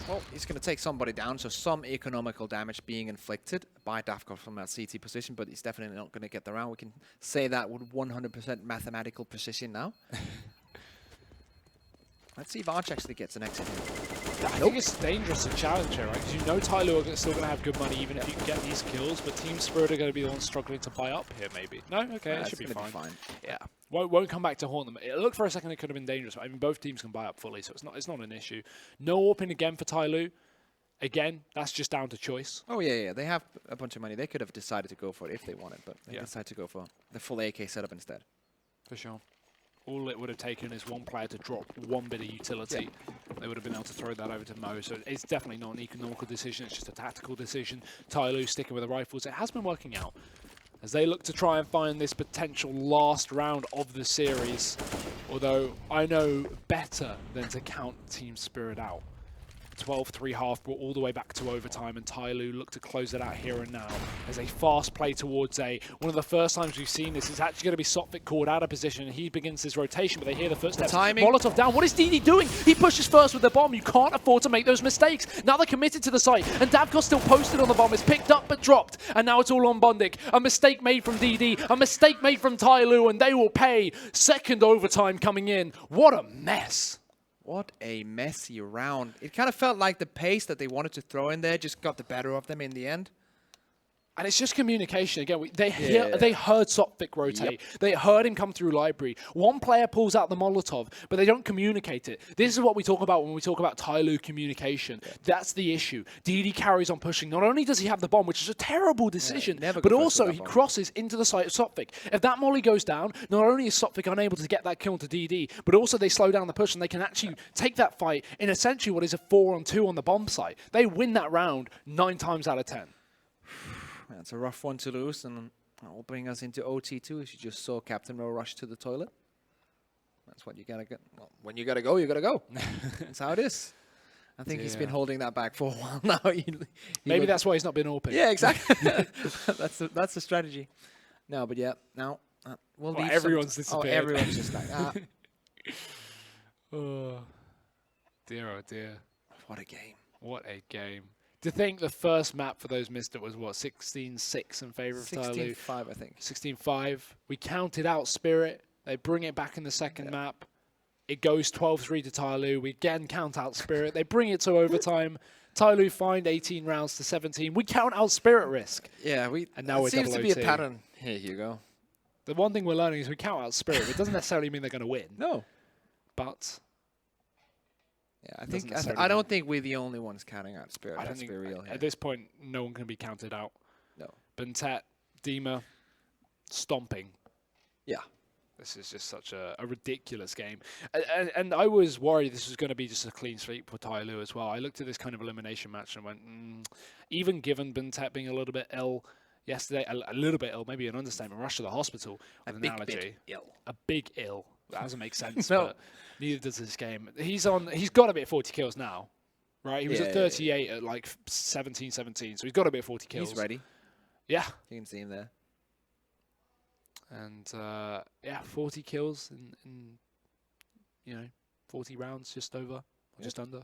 Well, he's going to take somebody down, so some economical damage being inflicted by Davkos from that CT position, but he's definitely not going to get the round. We can say that with 100% mathematical precision now. Let's see if Arch actually gets an exit here. I think it's dangerous to challenge here, right? Because you know TyLoo are still going to have good money even if you can get these kills, but Team Spirit are going to be the ones struggling to buy up here, maybe. No? Okay, it should be fine. Yeah. Won't come back to haunt them. It looked for a second it could have been dangerous. I mean, both teams can buy up fully, so it's not an issue. No AWPing again for TyLoo. Again, that's just down to choice. Oh, yeah. They have a bunch of money. They could have decided to go for it if they wanted, but they decided to go for the full AK setup instead. For sure. All it would have taken is one player to drop one bit of utility. Yeah. They would have been able to throw that over to Mo. So it's definitely not an economical decision. It's just a tactical decision. TyLoo sticking with the rifles. It has been working out as they look to try and find this potential last round of the series. Although I know better than to count Team Spirit out. 12-3 half, brought all the way back to overtime, and TyLoo look to close it out here and now. There's a fast play towards A. One of the first times we've seen this. It's actually going to be Sophic called out of position, and he begins his rotation, but they hear the footsteps. Timing. Molotov down. What is DD doing? He pushes first with the bomb. You can't afford to make those mistakes. Now they're committed to the site, and Davkos still posted on the bomb. It's picked up but dropped, and now it's all on Bundik. A mistake made from DD, a mistake made from TyLoo, and they will pay. Second overtime coming in. What a mess. What a messy round. It kind of felt like the pace that they wanted to throw in there just got the better of them in the end. And it's just communication. Again, they heard Sophic rotate. Yep. They heard him come through library. One player pulls out the Molotov, but they don't communicate it. This is what we talk about when we talk about TyLoo communication. Yeah. That's the issue. DD carries on pushing. Not only does he have the bomb, which is a terrible decision, but also he crosses into the site of Sophic. If that molly goes down, not only is Sophic unable to get that kill to DD, but also they slow down the push and they can actually take that fight in essentially what is a 4-on-2 on the bomb site. They win that round 9 times out of 10. That's a rough one to lose, and that will bring us into OT2, as you just saw Captain Rowe rush to the toilet. That's what you gotta get. Well, when you gotta go, you gotta go. That's how it is. I think he's been holding that back for a while now. Maybe that's why he's not been open. Yeah, exactly. that's the strategy. No, but yeah, now we'll leave. Everyone's disappeared. Oh, everyone's just like, oh dear, oh dear. What a game. What a game. To think the first map for those missed it was, what, 16-6 in favor of TyLoo? 16-5, I think. 16-5. We counted out Spirit. They bring it back in the second map. It goes 12-3 to TyLoo. We again count out Spirit. They bring it to overtime. TyLoo find 18 rounds to 17. We count out Spirit risk. Yeah, and now we're seems to be a OT. pattern. Here you go. The one thing we're learning is we count out Spirit. It doesn't necessarily mean they're going to win. No. But... yeah, I don't think we're the only ones counting out Spirit. Let's be real here. At this point, no one can be counted out. No. Bentet, Dima, stomping. Yeah. This is just such a ridiculous game. And I was worried this was going to be just a clean sweep for TyLoo as well. I looked at this kind of elimination match and went, even given Bentet being a little bit ill yesterday, a little bit ill, maybe an understatement, rushed to the hospital with an allergy. Big ill. A big ill. That doesn't make sense, No. but neither does this game. He's got to be at 40 kills now, right? He was at 38 at like 17, so he's got to be at 40 kills. He's ready. Yeah. You can see him there. And, 40 kills in 40 rounds, just over, just under.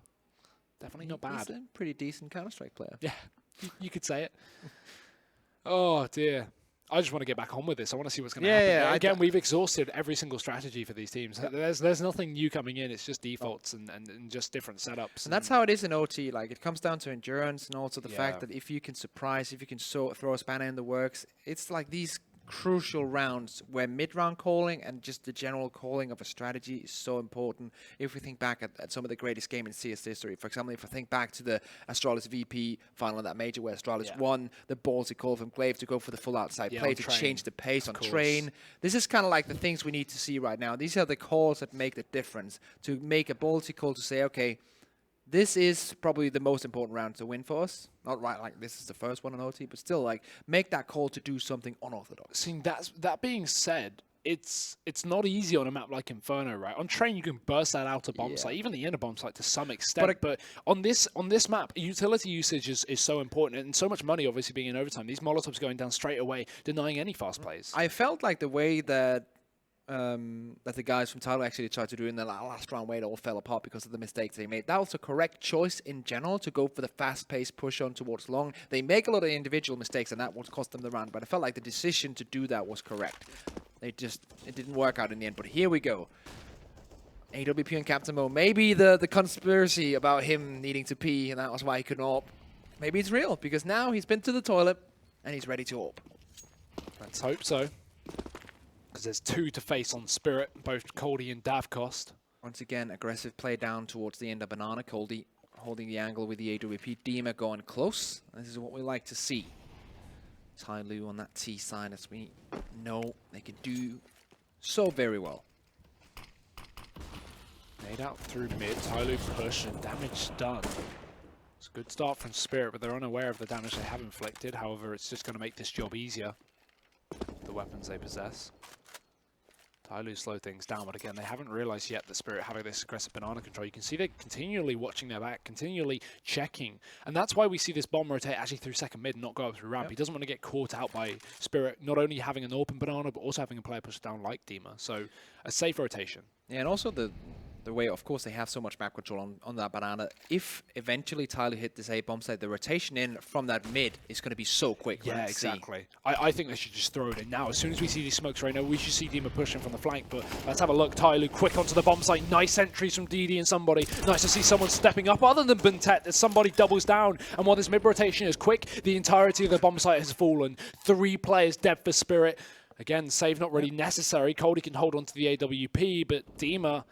Definitely not bad. He's a pretty decent Counter-Strike player. Yeah, you could say it. Oh, dear. I just want to get back on with this. I want to see what's going to happen. Yeah, Again, we've exhausted every single strategy for these teams. There's nothing new coming in. It's just defaults and just different setups. And that's how it is in OT. Like, it comes down to endurance and also the fact that if you can surprise, if you can throw a spanner in the works, it's like these crucial rounds where mid-round calling and just the general calling of a strategy is so important. If we think back at some of the greatest game in CS history, for example, if I think back to the Astralis VP final in that major where Astralis won, the ballsy call from Glaive to go for the full outside play to change the pace on Train. This is kind of like the things we need to see right now. These are the calls that make the difference. To make a ballsy call to say, okay, this is probably the most important round to win for us. Not right, like this is the first one on OT, but still, like, make that call to do something unorthodox. See, that being said, it's not easy on a map like Inferno, right? On Train, you can burst that outer bomb site, even the inner bomb site to some extent. But on this map, utility usage is so important, and so much money obviously being in overtime. These Molotovs going down straight away, denying any fast plays. I felt like the way that the guys from TyLoo actually tried to do in the last round, where it all fell apart because of the mistakes they made. That was the correct choice in general, to go for the fast-paced push on towards long. They make a lot of individual mistakes, and that would cost them the round. But I felt like the decision to do that was correct. It didn't work out in the end. But here we go. AWP and Captain Mo. Maybe the conspiracy about him needing to pee, and that was why he couldn't AWP. Maybe it's real, because now he's been to the toilet, and he's ready to AWP. Let's hope so. Because there's 2 to face on Spirit, both Coldie and Davkos. Once again, aggressive play down towards the end of Banana. Coldie holding the angle with the AWP. Dima going close. This is what we like to see. TyLoo on that T side, as we know they can do so very well. Made out through mid, TyLoo push and damage done. It's a good start from Spirit, but they're unaware of the damage they have inflicted. However, it's just going to make this job easier. The weapons they possess. TyLoo slow things down, but again, they haven't realized yet that Spirit having this aggressive banana control. You can see they're continually watching their back, continually checking, and that's why we see this bomb rotate actually through second mid and not go up through ramp. He doesn't want to get caught out by Spirit, not only having an open banana, but also having a player push down like Dima. So a safe rotation. Yeah, and also the way, of course, they have so much map control on that banana. If eventually TyLoo hit this A bomb site, the rotation in from that mid is going to be so quick. Yeah, exactly. I think they should just throw it in now. As soon as we see these smokes right now, we should see Dima pushing from the flank. But let's have a look. TyLoo quick onto the bomb site. Nice entries from DD and somebody. Nice to see someone stepping up other than Bentet as somebody doubles down. And while this mid rotation is quick, the entirety of the bomb site has fallen. 3 players dead for Spirit. Again, save not really necessary. Cody can hold on to the AWP, but Dima...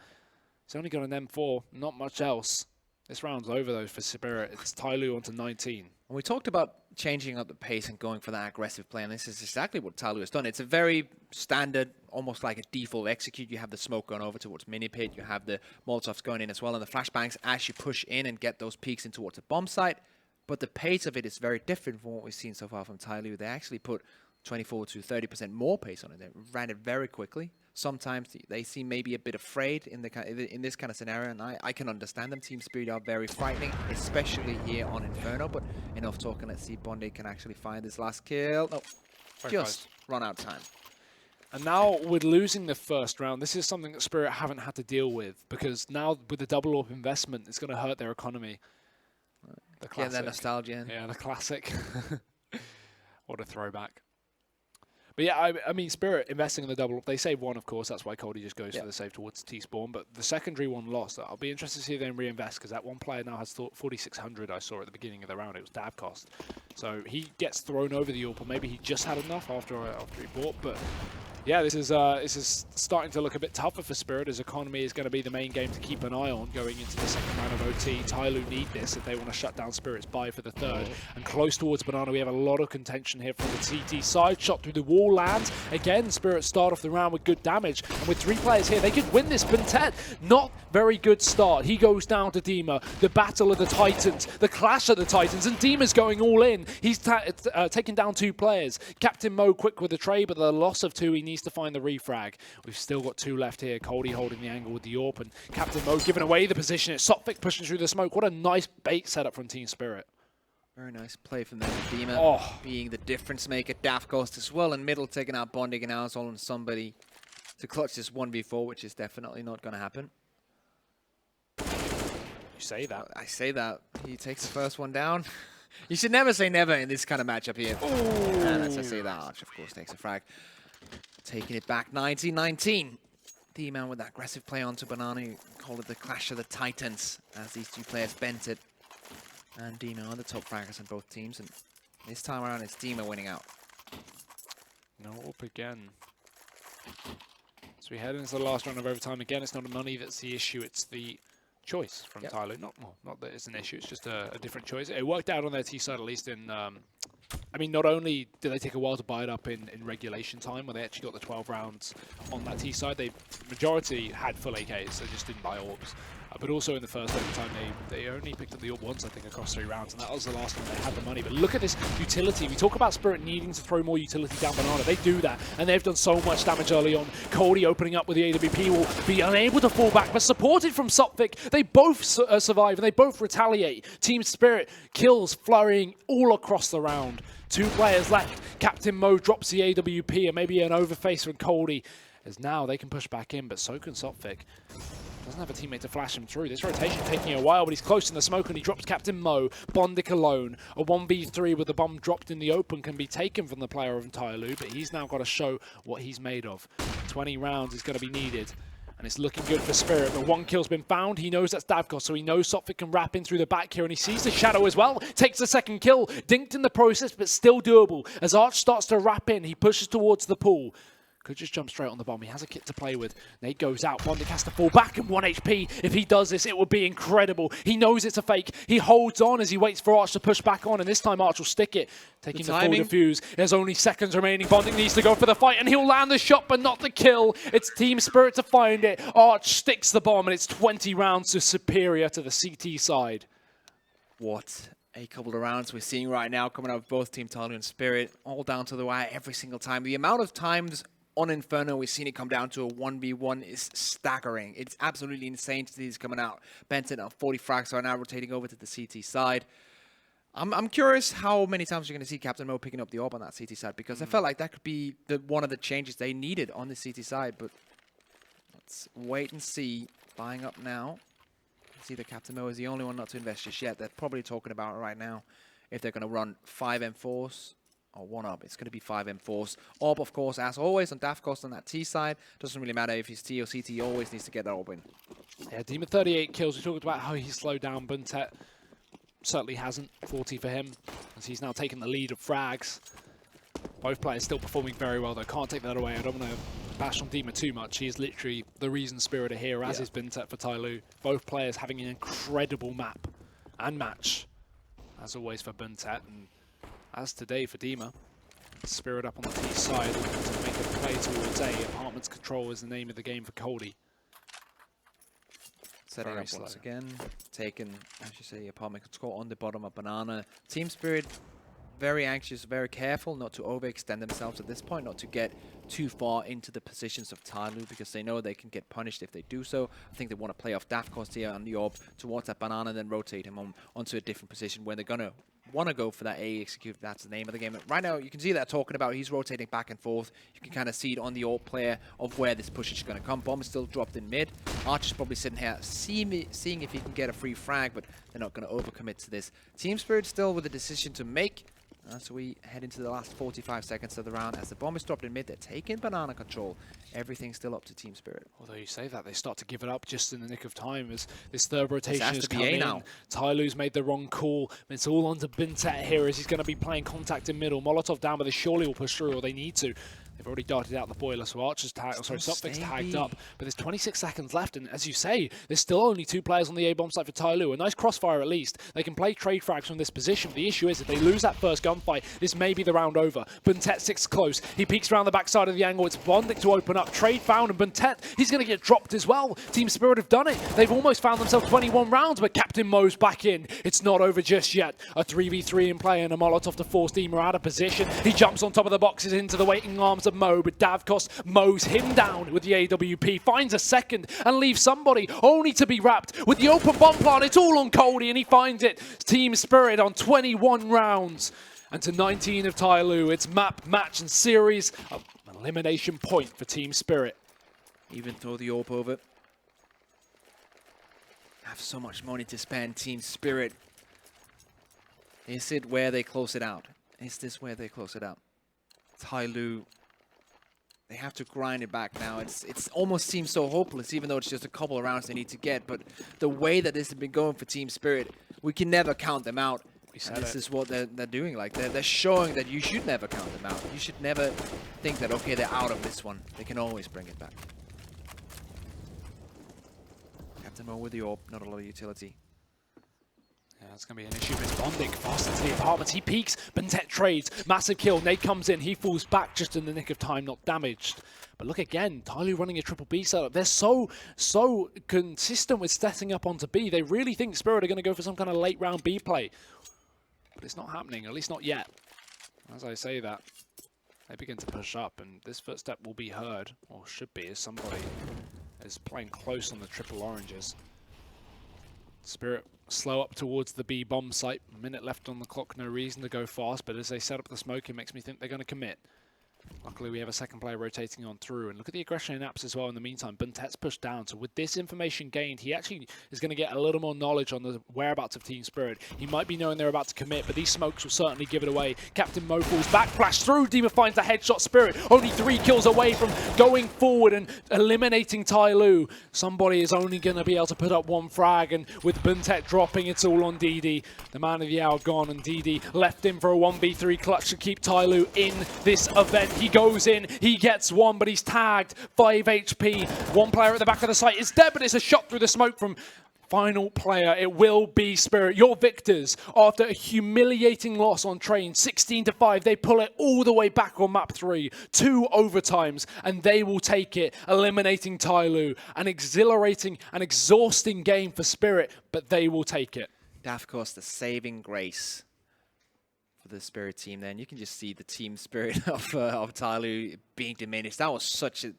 He's only got an M4, not much else. This round's over, though, for Spirit. It's TyLoo onto 19. And we talked about changing up the pace and going for that aggressive play, and this is exactly what TyLoo has done. It's a very standard, almost like a default execute. You have the smoke going over towards mini pit. You have the Molotovs going in as well, and the flashbangs as you push in and get those peaks in towards the bomb site. But the pace of it is very different from what we've seen so far from TyLoo. They actually put 24 to 30% more pace on it. They ran it very quickly. Sometimes they seem maybe a bit afraid in this kind of scenario, and I can understand them. Team Spirit are very frightening, especially here on Inferno. But enough talking. Let's see if Bondi can actually find this last kill. No, just run out of time. And now, with losing the first round, this is something that Spirit haven't had to deal with, because now with the double AWP investment, it's going to hurt their economy. The classic. Yeah, that nostalgia in. Yeah, the classic. What a throwback. But yeah, I mean, Spirit investing in the double, they save one, of course. That's why Cody just goes for the save towards T-Spawn. But the secondary one lost. I'll be interested to see if they reinvest, because that one player now has 4,600 I saw at the beginning of the round. It was Dav cost. So he gets thrown over the AWP, or maybe he just had enough after he bought. But yeah, this is starting to look a bit tougher for Spirit, as economy is going to be the main game to keep an eye on going into the second round of OT. TyLoo need this if they want to shut down Spirit's buy for the third. And close towards Banana, we have a lot of contention here from the TT side. Shot through the wall lands. Again, Spirit start off the round with good damage. And with 3 players here, they could win this. Bentet, not very good start. He goes down to Dima. The battle of the Titans, the clash of the Titans, and Dima's going all in. He's taking down 2 players. Captain Mo quick with the trade, but the loss of 2, he needs to find the refrag. We've still got 2 left here. Cody holding the angle with the AWP, and Captain Mo giving away the position. It's Sophic pushing through the smoke. What a nice bait setup from Team Spirit. Very nice play from them. Dima being the difference maker. Daft Ghost as well, and middle taking out Bondig and Alzol and somebody to clutch this 1v4, which is definitely not going to happen. You say that. I say that. He takes the first one down. You should never say never in this kind of matchup here. And as I say that, Arch, of course, takes a frag. Taking it back, 19-19. D-Man with that aggressive play onto Banana. You call it the clash of the Titans, as these 2 players bent it. And Dima are the top fraggers on both teams. And this time around, it's Dima winning out. No AWP again. So we head into the last round of overtime. Again, it's not the money that's the issue, it's the choice from TyLoo. Not that it's an issue, it's just a different choice. It worked out on their T side, at least in... I mean, not only did they take a while to buy it up in regulation time, when they actually got the 12 rounds on that T side, majority had full AKs, they just didn't buy AWPs. But also in the first overtime, they only picked up the AWP once, I think, across 3 rounds, and that was the last time they had the money. But look at this utility. We talk about Spirit needing to throw more utility down Banana. They do that, and they've done so much damage early on. Cody opening up with the AWP will be unable to fall back, but supported from Sophic. They both survive, and they both retaliate. Team Spirit kills flurrying all across the round. 2 players left. Captain Mo drops the AWP, and maybe an overface from Cody, as now they can push back in, but so can Sophic. Doesn't have a teammate to flash him through. This rotation taking a while, but he's close in the smoke, and he drops Captain Mo. Bondic alone. A 1v3 with the bomb dropped in the open can be taken from the player of TyLoo, but he's now got to show what he's made of. 20 rounds is going to be needed, and it's looking good for Spirit, but 1 kill's been found. He knows that's Davkos, so he knows Sophic can wrap in through the back here, and he sees the shadow as well. Takes the 2nd kill. Dinked in the process, but still doable. As Arch starts to wrap in, he pushes towards the pool. Could just jump straight on the bomb. He has a kit to play with. Nate goes out. Bondic has to fall back and 1 HP. If he does this, it would be incredible. He knows it's a fake. He holds on as he waits for Arch to push back on, and this time Arch will stick it. Taking the full defuse. There's only seconds remaining. Bondic needs to go for the fight, and he'll land the shot, but not the kill. It's Team Spirit to find it. Arch sticks the bomb, and it's 20 rounds to superior to the CT side. What a couple of rounds we're seeing right now coming out of both Team TyLoo and Spirit, all down to the wire every single time. The amount of times on Inferno, we've seen it come down to a 1v1. It's staggering. It's absolutely insane to see this coming out. Benton on 40 frags are now rotating over to the CT side. I'm curious how many times you're going to see Captain Mo picking up the orb on that CT side, because I felt like that could be one of the changes they needed on the CT side. But let's wait and see. Buying up now. See that Captain Mo is the only one not to invest just yet. They're probably talking about it right now. If they're going to run 5 M4s or 1 up, it's going to be 5 M4s. Orb, of course, as always, on Dafcost on that T side. Doesn't really matter if he's T or CT, he always needs to get that orb in. Yeah, Demon 38 kills. We talked about how he slowed down Buntet. Certainly hasn't. 40 for him, as he's now taken the lead of frags. Both players still performing very well, though. Can't take that away. I don't want to bash on Dima too much. He is literally the reason Spirit are here, as is Bintet for TyLoo. Both players having an incredible map and match, as always for Bintet, and as today for Dima. Spirit up on the T side, looking to make a play towards A. Apartments Control is the name of the game for Coldy. Setting up once again, taking, as you say, Apartment Control on the bottom of Banana. Team Spirit, very anxious, very careful not to overextend themselves at this point, not to get too far into the positions of TyLoo, because they know they can get punished if they do so. I think they want to play off Dafcost here on the orb towards that Banana, then rotate him onto a different position where they're going to want to go for that A execute. That's the name of the game. Right now, you can see that talking about he's rotating back and forth. You can kind of see it on the orb player of where this push is going to come. Bomb is still dropped in mid. Archer's probably sitting here seeing if he can get a free frag, but they're not going to overcommit to this. Team Spirit still with a decision to make. So we head into the last 45 seconds of the round. As the bomb is dropped in mid, they're taking Banana control. Everything's still up to Team Spirit. Although you say that, they start to give it up just in the nick of time as this third rotation has come A in. now. TyLoo's made the wrong call. It's all onto Bintet here as he's going to be playing contact in middle. Molotov down, but they surely will push through, or they need to. They've already darted out the boiler, so Archer's tagged, sorry, Sopvik's tagged up. But there's 26 seconds left, and as you say, there's still only 2 players on the A-bomb site for TyLoo. A nice crossfire at least. They can play trade frags from this position. The issue is if they lose that first gunfight, this may be the round over. Buntet sits close. He peeks around the backside of the angle. It's Bondic to open up. Trade found, and Buntet, he's going to get dropped as well. Team Spirit have done it. They've almost found themselves 21 rounds, but Captain Mo's back in. It's not over just yet. A 3v3 in play, and a Molotov to force Dima out of position. He jumps on top of the boxes into the waiting arms of Mo, but Davcost mows him down with the AWP, finds a second and leaves somebody only to be wrapped with the open bomb plant. It's all on Coldy, and he finds it. Team Spirit on 21 rounds and to 19 of TyLoo. It's map, match and series of elimination point for Team Spirit. Even throw the orb over. Have so much money to spend. Team Spirit. Is it where they close it out? Is this where they close it out? TyLoo, they have to grind it back now. It's almost seems so hopeless, even though it's just a couple of rounds they need to get. But the way that this has been going for Team Spirit, we can never count them out. This is what they're doing. Like they're showing that you should never count them out. You should never think that, okay, they're out of this one. They can always bring it back. Captain Mo with the orb, not a lot of utility. Yeah, it's going to be an issue. It's Bondic fast into the apartments. He peeks. Bintet trades. Massive kill. Nate comes in. He falls back just in the nick of time, not damaged. But look again. TyLoo running a triple B setup. They're so consistent with setting up onto B. They really think Spirit are going to go for some kind of late round B play. But it's not happening, at least not yet. As I say that, they begin to push up, and this footstep will be heard, or should be, as somebody is playing close on the triple oranges. Spirit slow up towards the B bomb site. A minute left on the clock, no reason to go fast, but as they set up the smoke, it makes me think they're going to commit. Luckily, we have a second player rotating on through. And look at the aggression in apps as well in the meantime. Buntet's pushed down. So with this information gained, he actually is going to get a little more knowledge on the whereabouts of Team Spirit. He might be knowing they're about to commit, but these smokes will certainly give it away. Captain Mo falls back, flash through. Dima finds the headshot. Spirit only 3 kills away from going forward and eliminating TyLoo. Somebody is only going to be able to put up 1 frag, and with Buntet dropping, it's all on DD. The man of the hour gone, and DD left him for a 1v3 clutch to keep TyLoo in this event. He goes in, he gets 1, but he's tagged. 5 HP. 1 player at the back of the site is dead, but it's a shot through the smoke from final player. It will be Spirit. Your victors, after a humiliating loss on train, 16-5, they pull it all the way back on map 3. 2 overtimes, and they will take it, eliminating TyLoo. An exhilarating and exhausting game for Spirit, but they will take it. Dafcost, the saving grace for the Spirit team there, and you can just see the team spirit of TyLoo being diminished. That was such a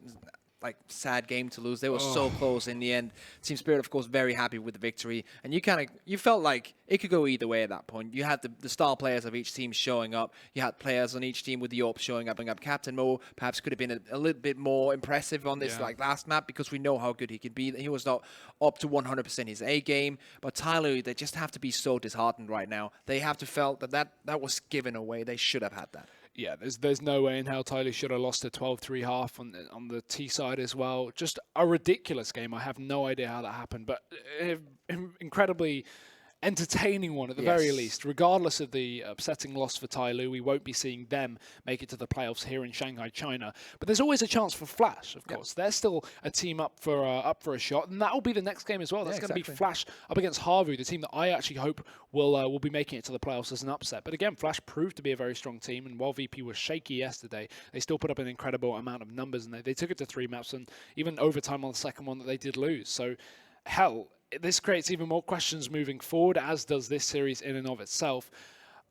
sad game to lose. They were so close in the end. Team Spirit, of course, very happy with the victory, and you felt like it could go either way at that point. You had the star players of each team showing up. You had players on each team with the AWP showing up. Captain Mo perhaps could have been a little bit more impressive on this last map, because we know how good he can be. He was not up to 100% his A game, but TyLoo, they just have to be so disheartened right now. They have to felt that was given away. They should have had that. Yeah, there's no way in hell TyLoo should have lost a 12-3 half on the T side as well. Just a ridiculous game. I have no idea how that happened, but incredibly entertaining one at the very least. Regardless of the upsetting loss for TyLoo, we won't be seeing them make it to the playoffs here in Shanghai, China. But there's always a chance for Flash, of course. They're still a team up for a shot, and that'll be the next game as well. That's going to be Flash up against Harvu, the team that I actually hope will be making it to the playoffs as an upset. But again, Flash proved to be a very strong team, and while VP was shaky yesterday, they still put up an incredible amount of numbers, and they took it to 3 maps, and even overtime on the second one that they did lose. So, hell, this creates even more questions moving forward, as does this series in and of itself.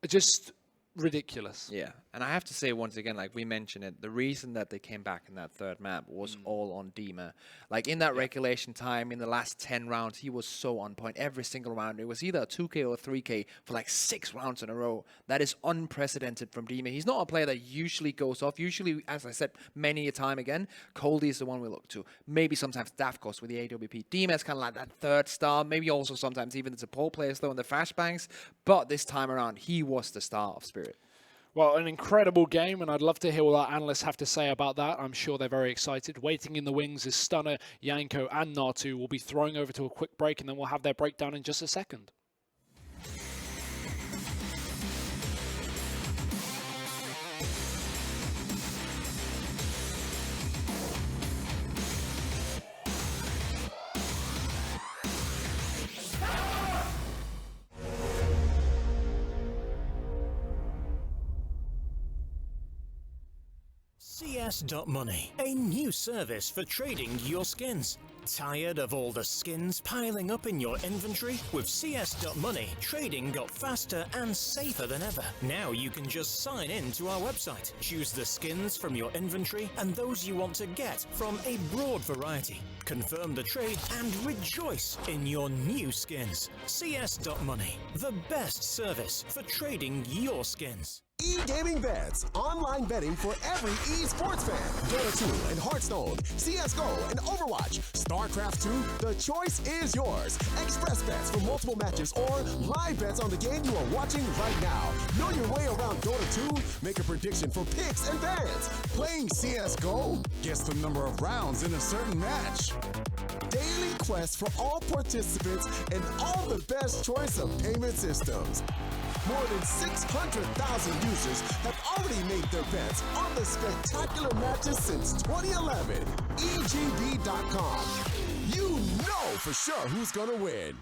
Just ridiculous. Yeah, and I have to say once again, like we mentioned it, the reason that they came back in that third map was all on Dima. Like in that regulation time, in the last 10 rounds, he was so on point every single round. It was either a 2K or a 3K for like 6 rounds in a row. That is unprecedented from Dima. He's not a player that usually goes off. Usually, as I said many a time again, Coldie is the one we look to. Maybe sometimes Dafkos with the AWP. Dima is kind of like that third star. Maybe also sometimes even the support players though in the flashbangs. But this time around, he was the star of Spirit. Well, an incredible game, and I'd love to hear what our analysts have to say about that. I'm sure they're very excited. Waiting in the wings is Stunner, Yanko, and Natu. We'll be throwing over to a quick break, and then we'll have their breakdown in just a second. CS.Money, a new service for trading your skins. Tired of all the skins piling up in your inventory? With CS.Money, trading got faster and safer than ever. Now you can just sign in to our website, choose the skins from your inventory and those you want to get from a broad variety. Confirm the trade and rejoice in your new skins. CS.Money, the best service for trading your skins. E-gaming bets, online betting for every esports fan. Dota 2 and Hearthstone, CSGO and Overwatch, StarCraft 2, the choice is yours. Express bets for multiple matches or live bets on the game you are watching right now. Know your way around Dota 2? Make a prediction for picks and bans. Playing CSGO? Guess the number of rounds in a certain match. Daily quests for all participants and all the best choice of payment systems. More than 600,000 users have already made their bets on the spectacular matches since 2011. EGB.com. You know for sure who's gonna win.